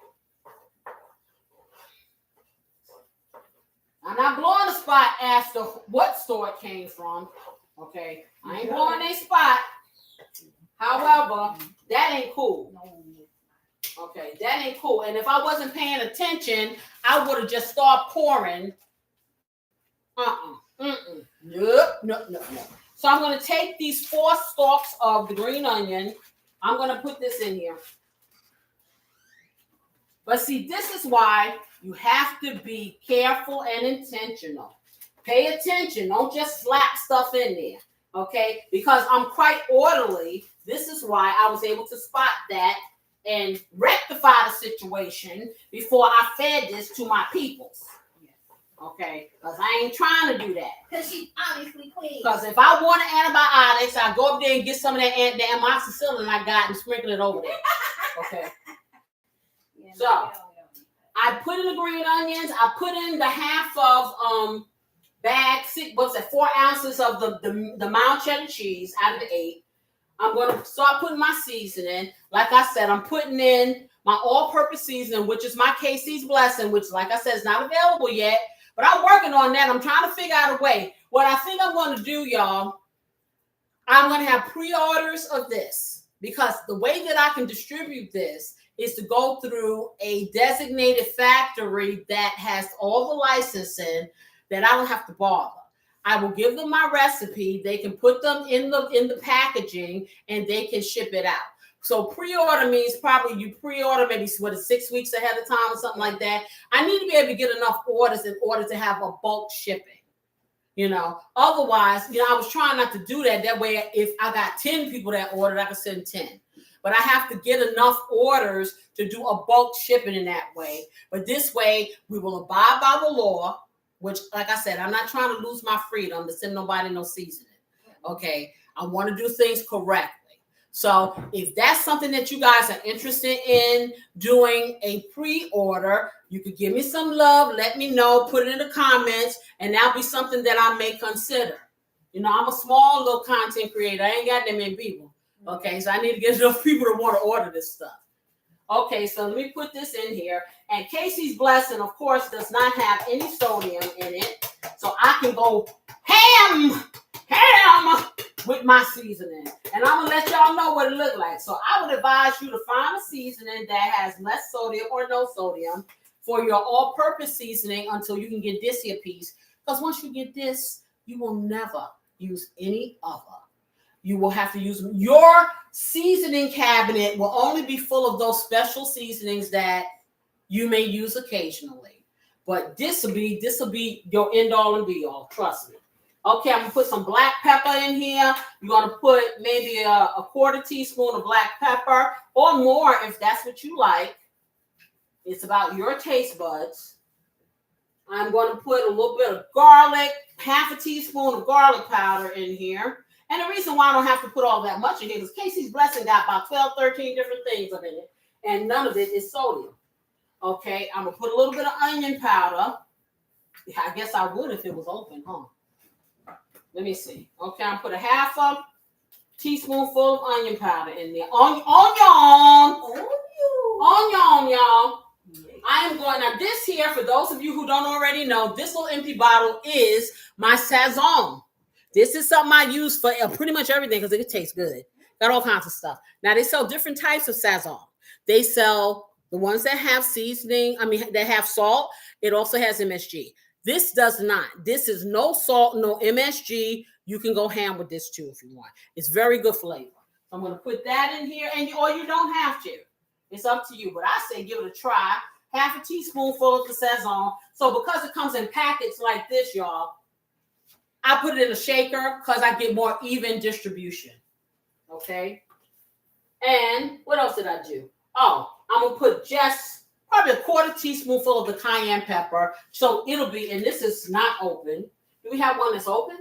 I'm not blowing the spot as to what store it came from. Okay, I ain't blowing a spot. However, that ain't cool. Okay, that ain't cool. And if I wasn't paying attention, I would have just started pouring. No. So I'm going to take these 4 stalks of the green onion. I'm going to put this in here. But see, this is why you have to be careful and intentional. Pay attention. Don't just slap stuff in there. Okay? Because I'm quite orderly. This is why I was able to spot that and rectify the situation before I fed this to my peoples. Okay, because I ain't trying to do that. Because she's obviously clean. Because if I want antibiotics, I go up there and get some of that amoxicillin I got and sprinkle it over there. Okay. Yeah, so I put in the green onions. I put in the half of bag, 4 ounces of the mild cheddar cheese out of the 8. I'm going to start putting my seasoning. Like I said, I'm putting in my all-purpose seasoning, which is my KC's Blessing, which, like I said, is not available yet. But I'm working on that. I'm trying to figure out a way. What I think I'm going to do, y'all, I'm going to have pre-orders of this. Because the way that I can distribute this is to go through a designated factory that has all the licensing that I don't have to bother. I will give them my recipe. They can put them in the packaging and they can ship it out. So pre-order means probably you pre-order maybe 6 weeks ahead of time or something like that. I need to be able to get enough orders in order to have a bulk shipping. Otherwise, I was trying not to do that. That way, if I got 10 people that ordered, I could send 10. But I have to get enough orders to do a bulk shipping in that way. But this way, we will abide by the law, which, like I said, I'm not trying to lose my freedom to send nobody no seasoning. Okay? I want to do things correctly. So if that's something that you guys are interested in doing a pre-order, you could give me some love, let me know, put it in the comments, and that'll be something that I may consider. I'm a small little content creator. I ain't got that many people. Okay, so I need to get enough people to want to order this stuff. Okay, so let me put this in here. And Casey's Blessing, of course, does not have any sodium in it. So I can go ham with my seasoning. And I'm going to let y'all know what it looks like. So I would advise you to find a seasoning that has less sodium or no sodium for your all-purpose seasoning until you can get this here piece. Because once you get this, you will never use any other. You will have to use your seasoning cabinet will only be full of those special seasonings that you may use occasionally. But this will be your end all and be all. Trust me. Okay, I'm gonna put some black pepper in here. You're gonna put maybe a quarter teaspoon of black pepper or more if that's what you like. It's about your taste buds. I'm going to put a little bit of garlic, half a teaspoon of garlic powder in here. And the reason why I don't have to put all that much in here is Casey's Blessing got about 12, 13 different things in it. And none of it is sodium. Okay, I'm going to put a little bit of onion powder. Yeah, I guess I would if it was open, huh? Let me see. Okay, I'm going to put a half a teaspoonful of onion powder in there. Onion, y'all. I am going, now this here, for those of you who don't already know, this little empty bottle is my Sazon. This is something I use for pretty much everything because it tastes good. Got all kinds of stuff. Now, they sell different types of Sazon. They sell the ones that have seasoning, that have salt. It also has MSG. This does not. This is no salt, no MSG. You can go ham with this too if you want. It's very good flavor. So I'm going to put that in here, or you don't have to. It's up to you, but I say give it a try. Half a teaspoonful of the Sazon. So because it comes in packets like this, y'all, I put it in a shaker because I get more even distribution. Okay? And what else did I do? Oh, I'm going to put just probably a quarter teaspoonful of the cayenne pepper. So it'll be, and this is not open. Do we have one that's open?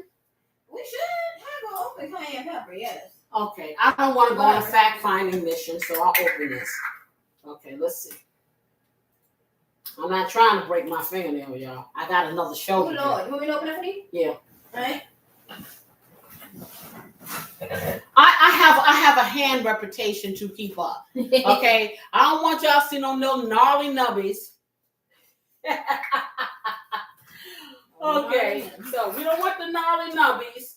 We should have an open cayenne pepper, yes. Okay, I don't want to go on a fact-finding mission, so I'll open this. Okay, let's see. I'm not trying to break my fingernail, y'all. I got another show. Oh, Lord. You want me to open it for you? Yeah. All right. I have a hand reputation to keep up. Okay? I don't want y'all to see no gnarly nubbies. Okay, so we don't want the gnarly nubbies.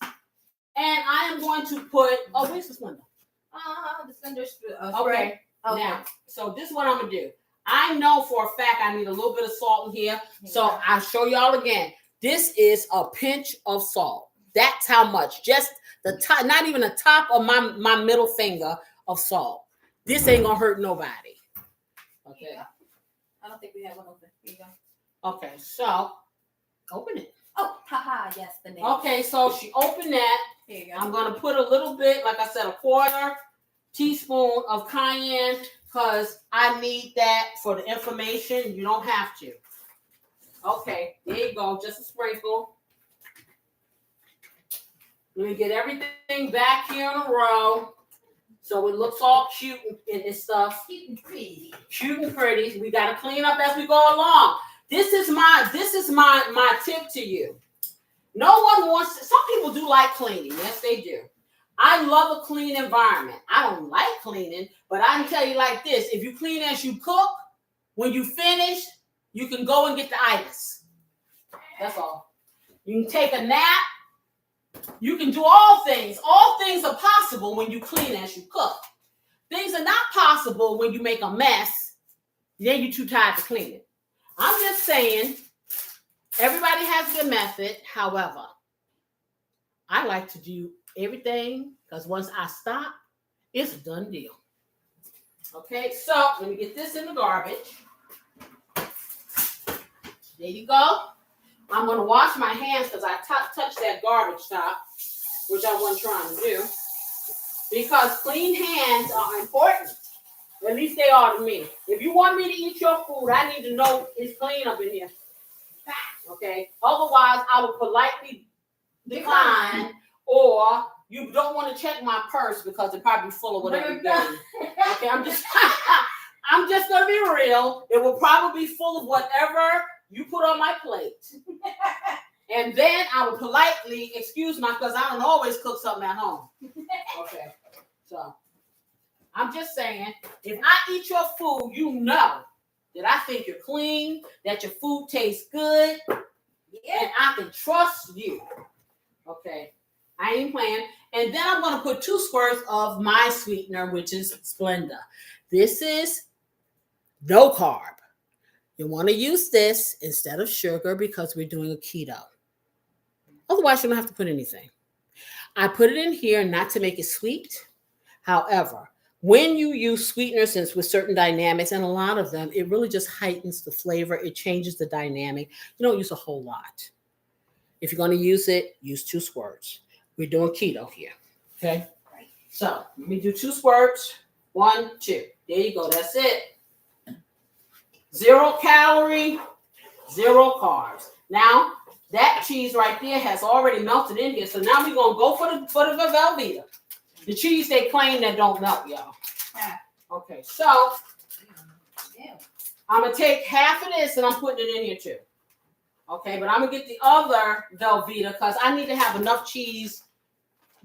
And I am going to put, where's the splinter? The splinter. Okay. Now, so this is what I'm going to do. I know for a fact I need a little bit of salt in here. So I'll show y'all again. This is a pinch of salt. That's how much. Just the top, not even the top of my middle finger of salt. This ain't going to hurt nobody. Okay. I don't think we have one open. Here you go. Okay, so open it. Oh, haha, yes, the name. Okay, so she opened that. Here you go. I'm going to put a little bit, like I said, a quarter teaspoon of cayenne because I need that for the information. You don't have to. Okay, there you go. Just a sprinkle. Let me get everything back here in a row so it looks all cute and stuff. Cute and pretty. Cute and pretty. We got to clean up as we go along. This is my tip to you. No one wants to, some people do like cleaning. Yes, they do. I love a clean environment. I don't like cleaning, but I can tell you like this. If you clean as you cook, when you finish, you can go and get the itis. That's all. You can take a nap. You can do all things. All things are possible when you clean as you cook. Things are not possible when you make a mess. Then you're too tired to clean it. I'm just saying, everybody has their method. However, I like to do everything because once I stop, it's a done deal. Okay, so let me get this in the garbage. There you go. I'm going to wash my hands because I touched that garbage top, which I wasn't trying to do. Because clean hands are important. At least they are to me. If you want me to eat your food, I need to know it's clean up in here. Okay? Otherwise, I will politely decline, or you don't want to check my purse because it's probably full of whatever you gave me. Okay, I'm just going to be real. It will probably be full of whatever you put on my plate. And then I will politely excuse myself because I don't always cook something at home. Okay, so I'm just saying, if I eat your food, you know that I think you're clean, that your food tastes good, and I can trust you. Okay, I ain't playing. And then I'm going to put 2 squirts of my sweetener, which is Splenda. This is no carb. You want to use this instead of sugar because we're doing a keto. Otherwise, you don't have to put anything. I put it in here not to make it sweet. However, when you use sweeteners, since with certain dynamics, and a lot of them, it really just heightens the flavor. It changes the dynamic. You don't use a whole lot. If you're going to use it, use 2 squirts. We're doing keto here. Okay? So let me do 2 squirts. 1, 2. There you go. That's it. 0 calorie, 0 carbs. Now, that cheese right there has already melted in here. So now we're going to go for the Velveeta. The cheese they claim that don't melt, y'all. Okay, so I'm going to take half of this and I'm putting it in here too. Okay, but I'm going to get the other Velveeta because I need to have enough cheese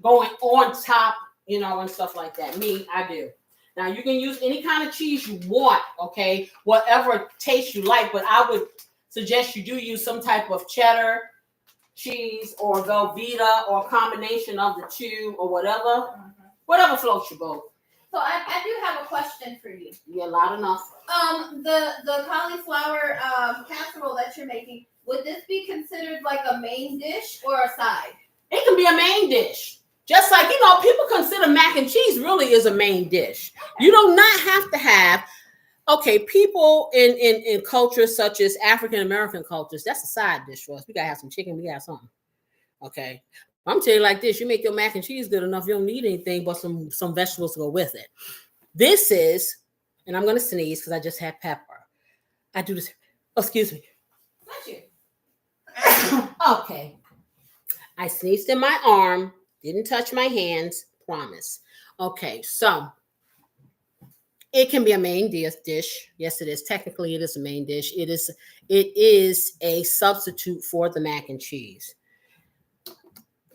going on top, you know, and stuff like that. Me, I do. Now, you can use any kind of cheese you want, okay, whatever taste you like, but I would suggest you do use some type of cheddar cheese or Velveeta or a combination of the 2 or whatever floats your boat. So I do have a question for you. Yeah, loud enough. The cauliflower casserole that you're making, would this be considered like a main dish or a side? It can be a main dish. Just like, you know, people consider mac and cheese really is a main dish. You do not have to have, okay, people in cultures such as African American cultures, that's a side dish for us. We got to have some chicken, we got something. Okay. I'm telling you like this, you make your mac and cheese good enough, you don't need anything but some vegetables to go with it. This is, and I'm going to sneeze because I just had pepper. I do this, excuse me. Not you. Okay. I sneezed in my arm, didn't touch my hands, promise. Okay, so it can be a main dish. Yes, it is. Technically, it is a main dish. It is a substitute for the mac and cheese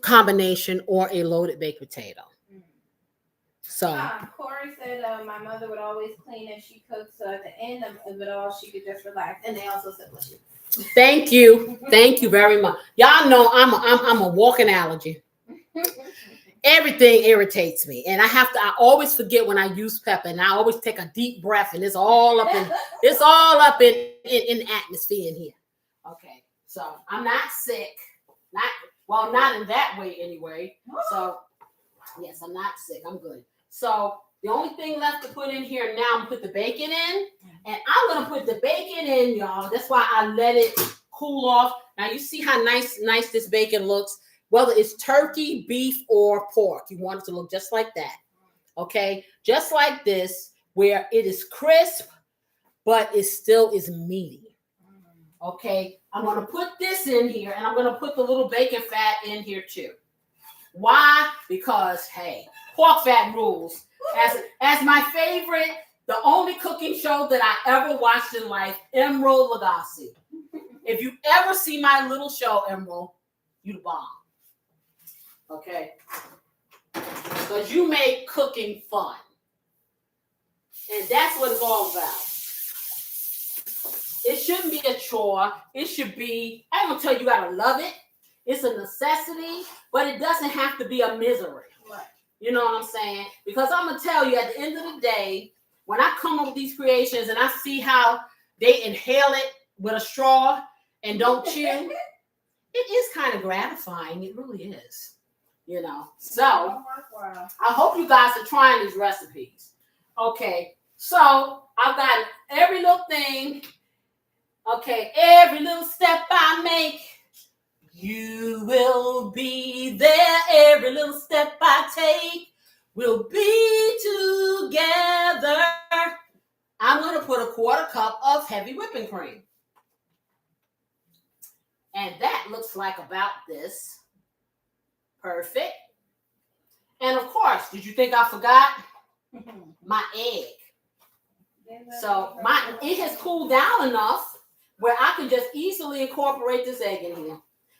combination or a loaded baked potato. So Corey said my mother would always clean as she cooks, so at the end of it all, she could just relax. And they also said, "Bless you." Thank you very much. Y'all know I'm a walking allergy. Everything irritates me, and I always forget when I use pepper, and I always take a deep breath, and it's all up in the atmosphere in here. Okay, so I'm not sick, not in that way anyway. So yes, I'm not sick. I'm good. So the only thing left to put in here now, I'm gonna put the bacon in, and I'm gonna put the bacon in, y'all. That's why I let it cool off. Now you see how nice this bacon looks. Whether it's turkey, beef, or pork, you want it to look just like that. Okay, just like this, where it is crisp, but it still is meaty. Okay, I'm gonna put this in here, and I'm gonna put the little bacon fat in here too. Why? Because hey, pork fat rules. As my favorite, the only cooking show that I ever watched in life, Emerald Lagasse. If you ever see my little show, Emerald, you the bomb. Okay? Because you make cooking fun. And that's what it's all about. It shouldn't be a chore. It should be, I ain't gonna tell you gotta love it. It's a necessity, but it doesn't have to be a misery. Right. You know what I'm saying? Because I'm going to tell you, at the end of the day, when I come up with these creations and I see how they inhale it with a straw and don't chew, it is kind of gratifying. It really is. So I hope you guys are trying these recipes. Okay, So I've got every little thing. Okay, every little step I make, you will be there. Every little step I take, we'll be together. I'm going to put a 1/4 cup of heavy whipping cream. And that looks like about this. Perfect. And of course, did you think I forgot? My egg. So it has cooled down enough where I can just easily incorporate this egg in here.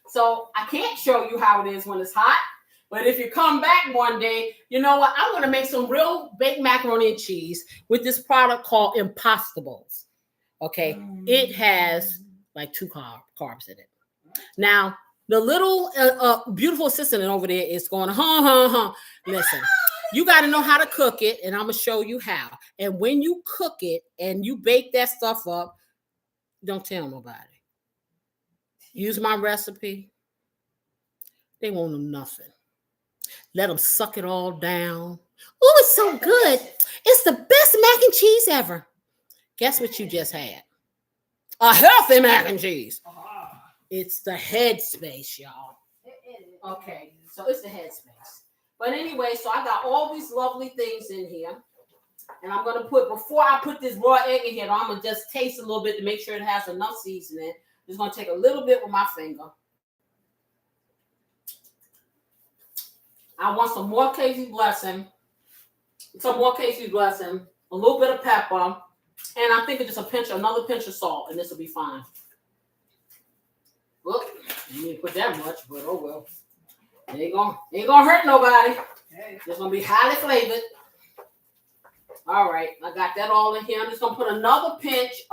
So I can't show you how it is when it's hot. But if you come back one day, you know what? I'm going to make some real baked macaroni and cheese with this product called Impossibles. Okay. It has like 2 carbs in it. Now, the little beautiful assistant over there is going, Listen, you got to know how to cook it, and I'm going to show you how. And when you cook it and you bake that stuff up, don't tell nobody. Use my recipe. They won't know nothing. Let them suck it all down. Oh, it's so good. It's the best mac and cheese ever. Guess what you just had? A healthy mac and cheese. It's the headspace, y'all. Okay, so it's the headspace. But anyway, so I got all these lovely things in here. And I'm going to before I put this raw egg in here, I'm going to just taste a little bit to make sure it has enough seasoning. Just going to take a little bit with my finger. I want some more Casey's Blessing. A little bit of pepper. And I think it's just another pinch of salt, and this will be fine. Well, you didn't put that much, but oh well. Ain't gonna hurt nobody. It's gonna be highly flavored. All right, I got that all in here. I'm just gonna put another pinch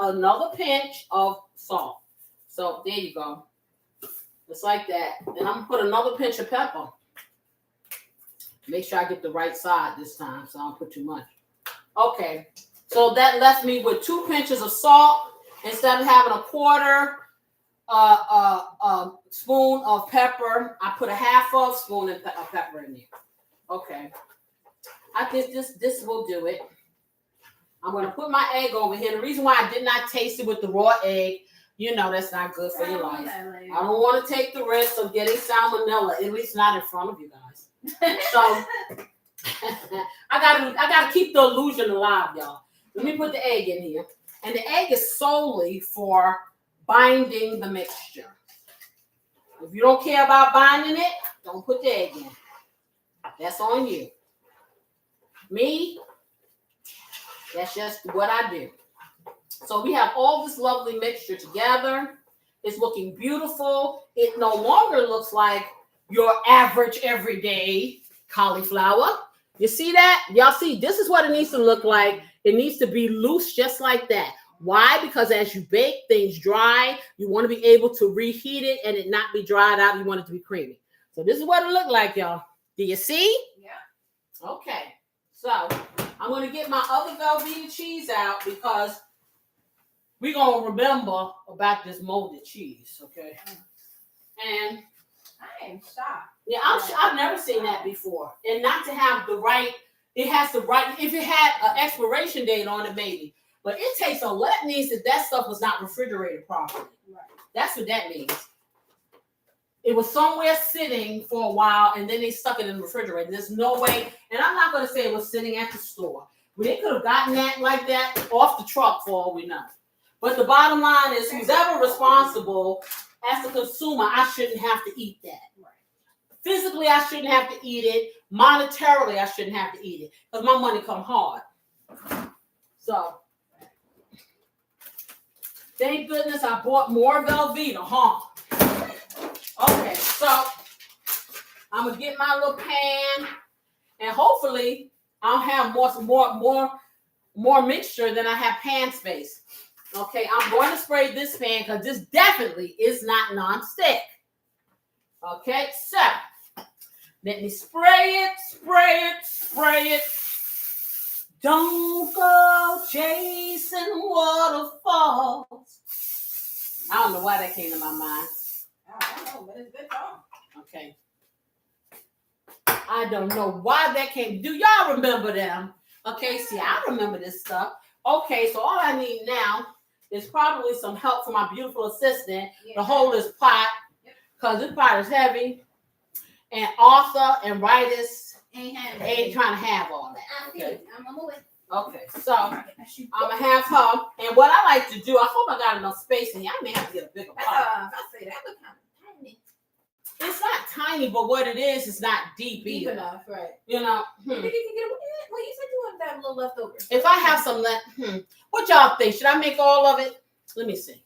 of salt. So there you go. Just like that. And I'm gonna put another pinch of pepper. Make sure I get the right side this time, so I don't put too much. Okay, so that left me with 2 pinches of salt instead of having a 1/4 spoon of pepper. I put a 1/2 spoon of pepper in there. Okay, I think this will do it. I'm going to put my egg over here. The reason why I did not taste it with the raw egg, you know that's not good for your life. I don't want to take the risk of getting salmonella, at least not in front of you guys. So I gotta keep the illusion alive, y'all. Let me put the egg in here. And the egg is solely for binding the mixture. If you don't care about binding it, don't put the egg in. That's on you. Me, that's just what I do. So we have all this lovely mixture together. It's looking beautiful. It no longer looks like your average everyday cauliflower. You see that? Y'all see, this is what it needs to look like. It needs to be loose just like that. Why? Because as you bake things dry, you want to be able to reheat it and it not be dried out. You want it to be creamy. So this is what it looked like, y'all. Do you see? Yeah. Okay. So I'm going to get my other Velveeta cheese out because we're going to remember about this molded cheese, okay? And I am shocked. Yeah, I've never seen that before. And not to have the right, it has the right, if it had an expiration date on it, maybe. But it takes that means that stuff was not refrigerated properly. Right. That's what that means. It was somewhere sitting for a while, and then they stuck it in the refrigerator. There's no way, and I'm not going to say it was sitting at the store. They could have gotten that like that off the truck for all we know. But the bottom line is, who's ever responsible as a consumer, I shouldn't have to eat that. Right. Physically, I shouldn't have to eat it. Monetarily, I shouldn't have to eat it because my money come hard. So, thank goodness I bought more Velveeta, huh? Okay, so I'm gonna get my little pan, and hopefully I'll have more mixture than I have pan space. Okay, I'm going to spray this pan because this definitely is not non-stick. Okay, so let me spray it. Don't go chasing waterfalls. I don't know why that came to my mind. I don't know, but it's good song. Okay. I don't know why that came. Do y'all remember them? Okay, see, I remember this stuff. Okay, so all I need now is probably some help from my beautiful assistant to hold this pot, because this pot is heavy. And Arthur and Ritus ain't trying to have all that. Okay. Okay, so I'm gonna have her. And what I like to do, I hope I got enough space in here. I may have to get a bigger pot. I say that look kind of tiny. It's not tiny, but what it is, it's not deep either. Enough, right? You know. You think you can get away with it? Well, you said you wanted to have a little leftovers. If I have some left, what y'all think? Should I make all of it? Let me see.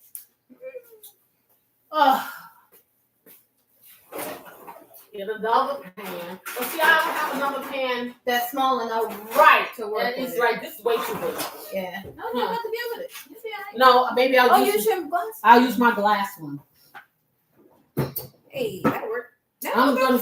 Get another pan. Well, see, I don't have another pan That's small enough, right to work That with is it. right. This is way too big. Yeah. No, you don't have to deal with it. You see, No, maybe I'll use your glass. I'll use my glass one. Hey, that'll work. I'm gonna.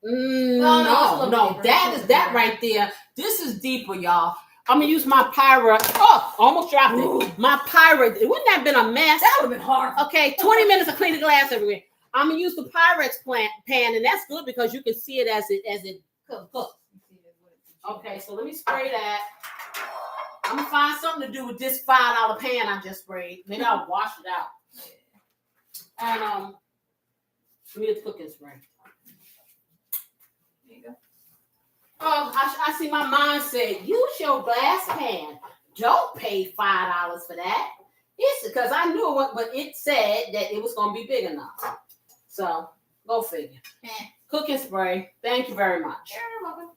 No. That right there. This is deeper, y'all. I'm gonna use my Pyrex. Oh, almost dropped it. My Pyrex. Wouldn't that have been a mess? That would have been hard. Okay, 20 minutes of cleaning glass everywhere. I'm gonna use the Pyrex pan, and that's good because you can see it as it cooks. Okay, so let me spray that. I'm gonna find something to do with this $5 pan I just sprayed. Maybe I'll wash it out. And let me get the cooking spray. There you go. Oh, I see my mind said, use your glass pan. Don't pay $5 for that. It's because I knew what, but it said that it was going to be big enough. So, go figure. Cooking spray. Thank you very much. You're welcome.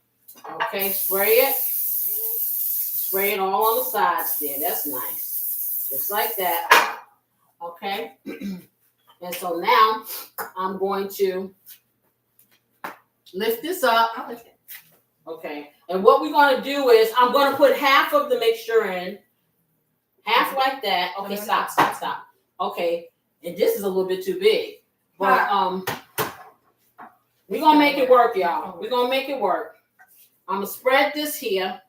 Okay, spray it. Spray it all on the sides there. That's nice. Just like that. Okay. And so now, I'm going to lift this up. I'll lift it. Okay. And what we're going to do is, I'm going to put half of the mixture in. Half like that. Okay, stop. Okay. And this is a little bit too big. But we're gonna make it work, y'all. We're gonna make it work. I'm gonna spread this here.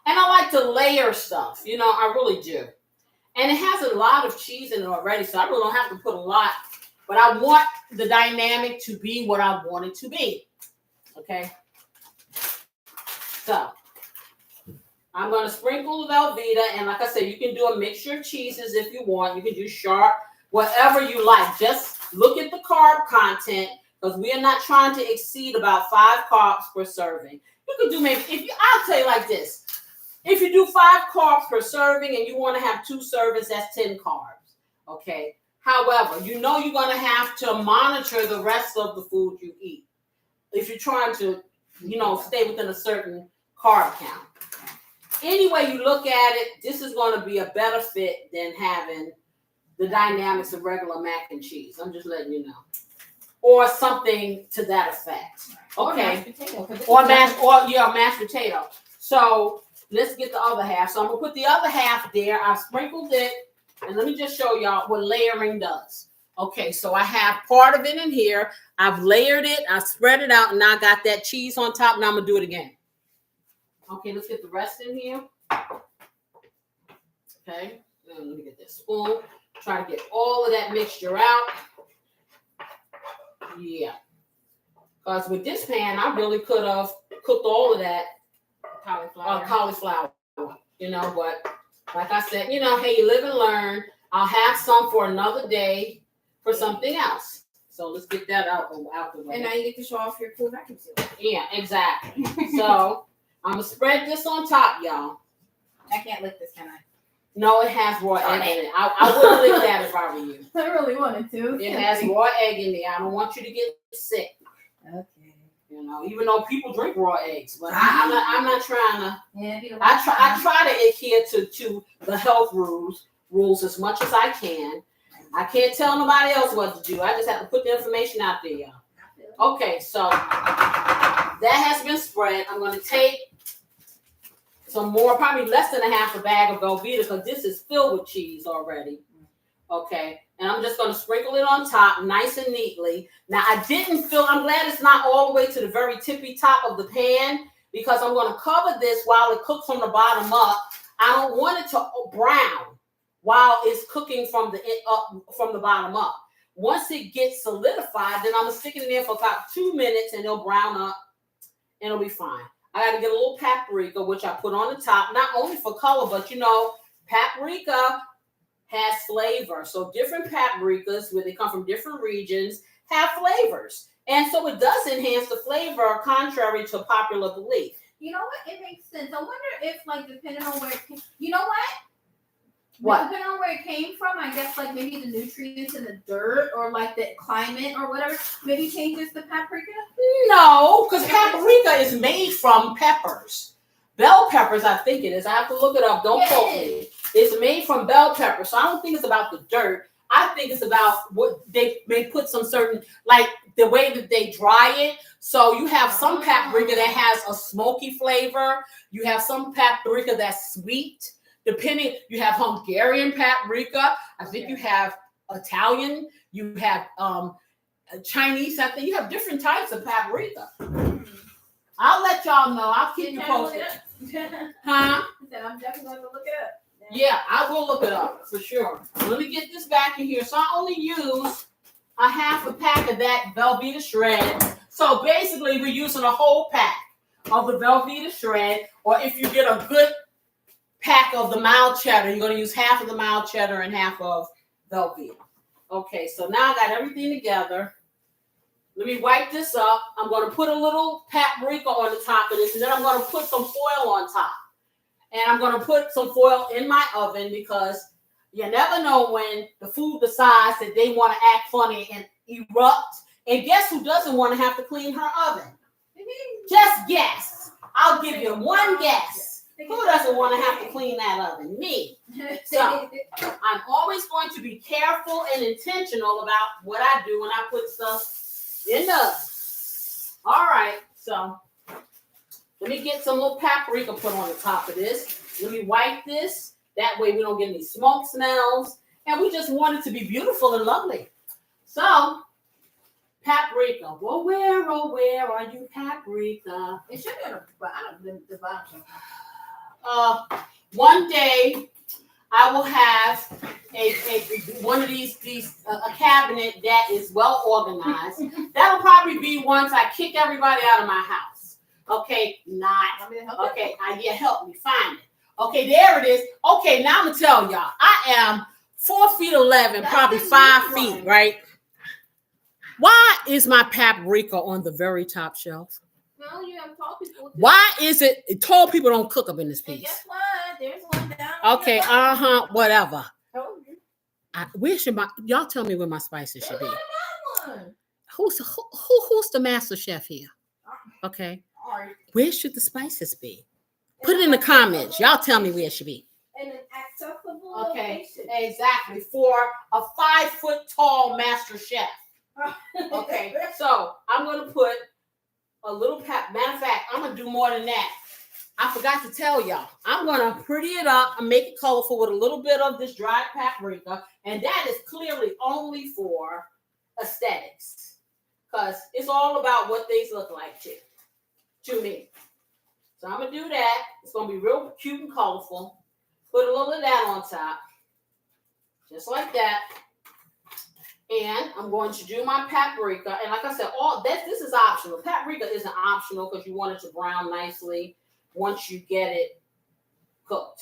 And I like to layer stuff, you know, I really do. And it has a lot of cheese in it already, so I really don't have to put a lot. But I want the dynamic to be what I want it to be. Okay. So I'm going to sprinkle the Velveeta, and like I said, you can do a mixture of cheeses if you want. You can do sharp, whatever you like. Just look at the carb content, because we are not trying to exceed about 5 carbs per serving. You could do maybe, I'll tell you like this. If you do 5 carbs per serving and you want to have 2 servings, that's 10 carbs. Okay. However, you know you're going to have to monitor the rest of the food you eat if you're trying to, you know, stay within a certain carb count. Any way you look at it, this is going to be a better fit than having the dynamics of regular mac and cheese. I'm just letting you know. Or something to that effect. Okay. Or mashed potato. So let's get the other half. So I'm going to put the other half there. I've sprinkled it. And let me just show y'all what layering does. Okay, so I have part of it in here. I've layered it. I spread it out. And now I got that cheese on top. Now I'm going to do it again. Okay, let's get the rest in here. Okay, and let me get this spoon. Try to get all of that mixture out. Yeah. Because with this pan, I really could have cooked all of that cauliflower. You know, but like I said, you know, hey, you live and learn. I'll have some for another day for something else. So let's get that out the way. And now you get to show off your cool vacuum sealer. Yeah, exactly. So I'm going to spread this on top, y'all. I can't lick this, can I? No, it has raw egg in it. I wouldn't lick that if I were you. I really wanted to. It has raw egg in there. I don't want you to get sick. Okay. You know, even though people drink raw eggs, but I'm not trying to. Yeah, I try to adhere to the health rules as much as I can. I can't tell nobody else what to do. I just have to put the information out there, y'all. Okay, so that has been spread. I'm going to take some more, probably less than a half a bag of Velveeta, because this is filled with cheese already. Okay, and I'm just going to sprinkle it on top nice and neatly. Now, I'm glad it's not all the way to the very tippy top of the pan, because I'm going to cover this while it cooks from the bottom up. I don't want it to brown while it's cooking from the bottom up. Once it gets solidified, then I'm going to stick it in there for about 2 minutes, and it'll brown up, and it'll be fine. I got to get a little paprika, which I put on the top, not only for color, but paprika has flavor. So different paprikas, where they come from different regions, have flavors. And so it does enhance the flavor, contrary to popular belief. You know what? It makes sense. I wonder if, like, depending on where it came, you know what? What? Depending on where it came from, I guess, like, maybe the nutrients in the dirt or, like, the climate or whatever, maybe changes the paprika? No, because paprika is made from peppers. Bell peppers, I think it is. I have to look it up. Don't quote me. It's made from bell peppers. So I don't think it's about the dirt. I think it's about what they may put some certain, like the way that they dry it. So you have some paprika that has a smoky flavor. You have some paprika that's sweet. Depending, you have Hungarian paprika. I think you have Italian. You have Chinese. I think you have different types of paprika. I'll let y'all know. I'll keep you posted. Huh? I'm definitely going to look it up. Yeah, I will look it up for sure. Let me get this back in here. So I only use a half a pack of that Velveeta shred. So basically, we're using a whole pack of the Velveeta shred, or if you get a good pack of the mild cheddar, you're going to use half of the mild cheddar and half of Velveeta. Okay, so now I got everything together. Let me wipe this up. I'm going to put a little paprika on the top of this, and then I'm going to put some foil on top. And I'm going to put some foil in my oven because you never know when the food decides that they want to act funny and erupt. And guess who doesn't want to have to clean her oven? Just guess. I'll give you one guess. Who doesn't want to have to clean that oven? Me. So I'm always going to be careful and intentional about what I do when I put stuff in the oven. All right. So let me get some little paprika put on the top of this. Let me wipe this. That way we don't get any smoke smells. And we just want it to be beautiful and lovely. So, paprika. Well, where are you, paprika? It should be on the bottom. One day I will have one of these a cabinet that is well organized. That'll probably be once I kick everybody out of my house. Okay, okay. Help me find it. Okay, there it is. Okay, now I'm gonna tell y'all. I am 4'11", probably 5 feet, right? Why is my paprika on the very top shelf? Well, you have tall people. Why is it tall people don't cook up in this piece? And guess what? There's one down. Okay, whatever. Where should y'all tell me where my spices should be? Who's the master chef here? Okay. Where should the spices be? Put it in the comments. Y'all tell me where it should be. In an accessible location. Exactly. For a 5 foot tall master chef. Okay. So I'm gonna put a little matter of fact, I'm gonna do more than that. I forgot to tell y'all. I'm gonna pretty it up and make it colorful with a little bit of this dried paprika, and that is clearly only for aesthetics, because it's all about what things look like to me. So I'm gonna do that. It's gonna be real cute and colorful. Put a little of that on top, just like that. And I'm going to do my paprika. And like I said, this is optional. Paprika isn't optional because you want it to brown nicely once you get it cooked.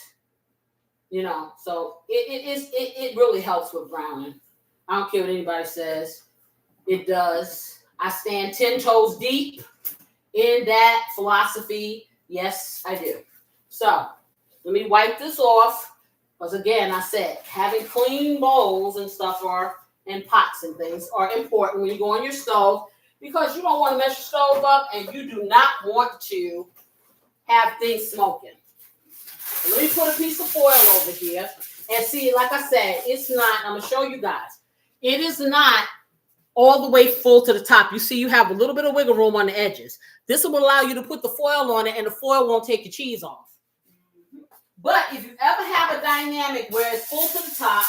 So it really helps with browning. I don't care what anybody says. It does. I stand 10 toes deep in that philosophy. Yes, I do. So let me wipe this off. Because again, I said having clean bowls and stuff and pots and things are important when you go on your stove, because you don't want to mess your stove up and you do not want to have things smoking. So let me put a piece of foil over here and see, like I said, it's not, I'm going to show you guys. It is not all the way full to the top. You see, you have a little bit of wiggle room on the edges. This will allow you to put the foil on it and the foil won't take your cheese off. But if you ever have a dynamic where it's full to the top,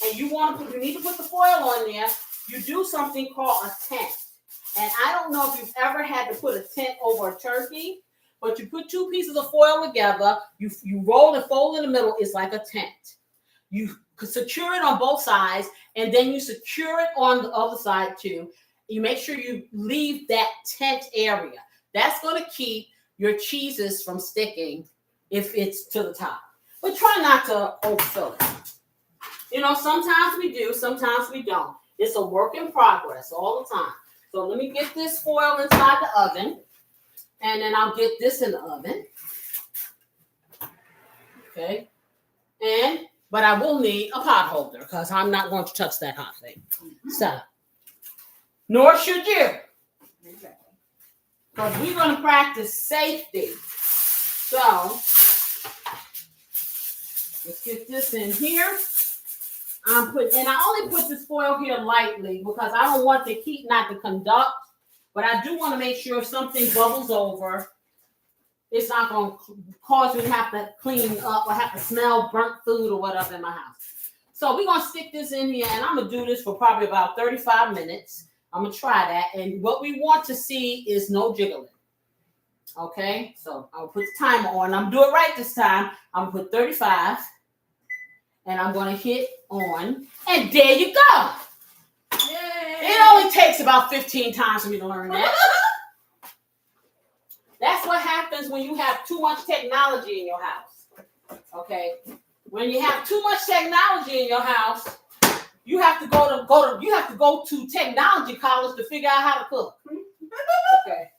and you need to put the foil on there, you do something called a tent. And I don't know if you've ever had to put a tent over a turkey, but you put 2 pieces of foil together, you roll and fold in the middle, it's like a tent. You secure it on both sides, and then you secure it on the other side too. You make sure you leave that tent area. That's going to keep your cheeses from sticking if it's to the top. But try not to overfill it. You know, sometimes we do, sometimes we don't. It's a work in progress all the time. So let me get this foil inside the oven, and then I'll get this in the oven. Okay. But I will need a pot holder because I'm not going to touch that hot thing. So, nor should you. Because we're going to practice safety. So, let's get this in here. And I only put this foil here lightly because I don't want the heat not to conduct, but I do want to make sure if something bubbles over, it's not going to cause me to have to clean up or have to smell burnt food or whatever in my house. So we're going to stick this in here, and I'm going to do this for probably about 35 minutes. I'm going to try that. And what we want to see is no jiggling. Okay? So I'll put the timer on. I'm going to do it right this time. I'm going to put 35. And I'm going to hit on. And there you go. Yay. It only takes about 15 times for me to learn that. That's what happens when you have too much technology in your house. Okay? When you have too much technology in your house, you have to go to technology college to figure out how to cook. Okay.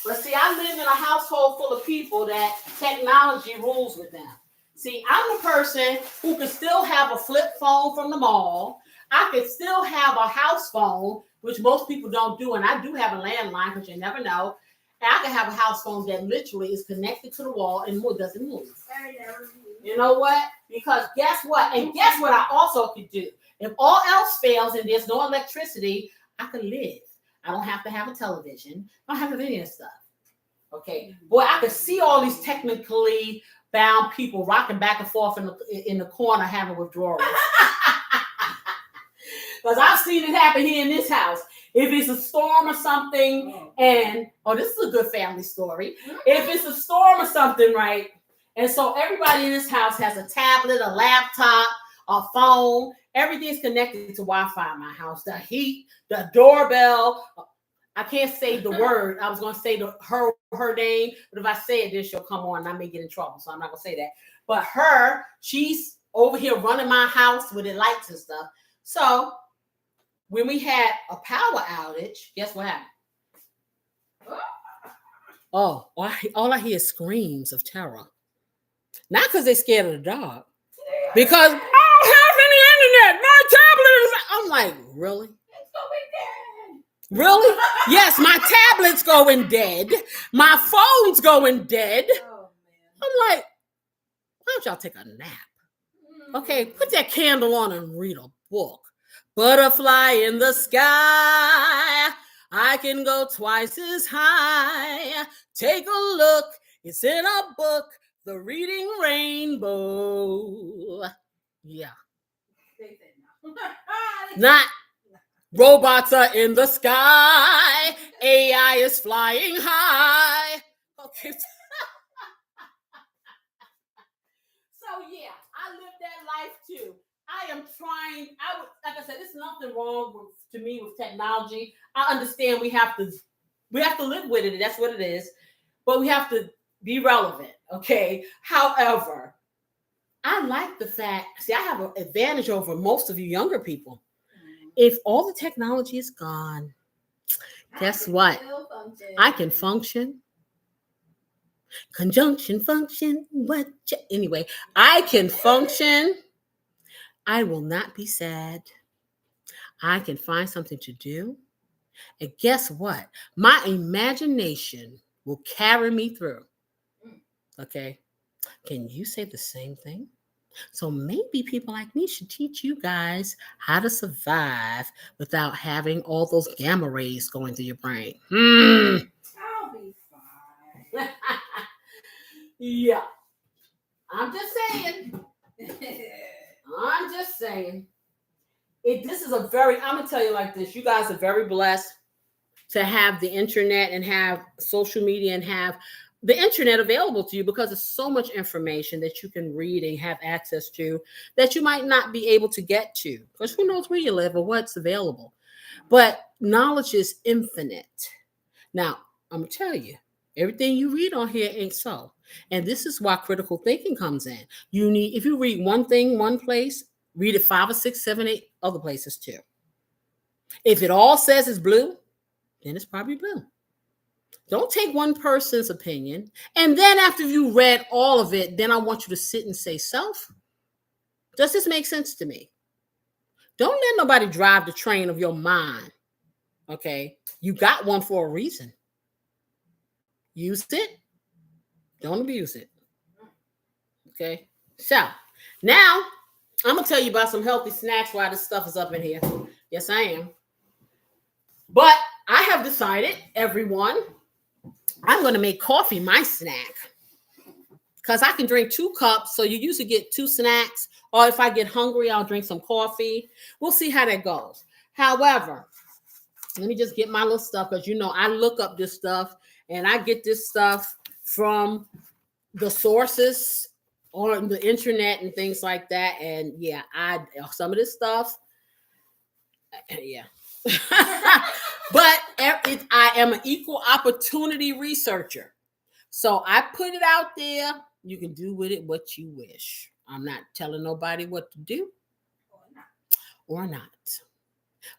But see, I live in a household full of people that technology rules with them. See, I'm the person who can still have a flip phone from the mall. I can still have a house phone, which most people don't do. And I do have a landline, because you never know. And I can have a house phone that literally is connected to the wall and doesn't move. You know what? Because guess what? And guess what I also could do? If all else fails and there's no electricity, I can live. I don't have to have a television. I don't have to do any of this stuff. Okay. Boy, I could see all these technically bound people rocking back and forth in the corner having withdrawals. Because I've seen it happen here in this house. If it's a storm or something, and this is a good family story. If it's a storm or something, right? And so everybody in this house has a tablet, a laptop, a phone. Everything's connected to Wi-Fi in my house. The heat, the doorbell. I can't say the word. I was going to say her name, but if I say it, then she'll come on and I may get in trouble. So I'm not going to say that. But she's over here running my house with the lights and stuff. So when we had a power outage, guess what happened? Oh, all I hear is screams of terror. Not because they're scared of the dog. Because I don't have any internet. My tablet is... I'm like, really? It's going dead. Really? Yes, my tablet's going dead. My phone's going dead. Oh, man. I'm like, why don't y'all take a nap? Okay, put that candle on and read a book. Butterfly in the sky. I can go twice as high. Take a look. It's in a book. The Reading Rainbow. Yeah. Not robots are in the sky. AI is flying high. Okay. So yeah, I live that life too. I am trying. Like I said, there's nothing wrong to me with technology. I understand we have to live with it. That's what it is. But we have to be relevant. Okay. However, I like the fact. See, I have an advantage over most of you younger people. If all the technology is gone, guess what? I can function. Conjunction function. Anyway, I can function. I will not be sad. I can find something to do. And guess what? My imagination will carry me through. Okay. Can you say the same thing? So maybe people like me should teach you guys how to survive without having all those gamma rays going through your brain. I'll be fine. Yeah. I'm just saying. I'm just saying. I'm going to tell you like this. You guys are very blessed to have the internet and have social media and have the internet available to you, because there's so much information that you can read and have access to that you might not be able to get to, because who knows where you live or what's available. But knowledge is infinite. Now, I'm going to tell you, everything you read on here ain't so. And this is why critical thinking comes in. If you read one thing one place, read it 5 or 6, 7, 8 other places too. If it all says it's blue, then it's probably blue. Don't take one person's opinion. And then after you read all of it, then I want you to sit and say, self, does this make sense to me? Don't let nobody drive the train of your mind. Okay? You got one for a reason. Use it. Don't abuse it. Okay? So, now I'm going to tell you about some healthy snacks while this stuff is up in here. Yes, I am. But I have decided, everyone, I'm going to make coffee my snack. Because I can drink 2 cups. So you usually get 2 snacks. Or if I get hungry, I'll drink some coffee. We'll see how that goes. However, let me just get my little stuff. Because, I look up this stuff. And I get this stuff from the sources on the internet and things like that. And yeah, some of this stuff, yeah. But I am an equal opportunity researcher. So I put it out there. You can do with it what you wish. I'm not telling nobody what to do or not.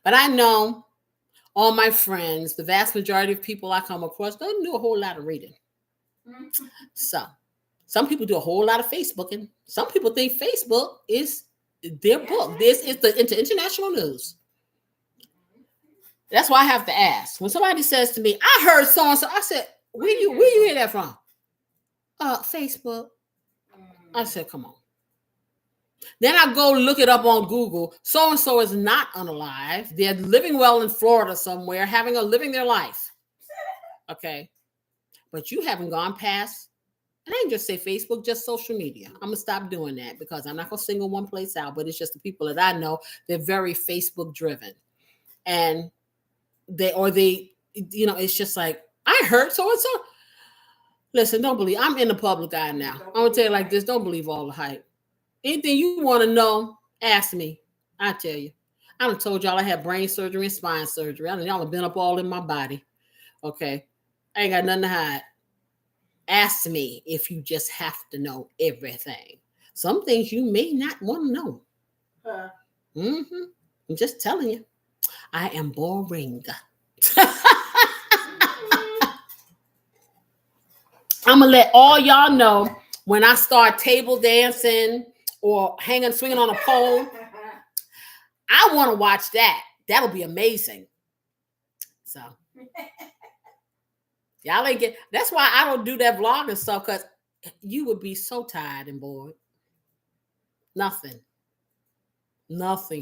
But I know all my friends, the vast majority of people I come across, don't do a whole lot of reading. Mm-hmm. So some people do a whole lot of Facebooking. Some people think Facebook is their book. This is the international news. That's why I have to ask. When somebody says to me, I heard so-and-so, I said, where you hear that from? Facebook. I said, come on. Then I go look it up on Google. So-and-so is not unalive. They're living well in Florida somewhere, living their life. Okay. But you haven't gone past, and I ain't just say Facebook, just social media. I'm going to stop doing that because I'm not going to single one place out, but it's just the people that I know, they're very Facebook driven. And it's just like, I heard so-and-so. Listen, don't believe. I'm in the public eye now. I'm going to tell you like this. Don't believe all the hype. Anything you want to know, ask me. I tell you. I done told y'all I had brain surgery and spine surgery. Y'all have been up all in my body. Okay. I ain't got nothing to hide. Ask me if you just have to know everything. Some things you may not want to know. I'm just telling you. I am boring. I'm going to let all y'all know when I start table dancing or swinging on a pole. I want to watch that. That'll be amazing. So, y'all ain't that's why I don't do that vlog and stuff, because you would be so tired and bored. Nothing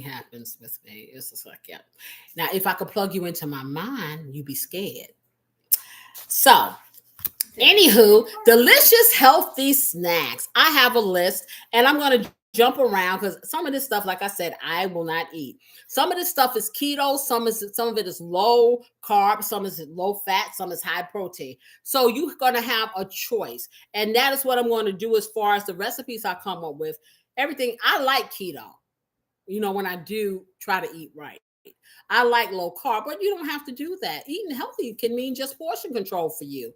happens with me. It's just like, yeah. Now, if I could plug you into my mind, you'd be scared. So, anywho, delicious, healthy snacks. I have a list, and I'm going to jump around because some of this stuff, like I said, I will not eat. Some of this stuff is keto. Some of it is low carb. Some is low fat. Some is high protein. So you're going to have a choice, and that is what I'm going to do as far as the recipes I come up with. Everything I like keto. When I do try to eat right. I like low carb, but you don't have to do that. Eating healthy can mean just portion control for you.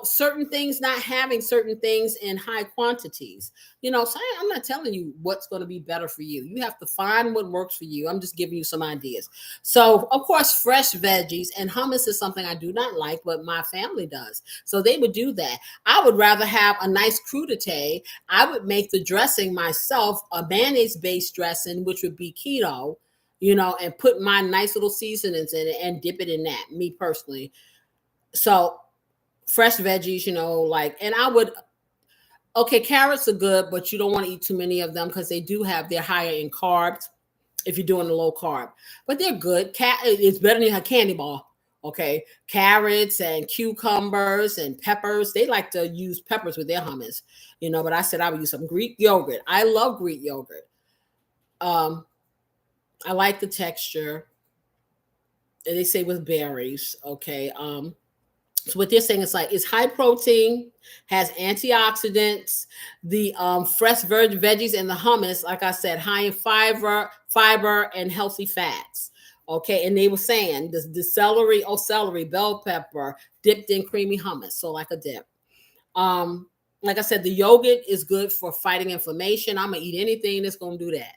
Certain things, not having certain things in high quantities. So I'm not telling you what's going to be better for you. You have to find what works for you. I'm just giving you some ideas. So, of course, fresh veggies and hummus is something I do not like, but my family does. So they would do that. I would rather have a nice crudité. I would make the dressing myself, a mayonnaise-based dressing, which would be keto, and put my nice little seasonings in it and dip it in that, me personally. So fresh veggies, and I would, carrots are good, but you don't want to eat too many of them because they're higher in carbs if you're doing the low carb, but they're good. It's better than a candy bar. Okay. Carrots and cucumbers and peppers. They like to use peppers with their hummus, but I said I would use some Greek yogurt. I love Greek yogurt. I like the texture. They say with berries. Okay. So what they're saying is it's high protein, has antioxidants. The fresh veggies and the hummus, like I said, high in fiber and healthy fats. Okay, and they were saying the celery, bell pepper dipped in creamy hummus, so like a dip. Like I said, the yogurt is good for fighting inflammation. I'm gonna eat anything that's gonna do that.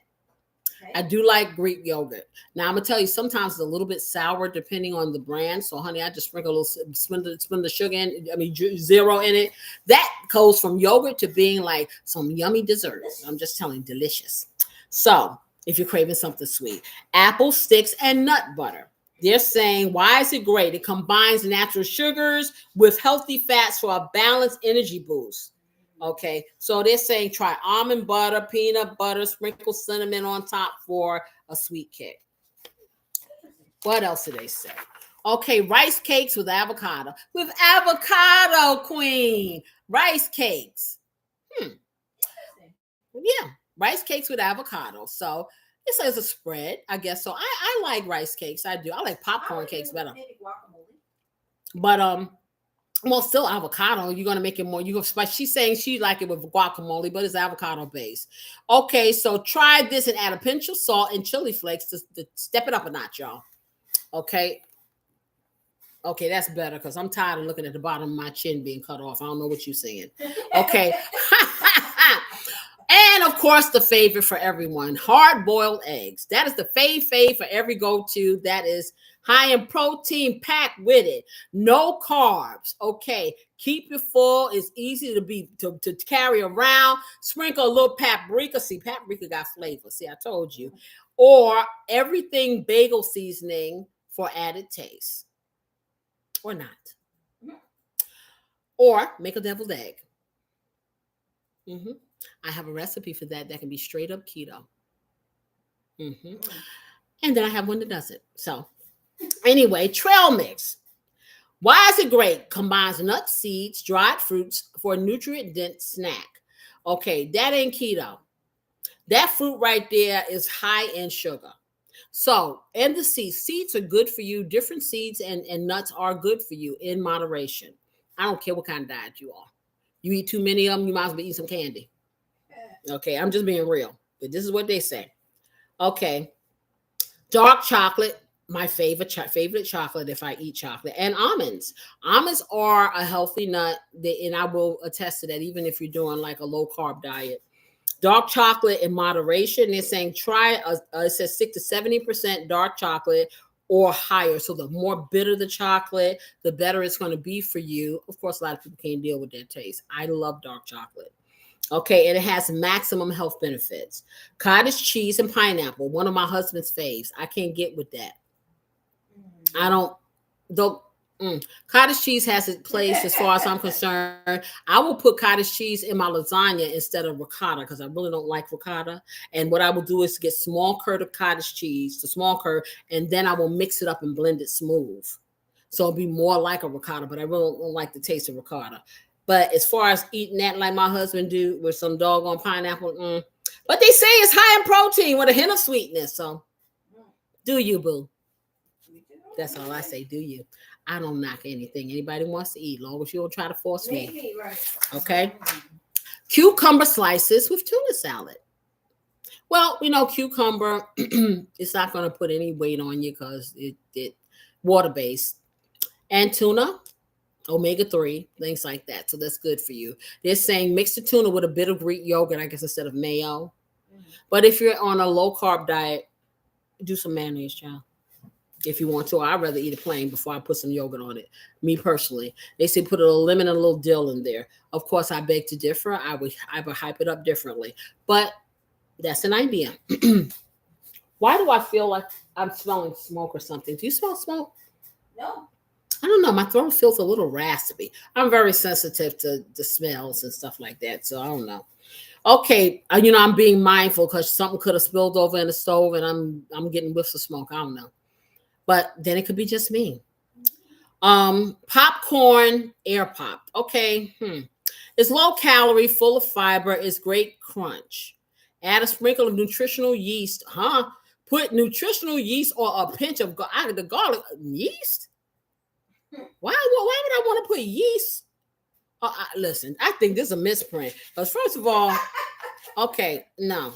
Okay. I do like Greek yogurt. Now I'm gonna tell you, sometimes it's a little bit sour depending on the brand. So, honey, I just sprinkle a little, spin the sugar in. I mean, zero in it. That goes from yogurt to being like some yummy dessert. I'm just telling you, delicious. So, if you're craving something sweet, apple sticks and nut butter. They're saying, why is it great? It combines natural sugars with healthy fats for a balanced energy boost. Okay, so they're saying try almond butter, peanut butter, sprinkle cinnamon on top for a sweet kick. What else did they say? Okay, rice cakes with avocado. With avocado, queen. Rice cakes. Yeah, rice cakes with avocado. So it says a spread, I guess. So I like rice cakes. I do. I like popcorn cakes better. But well, still avocado. You're gonna make it more. You go spice. She's saying she like it with guacamole, but it's avocado based. Okay, so try this and add a pinch of salt and chili flakes to step it up a notch, y'all. Okay, that's better because I'm tired of looking at the bottom of my chin being cut off. I don't know what you're saying. Okay. And of course, the favorite for everyone, hard-boiled eggs. That is the fave for every go-to. That is high in protein, packed with it. No carbs. Okay, keep you full. It's easy to carry around. Sprinkle a little paprika. See, paprika got flavor. See, I told you. Or everything bagel seasoning for added taste. Or not. Or make a deviled egg. I have a recipe for that can be straight up keto. And then I have one that does it. So anyway, trail mix. Why is it great? Combines nuts, seeds, dried fruits for a nutrient-dense snack. Okay, that ain't keto. That fruit right there is high in sugar. So, and the seeds are good for you. Different seeds and nuts are good for you in moderation. I don't care what kind of diet you are. You eat too many of them, you might as well eat some candy. Okay, I'm just being real, but this is what they say. Okay, dark chocolate, my favorite chocolate if I eat chocolate, and almonds. Almonds are a healthy nut, and I will attest to that even if you're doing like a low-carb diet. Dark chocolate in moderation, they're saying try, it says 6 to 70% dark chocolate or higher. So the more bitter the chocolate, the better it's going to be for you. Of course, a lot of people can't deal with that taste. I love dark chocolate. Okay, and it has maximum health benefits. Cottage cheese and pineapple, one of my husband's faves. I can't get with that. Cottage cheese has its place as far as I'm concerned. I will put cottage cheese in my lasagna instead of ricotta because I really don't like ricotta. And what I will do is get small curd of cottage cheese, the small curd, and then I will mix it up and blend it smooth. So it'll be more like a ricotta, but I really don't like the taste of ricotta. But as far as eating that like my husband do with some doggone pineapple, but they say it's high in protein with a hint of sweetness. So do you, boo? That's all I say. Do you? I don't knock anything anybody wants to eat, long as you don't try to force me. Okay. Cucumber slices with tuna salad. Well, cucumber, it's not going to put any weight on you because it water-based. And tuna, omega-3, things like that. So that's good for you. They're saying mix the tuna with a bit of Greek yogurt, I guess, instead of mayo. But if you're on a low-carb diet, do some mayonnaise, child. If you want to. I'd rather eat it plain before I put some yogurt on it. Me personally. They say put a little lemon and a little dill in there. Of course, I beg to differ. I would hype it up differently. But that's an idea. Why do I feel like I'm smelling smoke or something? Do you smell smoke? No. I don't know. My throat feels a little raspy. I'm very sensitive to the smells and stuff like that. So I don't know. Okay. I'm being mindful because something could have spilled over in the stove and I'm getting whiffs of smoke. I don't know. But then it could be just me. Popcorn, air pop. Okay. It's low calorie, full of fiber. It's great crunch. Add a sprinkle of nutritional yeast. Put nutritional yeast or a pinch of the garlic. Yeast? Why would I want to put yeast? Listen, I think this is a misprint. Because first of all, okay, no.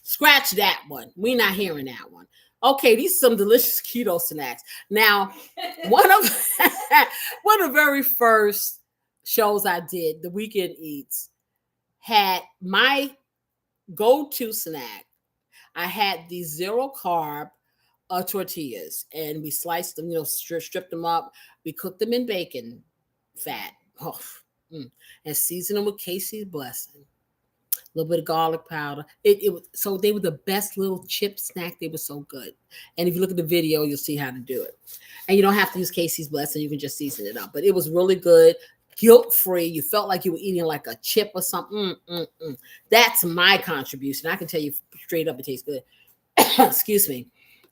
Scratch that one. We're not hearing that one. Okay, these are some delicious keto snacks. Now, one of the very first shows I did, the Weekend Eats, had my go-to snack. I had these zero carb tortillas, and we sliced them, stripped them up. We cooked them in bacon fat, and seasoned them with Casey's Blessing. A little bit of garlic powder. It was so they were the best little chip snack. They were so good. And if you look at the video, you'll see how to do it. And you don't have to use Casey's Blessing. You can just season it up. But it was really good, guilt-free. You felt like you were eating like a chip or something. That's my contribution. I can tell you straight up, it tastes good. Excuse me.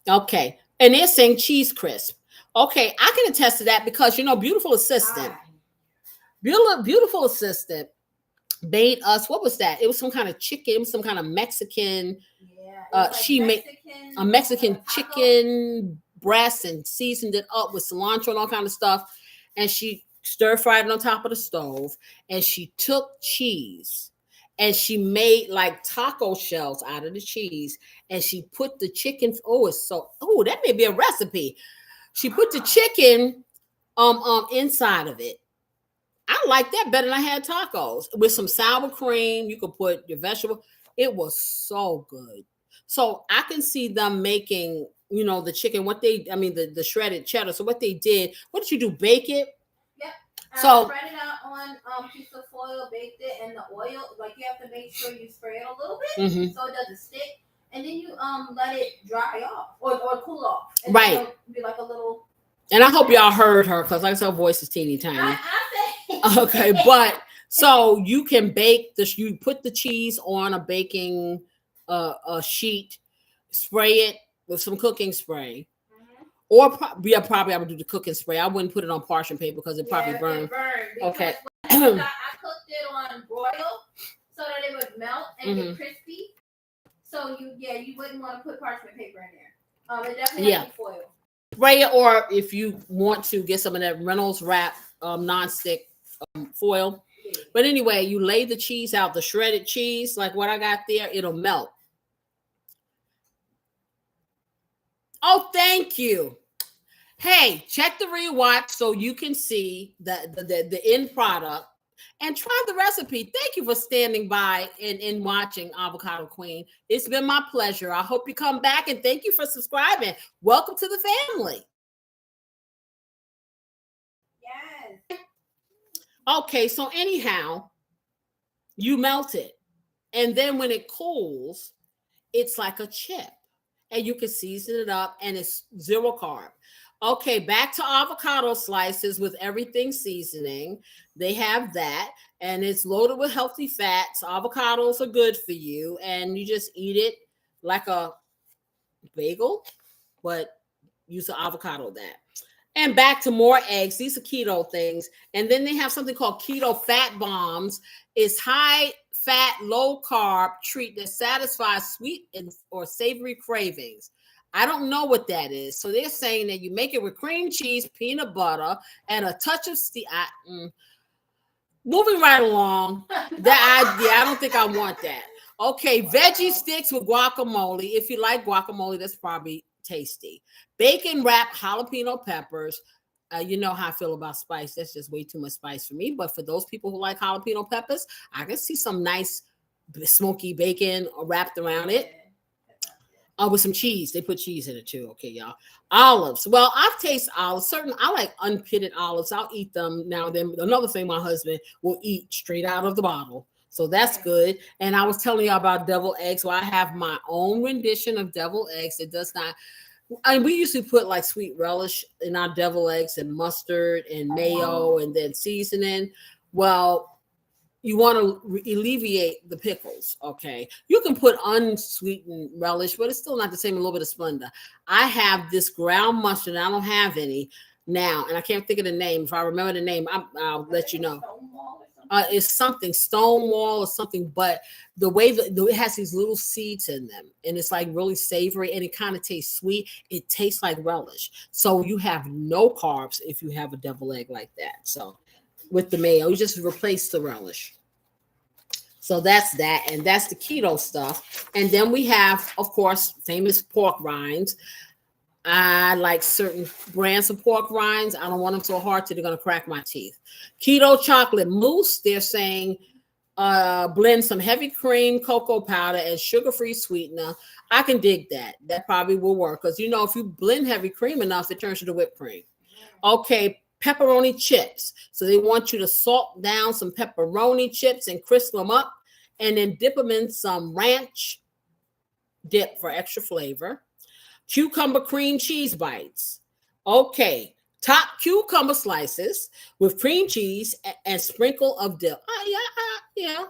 Okay. And they're saying cheese crisp. Okay, I can attest to that because, Beautiful Assistant made us, what was that? It was some kind of chicken, some kind of Mexican. Yeah, she made a Mexican chicken breast and seasoned it up with cilantro and all kind of stuff. And she stir fried it on top of the stove. And she took cheese and she made like taco shells out of the cheese. And she put the chicken. That may be a recipe. She put the chicken inside of it. I like that better than I had tacos with some sour cream. You could put your vegetable. It was so good. So I can see them making, the chicken, the shredded cheddar. So what they did, what did you do? Bake it? Yep. So spread it out on piece of foil, baked it, and the oil, like you have to make sure you spray it a little bit so it doesn't stick. And then you let it dry off or cool off. And right. It'll be like a little. And I hope y'all heard her because like her voice is teeny tiny. Okay, but so you can bake this. You put the cheese on a baking sheet, spray it with some cooking spray, or probably I would do the cooking spray. I wouldn't put it on parchment paper because it probably burned. Okay, I cooked it on broil so that it would melt and get crispy. So you wouldn't want to put parchment paper in there. It definitely has to be foil. Spray it, or if you want to get some of that Reynolds wrap nonstick foil. But anyway, you lay the cheese out, the shredded cheese, like what I got there, it'll melt. Oh, thank you. Hey, check the rewatch so you can see the end product and try the recipe. Thank you for standing by and watching Avocado Queen. It's been my pleasure. I hope you come back, and thank you for subscribing. Welcome to the family. Yes. Okay, so anyhow, you melt it. And then when it cools, it's like a chip. And you can season it up, and it's zero carb. Okay, back to avocado slices with everything seasoning. They have that, and it's loaded with healthy fats. Avocados are good for you, and you just eat it like a bagel, but use the avocado that. And back to more eggs. These are keto things. And then they have something called keto fat bombs. It's high fat, low carb treat that satisfies sweet or savory cravings. I don't know what that is. So they're saying that you make it with cream cheese, peanut butter, and a touch of moving right along. I don't think I want that. Okay, veggie sticks with guacamole. If you like guacamole, that's probably tasty. Bacon wrapped jalapeno peppers. You know how I feel about spice. That's just way too much spice for me. But for those people who like jalapeno peppers, I can see some nice smoky bacon wrapped around it. With some cheese. They put cheese in it too. Okay, y'all. Olives. Well, I've tasted olives. I like unpitted olives. I'll eat them now and then. Another thing my husband will eat straight out of the bottle. So that's good. And I was telling you about deviled eggs. Well, I have my own rendition of deviled eggs. It does not. We usually put like sweet relish in our deviled eggs and mustard and mayo and then seasoning. Well, you want to alleviate the pickles, okay? You can put unsweetened relish, but it's still not the same. A little bit of Splenda. I have this ground mustard. I don't have any now, and I can't think of the name. If I remember the name, I'll let you know. It's something Stonewall or something, but the way that it has these little seeds in them, and it's like really savory, and it kind of tastes sweet. It tastes like relish. So you have no carbs if you have a deviled egg like that. So with the mayo, you just replace the relish. So that's that, and that's the keto stuff. And then we have, of course, famous pork rinds. I like certain brands of pork rinds. I don't want them so hard till they're going to crack my teeth. Keto chocolate mousse, they're saying blend some heavy cream, cocoa powder, and sugar-free sweetener. I can dig that. That probably will work because, you know, if you blend heavy cream enough, it turns into whipped cream. Okay, pepperoni chips. So they want you to salt down some pepperoni chips and crisp them up and then dip them in some ranch dip for extra flavor. Cucumber cream cheese bites. Okay, top cucumber slices with cream cheese and sprinkle of dip. Yeah.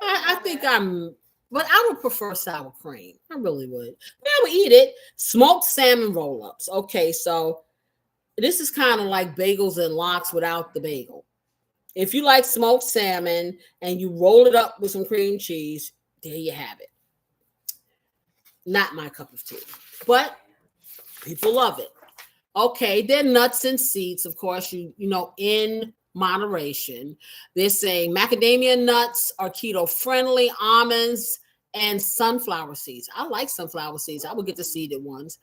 I think but I would prefer sour cream. I really would. But I would eat it. Smoked salmon roll-ups. Okay, so this is kind of like bagels and lox without the bagel. If you like smoked salmon and you roll it up with some cream cheese, there you have it. Not my cup of tea, but people love it. Okay, they're nuts and seeds, of course, you know, in moderation. They're saying macadamia nuts are keto friendly, almonds and sunflower seeds. I like sunflower seeds. I would get the seeded ones.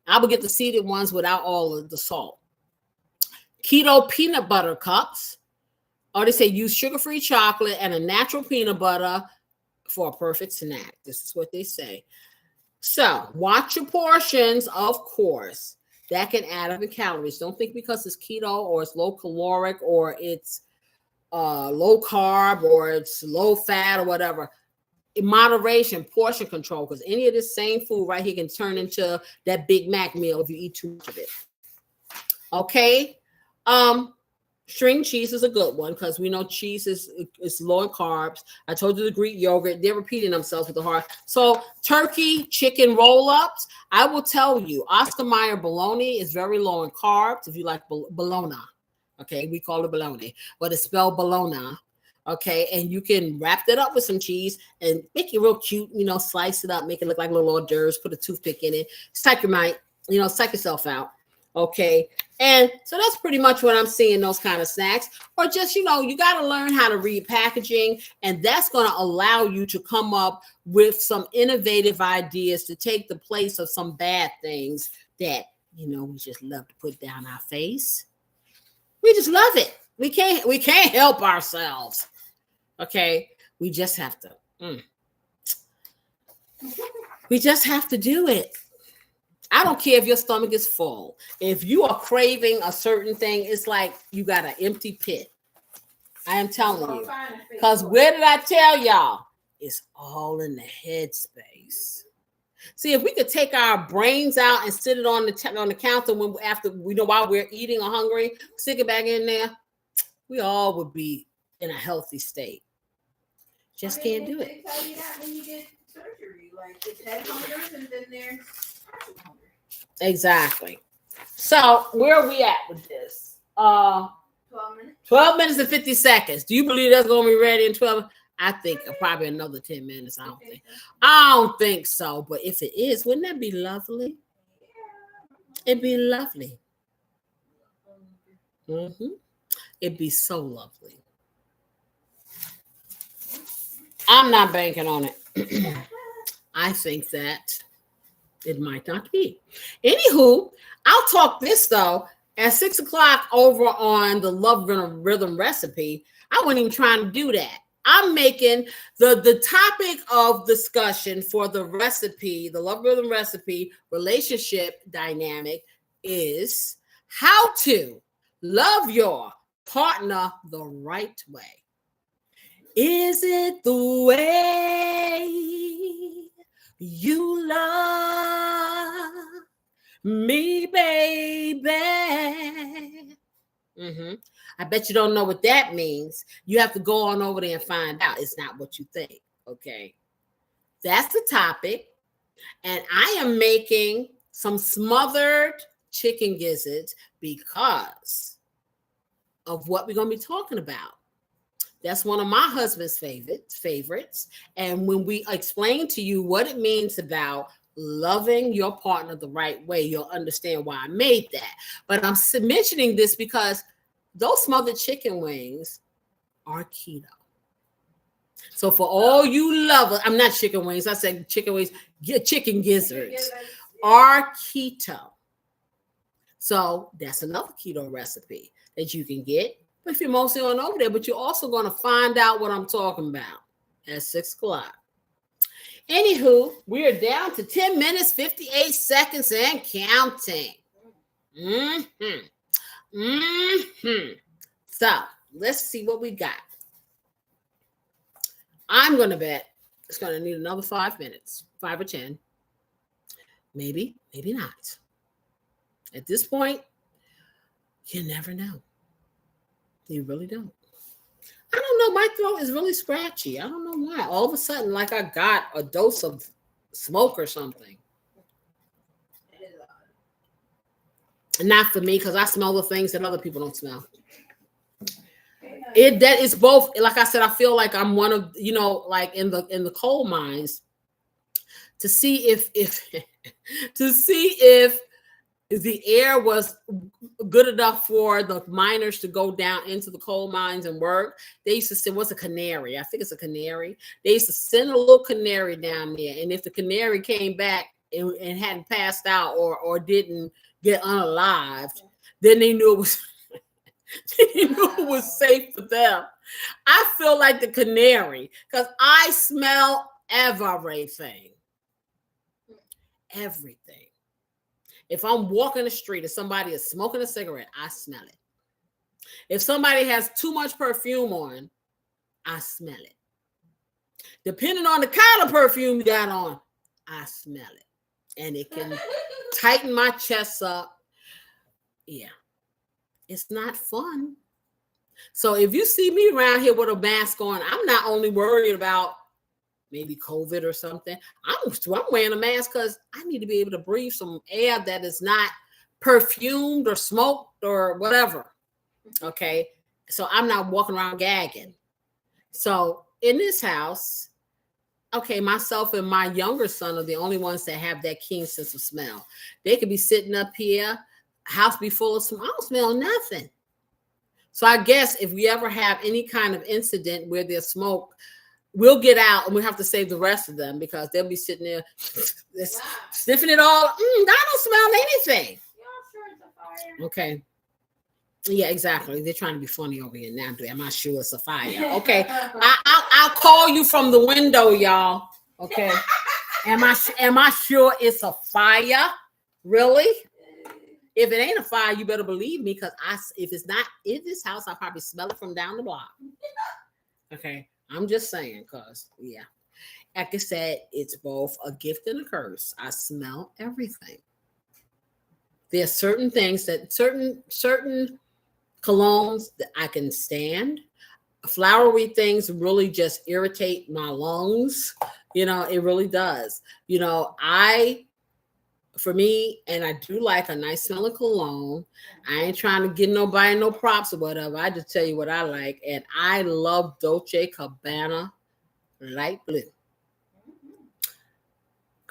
I would get the seeded ones without all of the salt. Keto peanut butter cups. Or they say use sugar-free chocolate and a natural peanut butter for a perfect snack. This is what they say. So watch your portions, of course. That can add up in calories. Don't think because it's keto or it's low caloric or it's low carb or it's low fat or whatever. In moderation, portion control, because any of this same food right here can turn into that Big Mac meal if you eat too much of it. Okay. String cheese is a good one because we know cheese is low in carbs. I told you the Greek yogurt, they're repeating themselves with the heart. So turkey, chicken roll-ups, I will tell you, Oscar Mayer bologna is very low in carbs if you like bologna. Okay, we call it bologna, but it's spelled bologna. Okay, and you can wrap that up with some cheese and make it real cute, you know, slice it up, make it look like little hors d'oeuvres, put a toothpick in it, psych yourself out. Okay. And so that's pretty much what I'm seeing, those kind of snacks. Or just, you know, you got to learn how to read packaging, and that's going to allow you to come up with some innovative ideas to take the place of some bad things that, you know, we just love to put down our face. We just love it. We can't help ourselves. Okay. We just have to. We just have to do it. I don't care if your stomach is full. If you are craving a certain thing, it's like you got an empty pit. I am telling you. Because where did I tell y'all? It's all in the head space. See, if we could take our brains out and sit it on the counter after we know while we're eating or hungry, stick it back in there, we all would be in a healthy state. Just can't do it. They tell you that when you get surgery, like it's head hunger and then there's hunger. Exactly. So where are we at with this? 12 minutes. 12 minutes and 50 seconds. Do you believe that's going to be ready in 12? I think probably another 10 minutes. I don't think so. But if it is, wouldn't that be lovely? It'd be lovely. It'd be so lovely. I'm not banking on it. I think that it might not be. Anywho, I'll talk this though. At 6 o'clock over on the Love Rhythm recipe, I wasn't even trying to do that. I'm making the topic of discussion for the recipe, the Love Rhythm recipe relationship dynamic is how to love your partner the right way. Is it the way you love me, baby? I bet you don't know what that means. You have to go on over there and find out. It's not what you think. Okay. That's the topic. And I am making some smothered chicken gizzards because of what we're going to be talking about. That's one of my husband's favorites. And when we explain to you what it means about loving your partner the right way, you'll understand why I made that. But I'm mentioning this because those smothered chicken wings are keto. So for all you lovers, I'm not chicken wings. I said chicken wings, chicken gizzards are keto. So that's another keto recipe that you can get. But if you're mostly on over there, but you're also going to find out what I'm talking about at 6 o'clock. Anywho, we are down to 10 minutes, 58 seconds and counting. So let's see what we got. I'm going to bet it's going to need another 5 minutes, 5 or 10. Maybe not. At this point, you never know. You really don't. I don't know. My throat is really scratchy. I don't know why. All of a sudden, like I got a dose of smoke or something. Not for me, because I smell the things that other people don't smell. That is both. Like I said, I feel like I'm one of, like in the coal mines, to see if the air was good enough for the miners to go down into the coal mines and work. They used to send, what's a canary? I think it's a canary. They used to send a little canary down there. And if the canary came back and hadn't passed out or didn't get unalived, then they knew it was safe for them. I feel like the canary because I smell everything. Everything. If I'm walking the street and somebody is smoking a cigarette, I smell it. If somebody has too much perfume on, I smell it. Depending on the kind of perfume you got on, I smell it. And it can tighten my chest up. Yeah. It's not fun. So if you see me around here with a mask on, I'm not only worried about maybe COVID or something. I'm wearing a mask because I need to be able to breathe some air that is not perfumed or smoked or whatever. Okay. So I'm not walking around gagging. So in this house, okay, myself and my younger son are the only ones that have that keen sense of smell. They could be sitting up here, house be full of smoke. I don't smell nothing. So I guess if we ever have any kind of incident where there's smoke, we'll get out and we'll have to save the rest of them because they'll be sitting there sniffing it all. I don't smell anything. Okay. Yeah, exactly. They're trying to be funny over here now. Am I sure it's a fire? Okay. I'll call you from the window, y'all. Okay. Am I sure it's a fire? Really? If it ain't a fire, you better believe me because if it's not in this house, I probably smell it from down the block. Okay. I'm just saying, because, yeah, like I said, it's both a gift and a curse. I smell everything. There are certain things that certain colognes that I can stand. Flowery things really just irritate my lungs. It really does. For me, and I do like a nice smelling cologne. I ain't trying to get nobody no props or whatever. I just tell you what I like. And I love Dolce & Gabbana light blue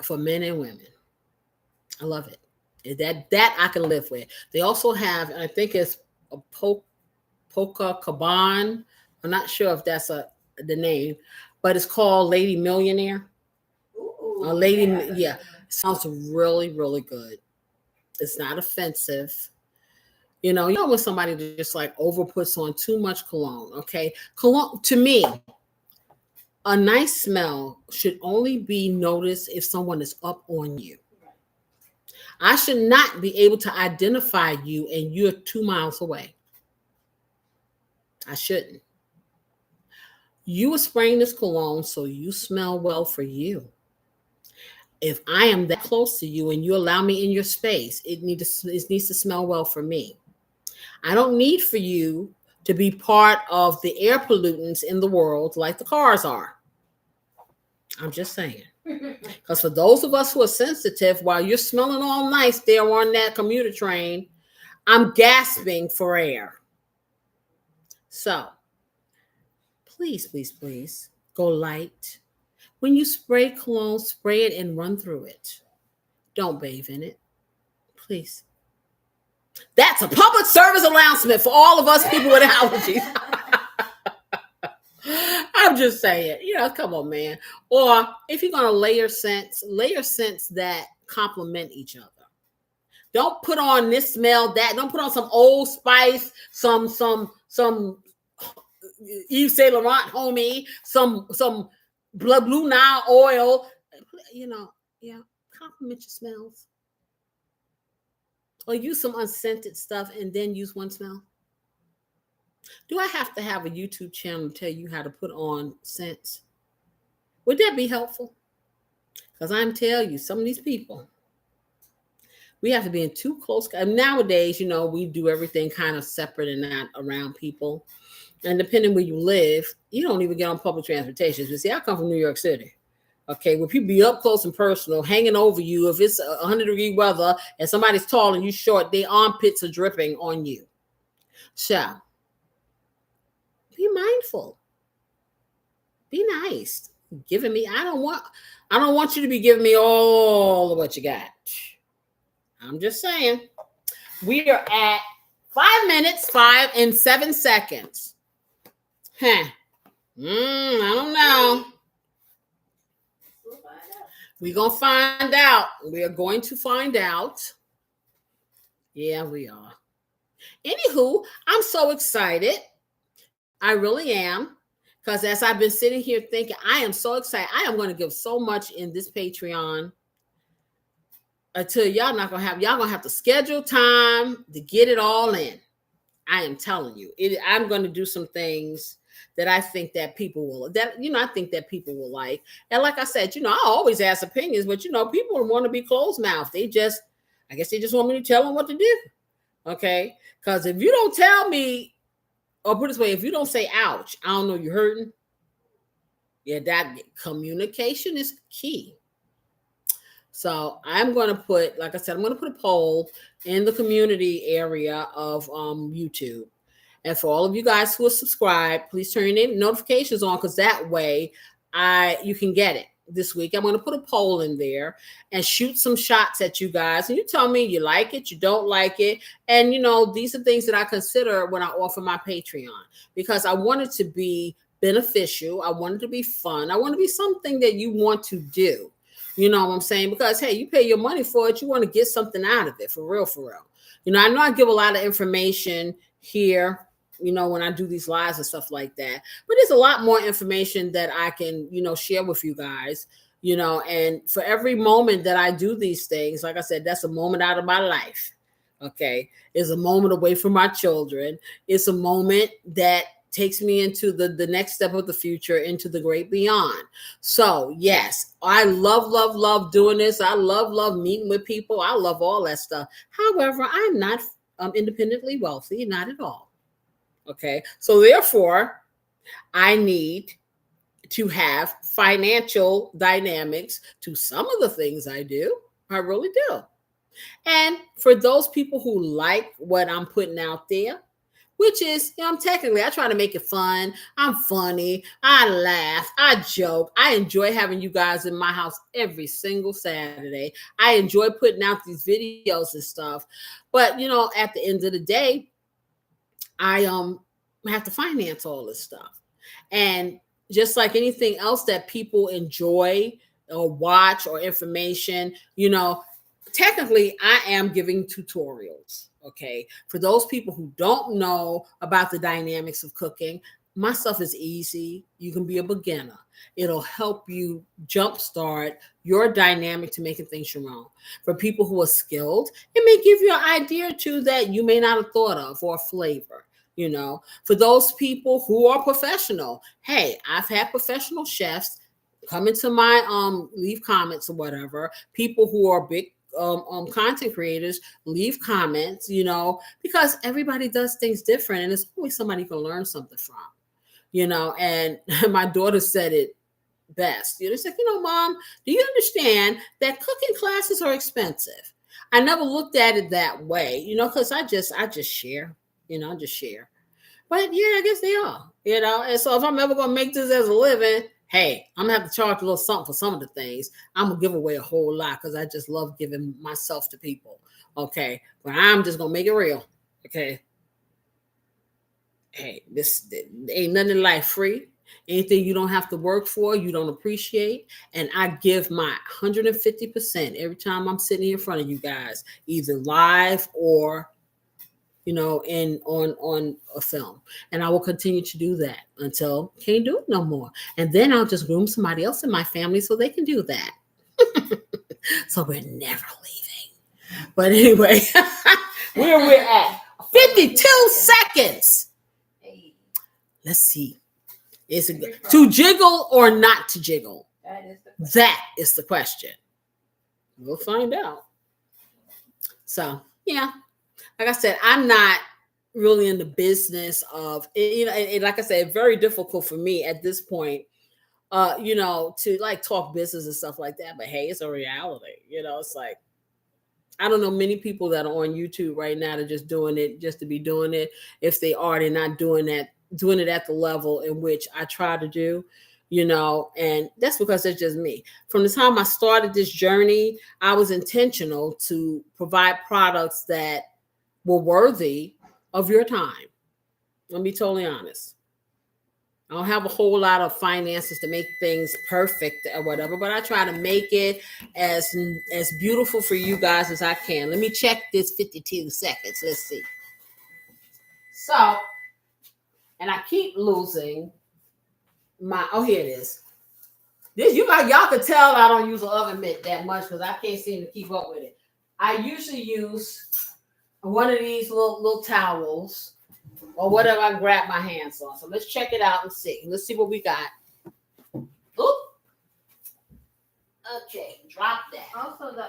for men and women. I love it. That I can live with. They also have, I think it's a Polka Cabane. I'm not sure if that's the name, but it's called Lady Millionaire. Ooh, yeah. Sounds really, really good. It's not offensive. You know when somebody just like over puts on too much cologne, okay? Cologne, to me, a nice smell should only be noticed if someone is up on you. I should not be able to identify you and you're 2 miles away. I shouldn't. You are spraying this cologne so you smell well for you. If I am that close to you and you allow me in your space, it needs to smell well for me. I don't need for you to be part of the air pollutants in the world like the cars are. I'm just saying. Because for those of us who are sensitive, while you're smelling all nice there on that commuter train, I'm gasping for air. So, please, please, please, go light. When you spray cologne, spray it and run through it. Don't bathe in it. Please. That's a public service announcement for all of us people with allergies. I I'm just saying, come on, man. Or if you're going to layer scents that complement each other. Don't put on this, smell that. Don't put on some Old Spice, some Yves Saint Laurent homie, some Blue Nile oil. Compliment your smells. Or use some unscented stuff and then use one smell. Do I have to have a YouTube channel to tell you how to put on scents? Would that be helpful? Because I'm telling you, some of these people, we have to be in too close. Nowadays, we do everything kind of separate and not around people. And depending where you live, you don't even get on public transportation. You see, I come from New York City. Okay, where people be up close and personal, hanging over you. If it's 100-degree weather and somebody's tall and you short, their armpits are dripping on you. So, be mindful. Be nice. Giving me, I don't want you to be giving me all of what you got. I'm just saying. We are at 5 minutes, 5 and 7 seconds. I don't know. We're going to find out. We are going to find out. Yeah, we are. Anywho, I'm so excited. I really am. Because as I've been sitting here thinking, I am so excited. I am going to give so much in this Patreon until y'all going to have to schedule time to get it all in. I am telling you, I'm going to do some things that I think that people will, I think that people will like. And like I said, I always ask opinions, but people want to be closed mouth. I guess they just want me to tell them what to do. Okay. Because if you don't tell me, or put it this way, if you don't say, ouch, I don't know, you're hurting. Yeah, that communication is key. So I'm going to put, like I said, I'm going to put a poll in the community area of YouTube. And for all of you guys who are subscribed, please turn your notifications on, because that way you can get it this week. I'm going to put a poll in there and shoot some shots at you guys. And you tell me you like it, you don't like it. And, these are things that I consider when I offer my Patreon, because I want it to be beneficial. I want it to be fun. I want it to be something that you want to do. You know what I'm saying? Because, hey, you pay your money for it. You want to get something out of it, for real, for real. I know I give a lot of information here, when I do these lives and stuff like that. But there's a lot more information that I can, share with you guys, and for every moment that I do these things, like I said, that's a moment out of my life. Okay. It's a moment away from my children. It's a moment that takes me into the next step of the future, into the great beyond. So yes, I love doing this. I love meeting with people. I love all that stuff. However, I'm not independently wealthy, not at all. Okay. So therefore, I need to have financial dynamics to some of the things I do. I really do. And for those people who like what I'm putting out there, which is, I try to make it fun. I'm funny. I laugh. I joke. I enjoy having you guys in my house every single Saturday. I enjoy putting out these videos and stuff. But, at the end of the day, I have to finance all this stuff. And just like anything else that people enjoy or watch or information, technically I am giving tutorials. Okay. For those people who don't know about the dynamics of cooking, my stuff is easy. You can be a beginner. It'll help you jumpstart your dynamic to making things your own. For people who are skilled, it may give you an idea or two that you may not have thought of, or a flavor. For those people who are professional, hey, I've had professional chefs come into my leave comments or whatever. People who are big content creators, leave comments, because everybody does things different, and there's always somebody you can learn something from, and my daughter said it best. It's like, Mom, do you understand that cooking classes are expensive? I never looked at it that way, because I just share, I just share. But yeah, I guess they are, and so if I'm ever going to make this as a living, hey, I'm going to have to charge a little something for some of the things. I'm going to give away a whole lot, because I just love giving myself to people. Okay. But I'm just going to make it real. Okay. Hey, this ain't nothing in life free. Anything you don't have to work for, you don't appreciate. And I give my 150% every time I'm sitting in front of you guys, either live or on a film. And I will continue to do that until can't do it no more. And then I'll just groom somebody else in my family so they can do that. So we're never leaving. But anyway, where we're at 52 seconds. Let's see. Is it good to jiggle or not to jiggle? That is the question. We'll find out. So, yeah. Like I said, I'm not really in the business of, and like I said, very difficult for me at this point, to like talk business and stuff like that. But hey, it's a reality. It's like, I don't know many people that are on YouTube right now that are just doing it just to be doing it. If they are, they're not doing it at the level in which I try to do, and that's because it's just me. From the time I started this journey, I was intentional to provide products that were worthy of your time. Let me be totally honest. I don't have a whole lot of finances to make things perfect or whatever, but I try to make it as beautiful for you guys as I can. Let me check this 52 seconds. Let's see. So, and I keep losing my, here it is. Y'all can tell I don't use an oven mitt that much because I can't seem to keep up with it. I usually use one of these little towels or whatever I grab my hands on. So let's check it out and see. Let's see what we got. Oop. Okay, drop that. Also, the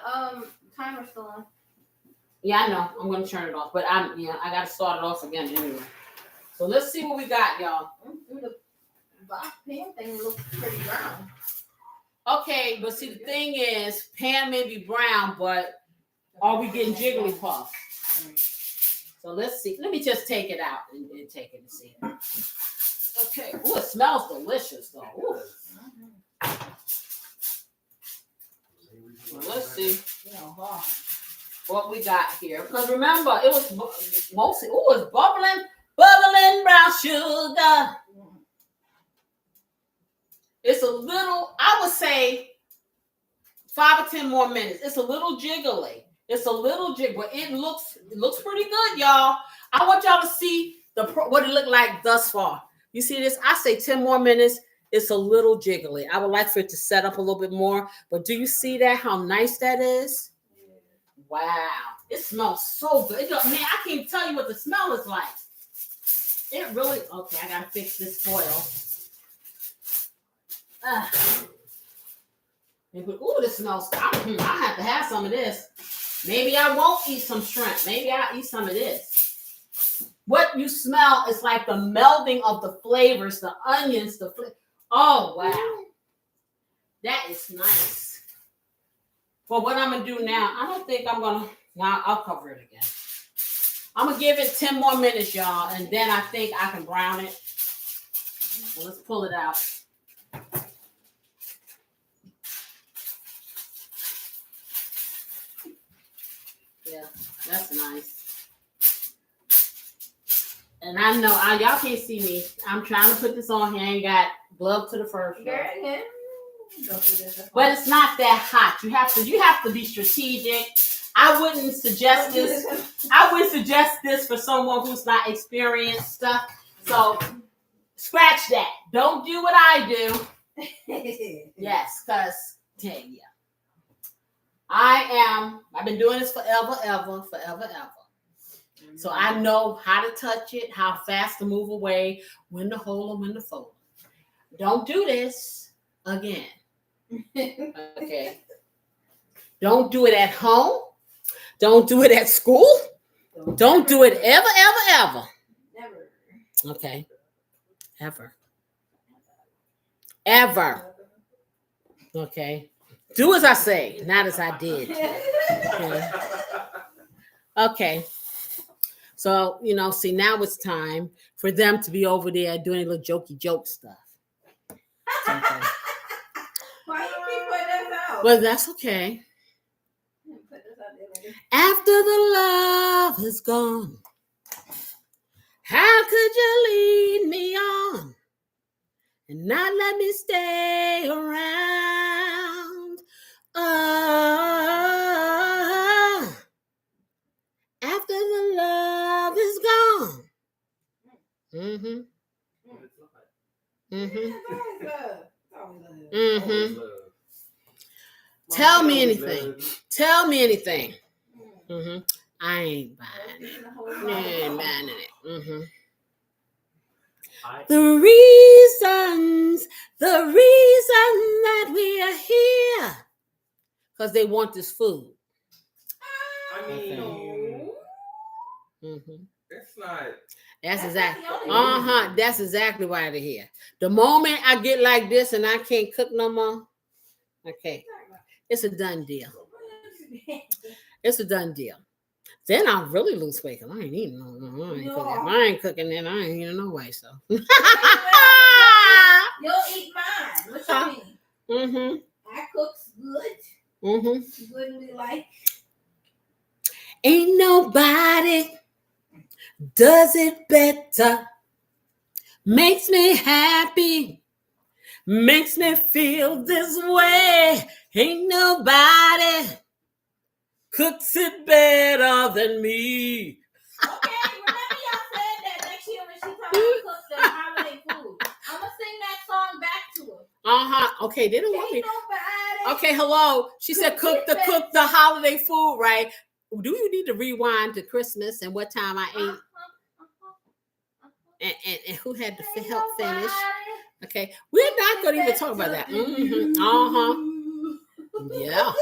timer's still on. Yeah, I know. I'm gonna turn it off, but I gotta start it off again anyway. So let's see what we got, y'all. The box pan thing looks pretty brown. Okay, but see, the thing is, pan may be brown, but are we getting jiggly puff? So let's see. Let me just take it out and take it and see. Okay. Oh, it smells delicious, though. Ooh. Well, let's see what we got here. Because remember, it was mostly, it's bubbling brown sugar. It's a little, I would say 5 or 10 more minutes. It's a little jiggly. It's a little jig, but it looks pretty good, y'all. I want y'all to see what it looked like thus far. You see this? I say 10 more minutes. It's a little jiggly. I would like for it to set up a little bit more, but do you see that? How nice that is? Wow. It smells so good. Man, I can't tell you what the smell is like. It really, okay, I gotta fix this foil. Ooh, this smells, I have to have some of this. Maybe I won't eat some shrimp. Maybe I'll eat some of this. What you smell is like the melding of the flavors, the onions, oh, wow. That is nice. But what I'm going to do now, I don't think I'm going to, now I'll cover it again. I'm going to give it 10 more minutes, y'all, and then I think I can brown it. So let's pull it out. Yeah, that's nice. And I know y'all can't see me. I'm trying to put this on here. I ain't got glove to the first. Yeah. But it's not that hot. You have to be strategic. I wouldn't suggest this. I would suggest this for someone who's not experienced stuff. So scratch that. Don't do what I do. Yes, because I've been doing this forever. So I know how to touch it, how fast to move away, when to hold and when to fold. Don't do this again. Okay. Don't do it at home. Don't do it at school. Don't do it ever. Never. Okay. Ever. Okay. Do as I say, not as I did. Okay. So, see, now it's time for them to be over there doing a little jokey joke stuff. Okay. Why you keep putting this out? Well, that's okay. After the love is gone, how could you lead me on and not let me stay around. After the love is gone. Mm-hmm. Mm-hmm. Mm-hmm. Tell me anything. Tell me anything. Mm-hmm. I ain't buying it. I ain't buying it. Mm-hmm. The reasons that we are here, because they want this food. I mean, It's not. That's exactly. That's exactly why they're here. The moment I get like this and I can't cook no more, okay, it's a done deal. It's a done deal. Then I'll really lose weight because I ain't eating no. I ain't cooking, then I ain't eating no way. So you'll eat mine. What you mean? Mm-hmm. I cooks good. Mm-hmm. Goodly like. Ain't nobody does it better. Makes me happy. Makes me feel this way. Ain't nobody cooks it better than me. Okay, remember y'all said that next year when she comes to cook the holiday food. I'm gonna sing that song back to her. Okay, they don't want me. Ain't nobody. Okay, hello. She said cook the holiday food, right? Do you need to rewind to Christmas and what time I ate? And who had to help finish? Okay, we're not going to even talk about that. Yeah.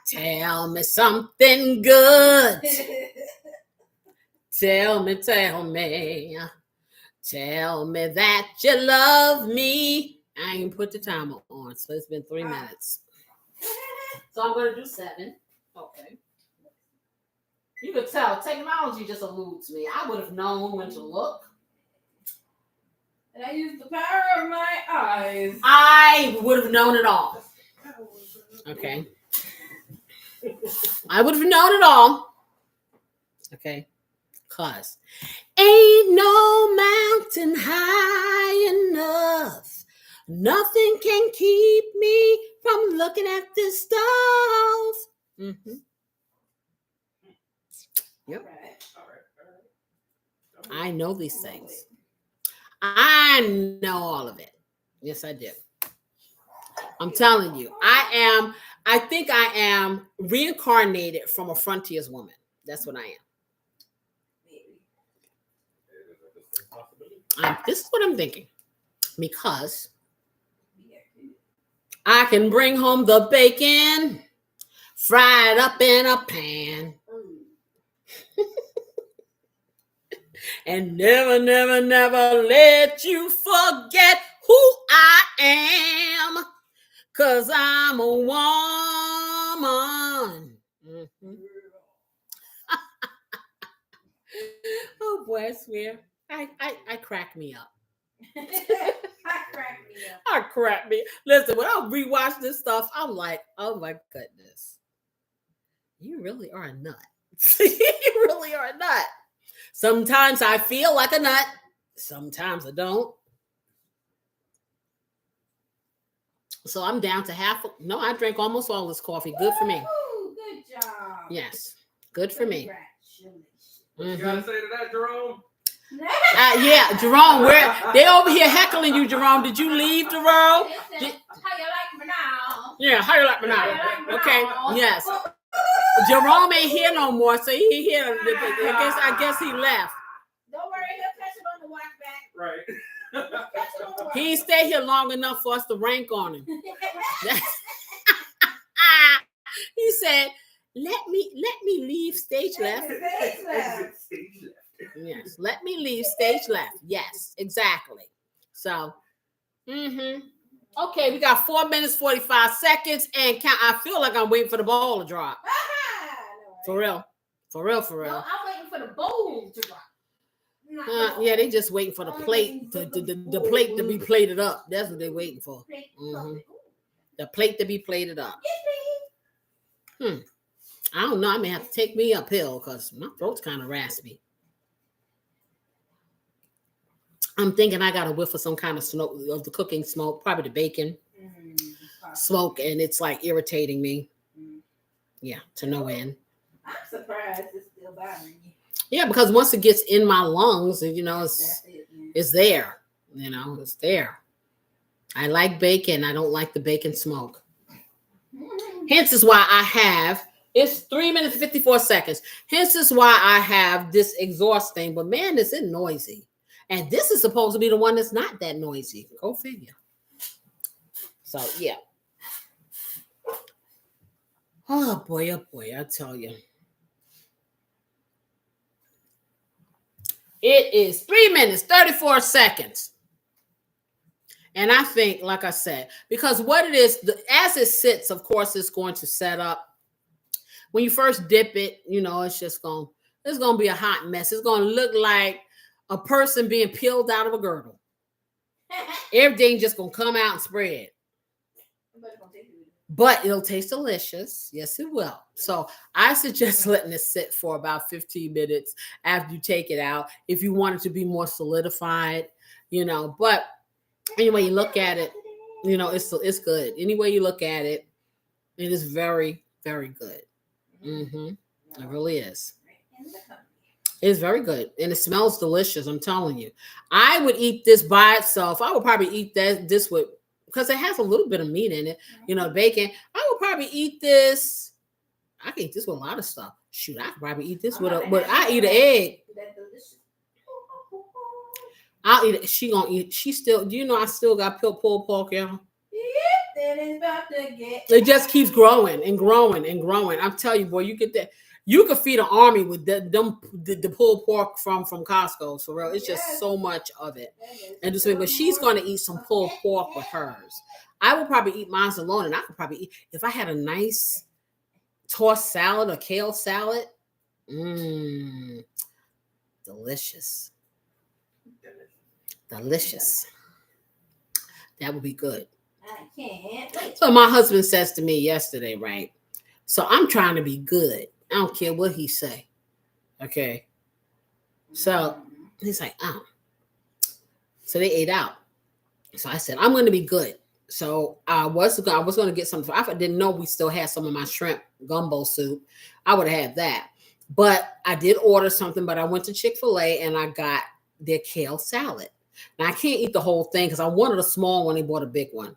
Tell me something good. Tell me. Tell me that you love me. I ain't put the timer on, so it's been 3 minutes. So I'm going to do 7. Okay. You could tell technology just eludes me. I would have known when to look. And I used the power of my eyes. I would have known it all. Okay. I would have known it all. Okay. Cause ain't no mountain high enough. Nothing can keep me from looking at this stove. Mm-hmm. Yep. All right. I know these things. I know all of it. Yes, I do. I'm telling you, I think I am reincarnated from a frontierswoman. That's what I am. This is what I'm thinking. Because I can bring home the bacon, fried up in a pan. And never let you forget who I am. 'Cause I'm a woman. Mm-hmm. Oh boy, I swear. I crack me up. I crack me. Listen, when I rewatch this stuff, I'm like, oh my goodness. You really are a nut. You really are a nut. Sometimes I feel like a nut. Sometimes I don't. So I'm down to half. No, I drank almost all this coffee. Good for me. Good job. Yes. Good for me. What you gotta say to that, Jerome? Yeah, Jerome, where they over here heckling you, Jerome. Did you leave, Jerome? How you like me now? Yeah, how you like me now? Okay, yes. Jerome ain't here no more, so he here. I guess he left. Don't worry, he'll catch it on the walk back. Right. He ain't stay here long enough for us to rank on him. He said, let me leave stage left. Yes, let me leave stage left. Yes, exactly. So, okay, we got 4 minutes, 45 seconds, and I feel like I'm waiting for the ball to drop. For real. No, I'm waiting for the bowl to drop. Yeah, they just waiting for the plate, the plate to be plated up. That's what they're waiting for. The plate to be plated up. I don't know. I may have to take me uphill because my throat's kind of raspy. I'm thinking I got a whiff of some kind of smoke of the cooking smoke, probably the bacon smoke, and it's like irritating me. Yeah, to no end. I'm surprised it's still bothering you. Yeah, because once it gets in my lungs, you know, it's there. You know, it's there. I like bacon. I don't like the bacon smoke. Hence is why I have, it's 3 minutes, 54 seconds. Hence is why I have this exhaust thing. But man, is it noisy. And this is supposed to be the one that's not that noisy. Go figure. So, yeah. Oh, boy, I tell you. It is 3 minutes, 34 seconds. And I think, like I said, because what it is, as it sits, of course, it's going to set up. When you first dip it, you know, it's going to be a hot mess. It's going to look like a person being peeled out of a girdle. Everything just going to come out and spread. But it'll taste delicious. Yes, it will. So I suggest letting it sit for about 15 minutes after you take it out. If you want it to be more solidified, you know, but anyway you look at it, you know, it's good. Any way you look at it, it is very, very good. It really is. It's very good. And it smells delicious. I'm telling you. I would eat this by itself. I would probably eat this with, because it has a little bit of meat in it, you know, bacon. I would probably eat this. I can eat this with a lot of stuff. Shoot, I could probably eat this with I eat an egg. I'll eat it. She gonna eat. She still, do you know I still got pulled pork, y'all? That is about to get. It just keeps growing and growing and growing. I'm telling you, boy, you get that. You could feed an army with the pulled pork from Costco. For real, it's just so much of it. And just, but she's gonna eat some pulled pork with hers. I would probably eat mine alone, and I could probably eat if I had a nice tossed salad or kale salad. Delicious. Delicious. That would be good. I can't. So my husband says to me yesterday, right? So I'm trying to be good. I don't care what he say. Okay. So he's like, oh. So they ate out. So I said, I'm going to be good. So I was going to get something. I didn't know we still had some of my shrimp gumbo soup. I would have had that. But I did order something, but I went to Chick-fil-A and I got their kale salad. Now I can't eat the whole thing because I wanted a small one. They bought a big one.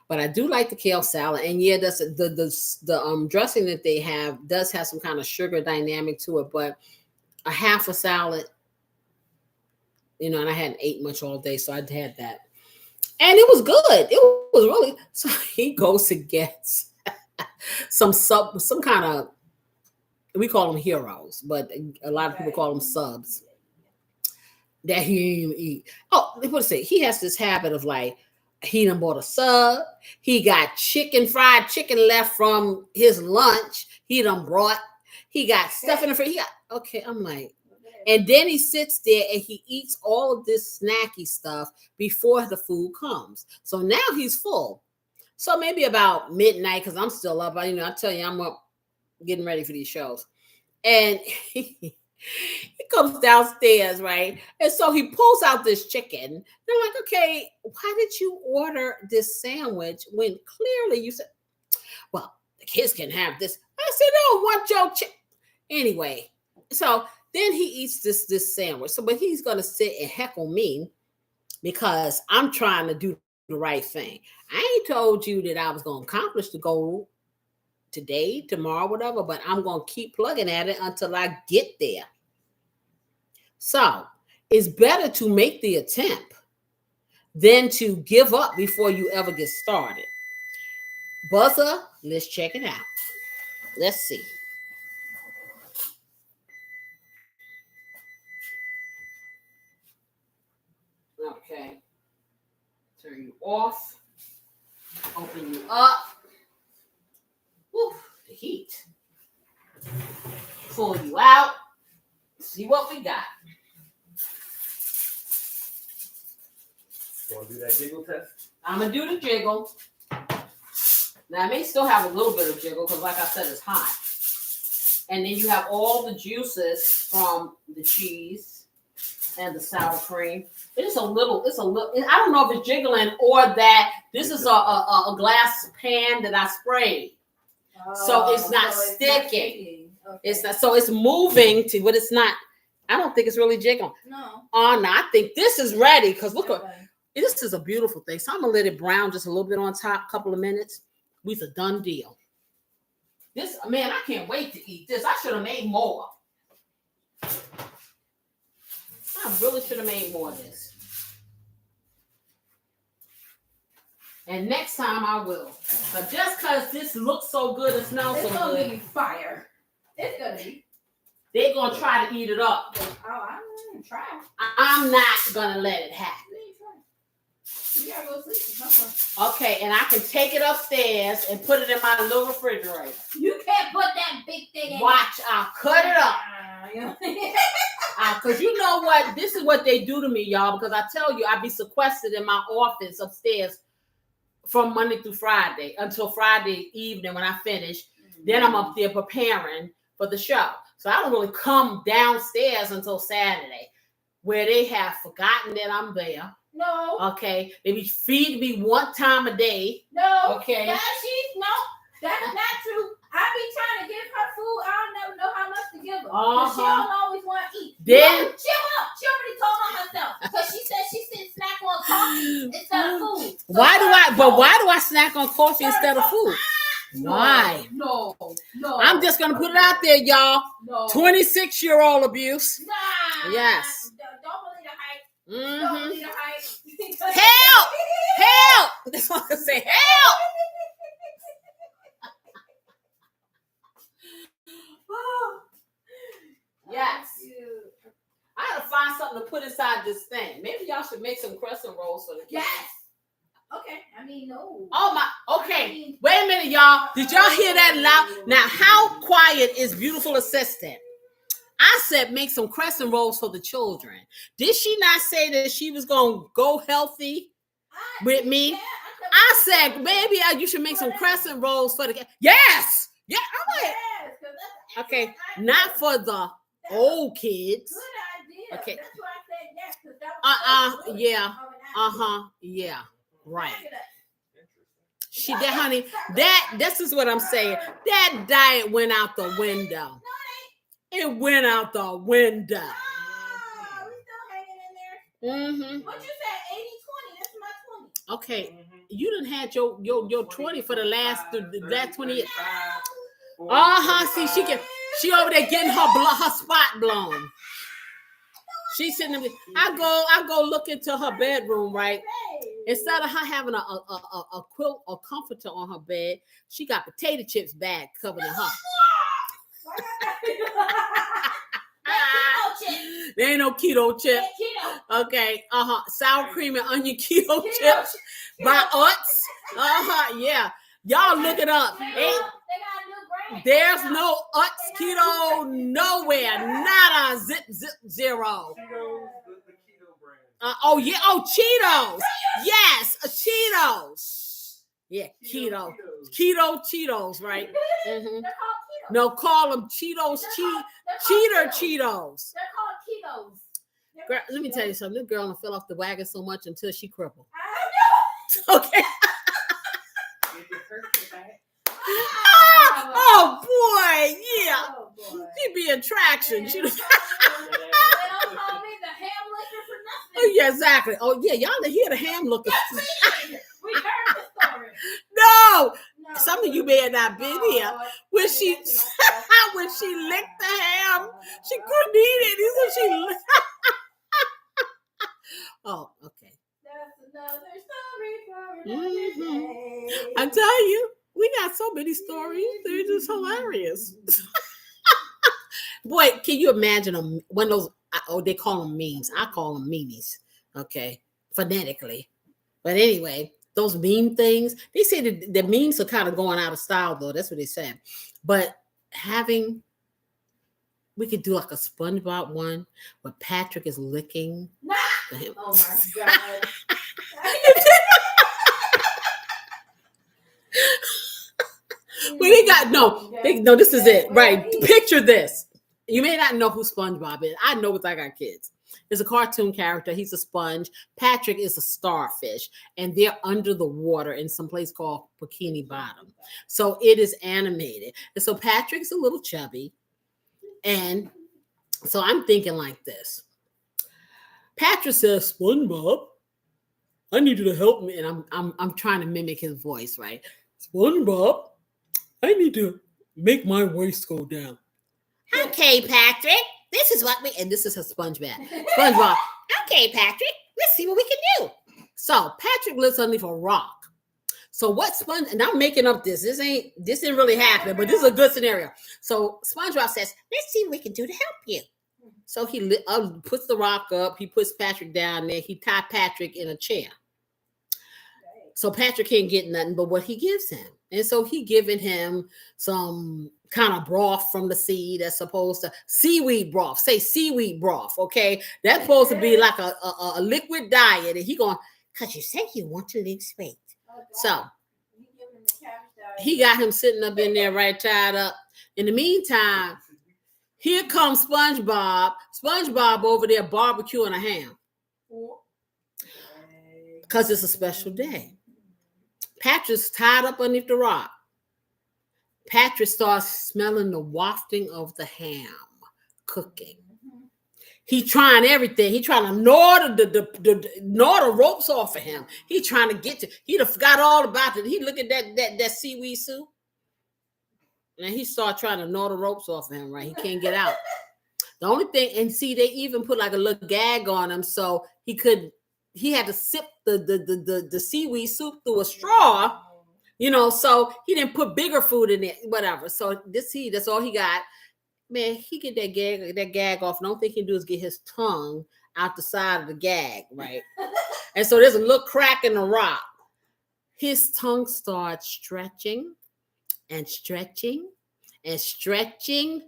But I do like the kale salad. And yeah, that's the dressing that they have does have some kind of sugar dynamic to it. But a half a salad, you know, and I hadn't ate much all day, so I had that. And it was good. It was really, so he goes and gets some kind of, we call them heroes, but a lot of people call them subs that he didn't even eat. Oh, what's it? He has this habit of like, he done bought a sub. He got fried chicken left from his lunch. He done brought. He got stuff in the fridge. Okay, I'm like, and then he sits there and he eats all of this snacky stuff before the food comes. So now he's full. So maybe about midnight, because I'm still up. I tell you, I'm up getting ready for these shows. And he comes downstairs, right? And so he pulls out this chicken. They're like, okay, why did you order this sandwich when clearly you said, well, the kids can have this? I said, no, want your chicken. Anyway, so then he eats this sandwich. So, but he's going to sit and heckle me because I'm trying to do the right thing. I ain't told you that I was going to accomplish the goal today, tomorrow, whatever, but I'm going to keep plugging at it until I get there. So it's better to make the attempt than to give up before you ever get started. Buzzer, let's check it out. Let's see. Okay. Turn you off. Open you up. Woo, the heat. Pull you out. See what we got. You want to do that jiggle test? I'm going to do the jiggle. Now, I may still have a little bit of jiggle because, like I said, it's hot. And then you have all the juices from the cheese. and the sour cream. It's a little. I don't know if it's jiggling or that this is a glass pan that I sprayed. So it's not sticking. Okay. It's not. So it's moving to, but it's not. I don't think it's really jiggling. No. Oh no, I think this is ready because look at this is a beautiful thing. So I'm gonna let it brown just a little bit on top, couple of minutes. We's a done deal. This man, I can't wait to eat this. I should have made more. I really should have made more of this. And next time I will. But just because this looks so good and smells so good. It's going to be fire. It's going to be. They're going to try to eat it up. Oh, I'm going to try. I'm not going to let it happen. You got to go sleep somewhere. Okay, and I can take it upstairs and put it in my little refrigerator. You can't put that big thing in. Watch, I'll cut it up. Because you know what? This is what they do to me, y'all. Because I tell you, I be sequestered in my office upstairs from Monday through Friday until Friday evening when I finish. Mm-hmm. Then I'm up there preparing for the show. So I don't really come downstairs until Saturday, where they have forgotten that I'm there. No. Okay. They be feeding me one time a day. No. Okay. That's not true. I be trying to give her food. I don't never know how much to give her. But she don't always want to eat. Then chill up. She already told on herself because she said she should snack on coffee instead of food. So why do I snack on coffee instead of food? Why? No. I'm just gonna put it out there, y'all. No. 26-year-old abuse. Nah. Yes. Don't believe the hype. Mm-hmm. Don't believe the hype. Help! That's what I say. Help! Yes. I had to find something to put inside this thing. Maybe y'all should make some crescent rolls for the kids. Yes. Okay. I mean, no. Oh my. Okay. Wait a minute, y'all. Did y'all hear that loud? Now, how quiet is beautiful assistant? I said make some crescent rolls for the children. Did she not say that she was going to go healthy with me? Yeah, I said, baby, you should make some crescent rolls for the kids. Yes. Yeah. I'm like, okay. Not for the old kids. Good idea. Okay. That's why I said yes. Yeah. Yeah. Right. She did, honey. This is what I'm saying. That diet went out the window. It went out the window. Oh, we still hanging in there. Mm-hmm. What you said? 80-20. That's my 20. Okay. Mm-hmm. You didn't have your 20 for the last 20 years. See, she over there getting her spot blown. She's sitting there. I go look into her bedroom, right? Instead of her having a quilt or comforter on her bed, she got potato chips bag covered in her. There ain't no keto chip. Okay. Sour cream and onion keto chips by Utz. Yeah. Y'all look it up. There's no Utz keto nowhere. Nada. Zero. Cheetos. Yes, Cheetos. Yeah, keto Cheetos, right? Mm-hmm. No, call them Cheetos, cheater Cheetos. They're called ketos. Girl, let me tell you something. This girl fell off the wagon so much until she crippled. I know. Okay. Oh boy, yeah. Oh, boy. She be attraction. She They don't call me the ham licker for nothing. Oh yeah, exactly. Oh yeah, y'all didn't hear the ham looking. We heard the story. No. Some of you may have not been here. When she licked the ham, she couldn't eat it. She licked. Oh, okay. That's another story for another day. I'm telling you, we got so many stories. They're just hilarious. Boy, can you imagine one of those? They call them memes. I call them memes. Okay, phonetically. But anyway. Those meme things, they say that the memes are kind of going out of style, though. That's what they said. But we could do like a SpongeBob one where Patrick is licking. Oh my God. No, this is it. Right. Picture this. You may not know who SpongeBob is. I know because I got kids. is a cartoon character. He's a sponge. Patrick is a starfish, and they're under the water in some place called Bikini Bottom. So it is animated. And so Patrick's a little chubby. And so I'm thinking like this. Patrick says, SpongeBob, I need you to help me. And I'm trying to mimic his voice, right? SpongeBob, I need to make my waist go down. Okay, Patrick. This is what and this is a SpongeBob. Okay, Patrick. Let's see what we can do. So Patrick lives underneath a rock. So what and I'm making up this. This ain't really happening, but this is a good scenario. So SpongeBob says, let's see what we can do to help you. So he puts the rock up. He puts Patrick down there. He tied Patrick in a chair. So Patrick can't get nothing but what he gives him. And so he giving him some kind of broth from the sea that's supposed to seaweed broth. Say seaweed broth, okay? That's supposed to be like a liquid diet. And he going, because you said you want to lose weight. So he got him sitting up in there right tied up. In the meantime, here comes SpongeBob. SpongeBob over there barbecuing a ham. Because it's a special day. Patrick's tied up underneath the rock. Patrick starts smelling the wafting of the ham cooking. He trying everything. He trying to gnaw the ropes off of him. He trying to get to. He done forgot all about it. He look at that seaweed soup, and he start trying to gnaw the ropes off of him. Right, he can't get out. The only thing, and see, they even put like a little gag on him, so he had to sip the seaweed soup through a straw. So he didn't put bigger food in it, whatever. So that's all he got. Man, he get that gag off. And the only thing he can do is get his tongue out the side of the gag, right? And so there's a little crack in the rock. His tongue starts stretching and stretching and stretching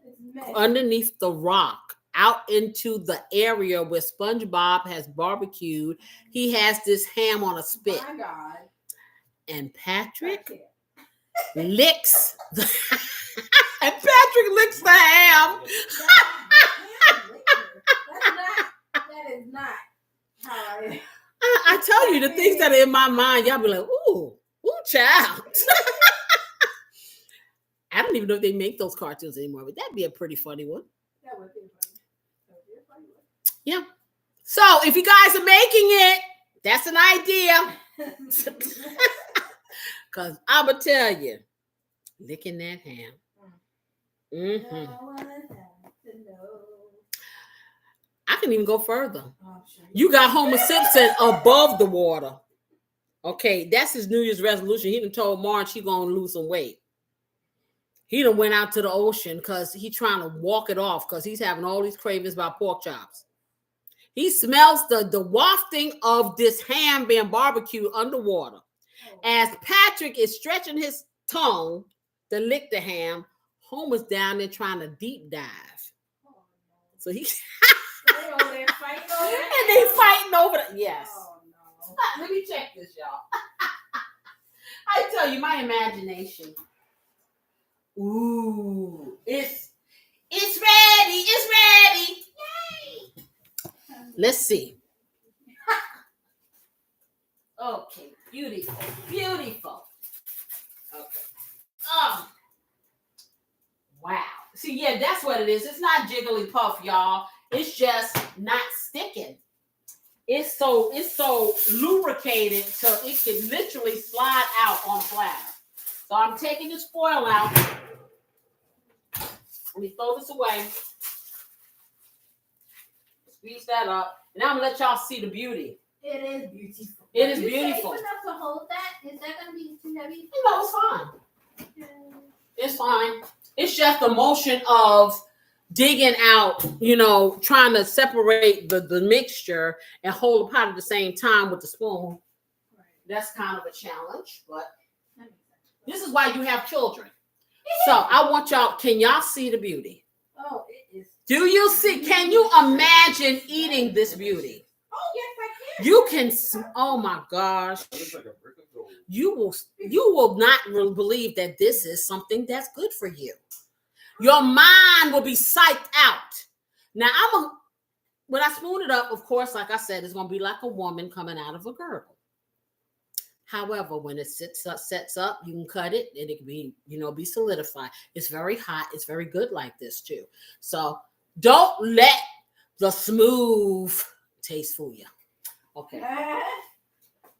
underneath the rock out into the area where SpongeBob has barbecued. He has this ham on a spit. My God. And Patrick licks the and Patrick licks the ham. That is not how I tell you the things that are in my mind, y'all be like, ooh, child. I don't even know if they make those cartoons anymore, but that'd be a pretty funny one. That would be a funny one. Yeah. So if you guys are making it, that's an idea. Because I'm going to tell you, licking that ham. Mm-hmm. I can even go further. You got Homer Simpson above the water. Okay, that's his New Year's resolution. He done told Marge he going to lose some weight. He done went out to the ocean because he's trying to walk it off because he's having all these cravings about pork chops. He smells the wafting of this ham being barbecued underwater. As Patrick is stretching his tongue to lick the ham, Homer's down there trying to deep dive. So he They over there fighting over it? And they fighting over it. Yes. Oh, no. Let me check this, y'all. I tell you, my imagination. Ooh, it's ready. It's ready. Yay. Let's see. Okay, beautiful. Okay. Oh. Wow. See, yeah, that's what it is. It's not Jigglypuff, y'all. It's just not sticking. It's so lubricated so it can literally slide out on a platter. So I'm taking this foil out. Let me throw this away. Squeeze that up. And now I'm gonna let y'all see the beauty. It is beautiful. It is beautiful. Is enough to hold that? Is that gonna be too heavy? No, it's fine. It's fine. It's just the motion of digging out, trying to separate the mixture and hold the pot at the same time with the spoon. Right. That's kind of a challenge, but this is why you have children. So I want y'all, can y'all see the beauty? Oh, it is. Do you see? Can you imagine eating this beauty? Oh, yes, I can. You can, oh my gosh. You will not believe that this is something that's good for you. Your mind will be psyched out. Now when I spoon it up, of course, like I said, it's gonna be like a woman coming out of a girdle. However, when it sets up, you can cut it and it can be, be solidified. It's very hot. It's very good like this too. So don't let the smooth taste fool you. Okay.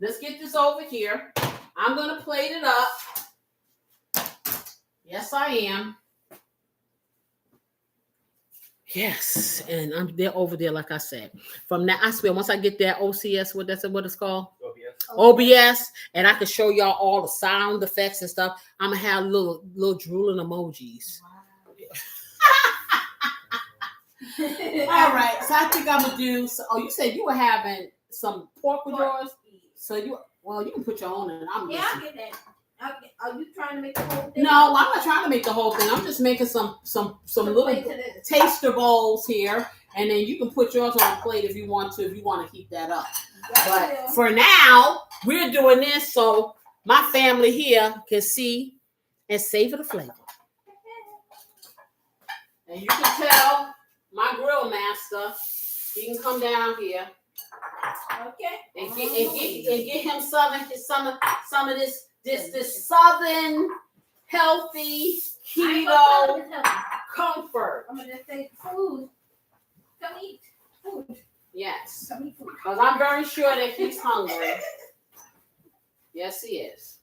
Let's get this over here. I'm going to plate it up. Yes, I am. Yes, and they're over there, like I said. From now, I swear, once I get that OCS, what it's called? OBS, and I can show y'all all the sound effects and stuff. I'm gonna have little drooling emojis. Wow. All right, so I think I'm gonna do. You said you were having some pork with yours, so you can put your own in. I'll get that. Are you trying to make the whole thing? No, I'm not trying to make the whole thing. I'm just making some little taster bowls here, and then you can put yours on a plate if you want to heat that up. But for now, we're doing this so my family here can see and savor the flavor. And you can tell my grill master, he can come down here. Okay. And get him some of this southern healthy keto comfort. I'm gonna say food. Come eat food. Yes. Come eat food. Because I'm very sure that he's hungry. Yes, he is.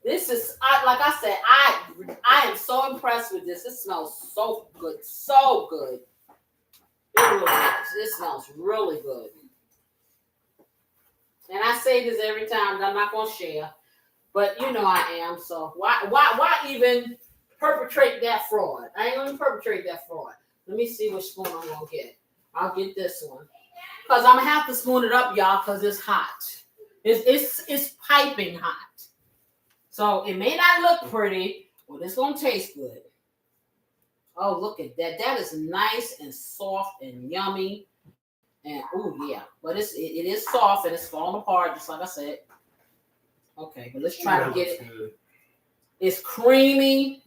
This is, like I said, I am so impressed with this. It smells so good. So good. It really does. It smells really good. And I say this every time that I'm not going to share. But I am. So why even perpetrate that fraud? I ain't going to perpetrate that fraud. Let me see which spoon I'm going to get. I'll get this one. Because I'm going to have to spoon it up, y'all, because it's hot. It's piping hot. So it may not look pretty, but it's going to taste good. Oh, look at that. That is nice and soft and yummy. And, yeah. But it is soft and it's falling apart, just like I said. Okay, but let's try to get it. Good. It's creamy.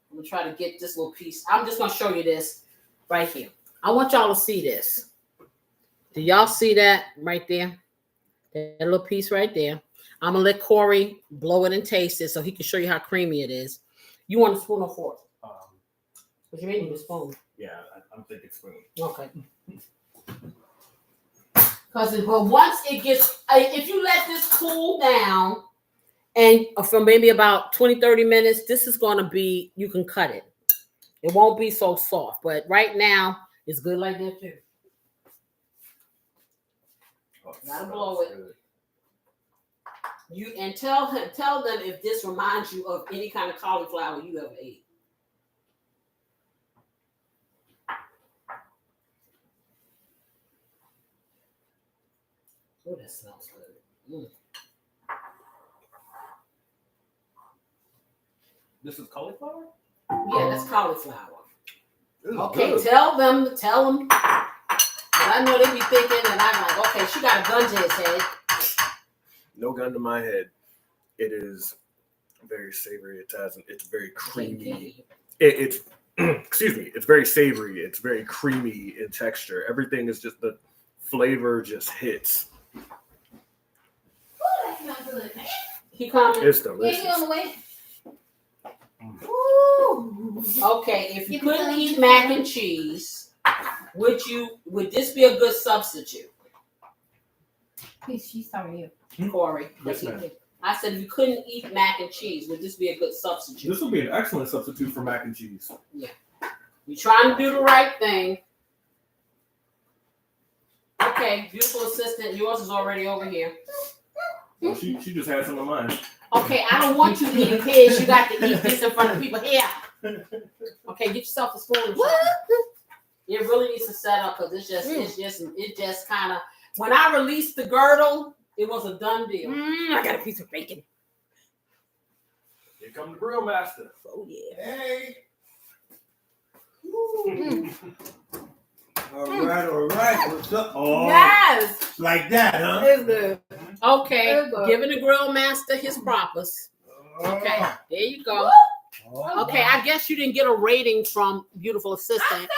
I'm going to try to get this little piece. I'm just going to show you this right here. I want y'all to see this. Do y'all see that right there? That little piece right there. I'm going to let Corey blow it and taste it so he can show you how creamy it is. You want a spoon or fork? What you mean with a spoon? Yeah, I'm thinking spoon. Okay. But once it gets, if you let this cool down, and for maybe about 20, 30 minutes, this is going to be, you can cut it. It won't be so soft, but right now, it's good like that too. Gotta blow it. Good. You and tell them if this reminds you of any kind of cauliflower you ever ate. Oh, that smells good. This is cauliflower? Yeah, that's cauliflower. Okay, good. tell them. I know they be thinking, and I'm like, okay, she got a gun to his head. No gun to my head. It is very savory. It's very creamy. It's excuse me. It's very savory. It's very creamy in texture. Everything is just, the flavor just hits. Ooh, that smells good. He coming. It's delicious. Yeah, he on the way. Ooh. Okay, if you couldn't eat mac and cheese, would this be a good substitute? She's talking to you, Corey. Yes, ma'am. I said, if you couldn't eat mac and cheese, would this be a good substitute? This would be an excellent substitute for mac and cheese. Yeah. You're trying to do the right thing. Okay, beautiful assistant. Yours is already over here. Well, she just had some of mine. Okay, I don't want you eating kids. You got to eat this in front of people here. Okay, get yourself a spoon. It really needs to set up because it just kind of. When I released the girdle, it was a done deal. I got a piece of bacon. Here come the grill master. Oh yeah. Hey. All right. What's up? Oh, Yes. like that, huh? It's good. Okay, giving the grill master his propers. Okay, there you go. Oh, Okay, I guess you didn't get a rating from beautiful assistant.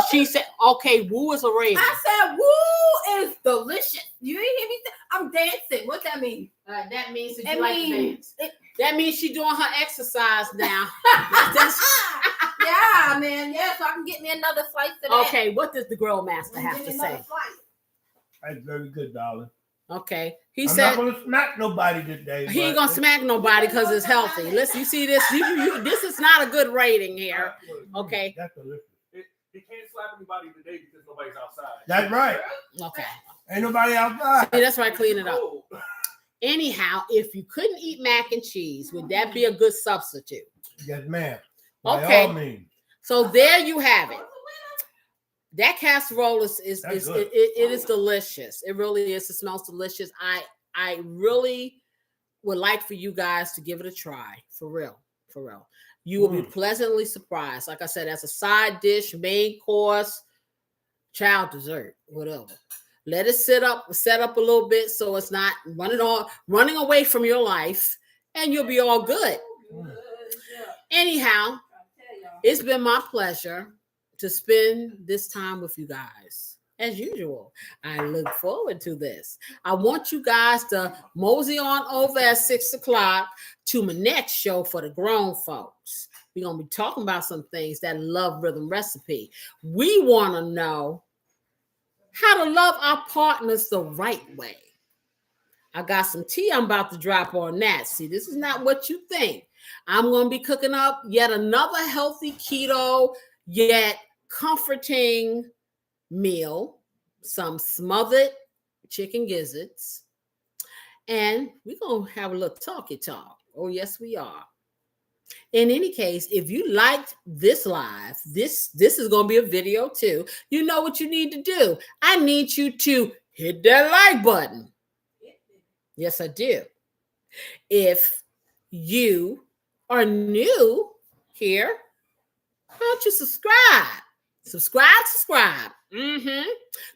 She said, okay, woo is a rating. I said, woo is delicious. You didn't hear me say, I'm dancing. What that mean? That means that It you like to means- dance. That means she's doing her exercise now. Yeah, man. Yeah, so I can get me another slice of that. Okay, what does the grill master have Give to me say? another slice. That's very good, darling. Okay, he I'm said not gonna smack nobody today. he ain't but gonna smack nobody because it's healthy. Listen, you see this? This is not a good rating here. Okay. That's delicious. He can't slap anybody today because nobody's outside. That's right. Okay. Ain't nobody outside. See, that's right. Clean it up. Anyhow, if you couldn't eat mac and cheese, would that be a good substitute? Yes, ma'am. By Okay. all means. So there you have it. That casserole is good. it is delicious. It really is. It smells delicious. I really would like for you guys to give it a try. For real. For real. You will be pleasantly surprised. Like I said, as a side dish, main course, child dessert, whatever. Let it set up a little bit so it's not running away from your life, and you'll be all good. Anyhow, it's been my pleasure to spend this time with you guys. As usual, I look forward to this. I want you guys to mosey on over at 6:00 to my next show for the grown folks. We're going to be talking about some things that love rhythm recipe. We want to know how to love our partners the right way. I got some tea I'm about to drop on that. See, this is not what you think. I'm going to be cooking up yet another healthy keto, yet comforting meal, some smothered chicken gizzards, and we're going to have a little talky talk. Oh, yes, we are. In any case, if you liked this live, this is going to be a video too. You know what you need to do. I need you to hit that like button. Yes, I do. If you are new here, why don't you subscribe? Subscribe.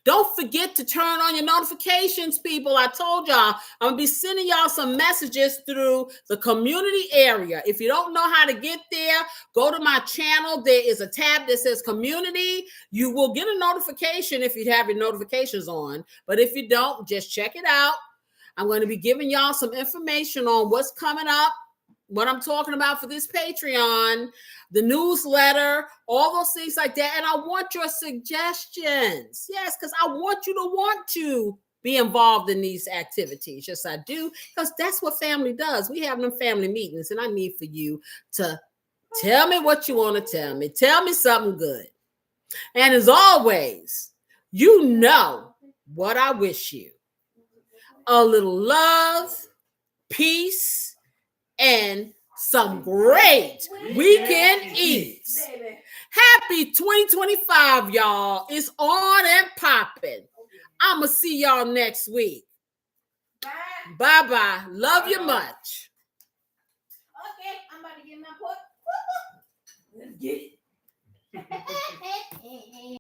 Don't forget to turn on your notifications, people. I told y'all I'm gonna be sending y'all some messages through the community area. If you don't know how to get there, go to my channel. There is a tab that says community. You will get a notification if you have your notifications on. But if you don't, just check it out. I'm going to be giving y'all some information on what's coming up, what I'm talking about for this Patreon, the newsletter, all those things like that. And I want your suggestions. Yes, because I want you to want to be involved in these activities. Yes, I do, because that's what family does. We have them family meetings, and I need for you to tell me what you want to tell me. Tell me something good. And as always, you know what I wish you. A little love, peace, and some great weekend eats. Happy 2025, y'all. It's on and popping. I'm going to see y'all next week. Bye-bye. Love you much. Okay, I'm about to get my pot. Let's get it.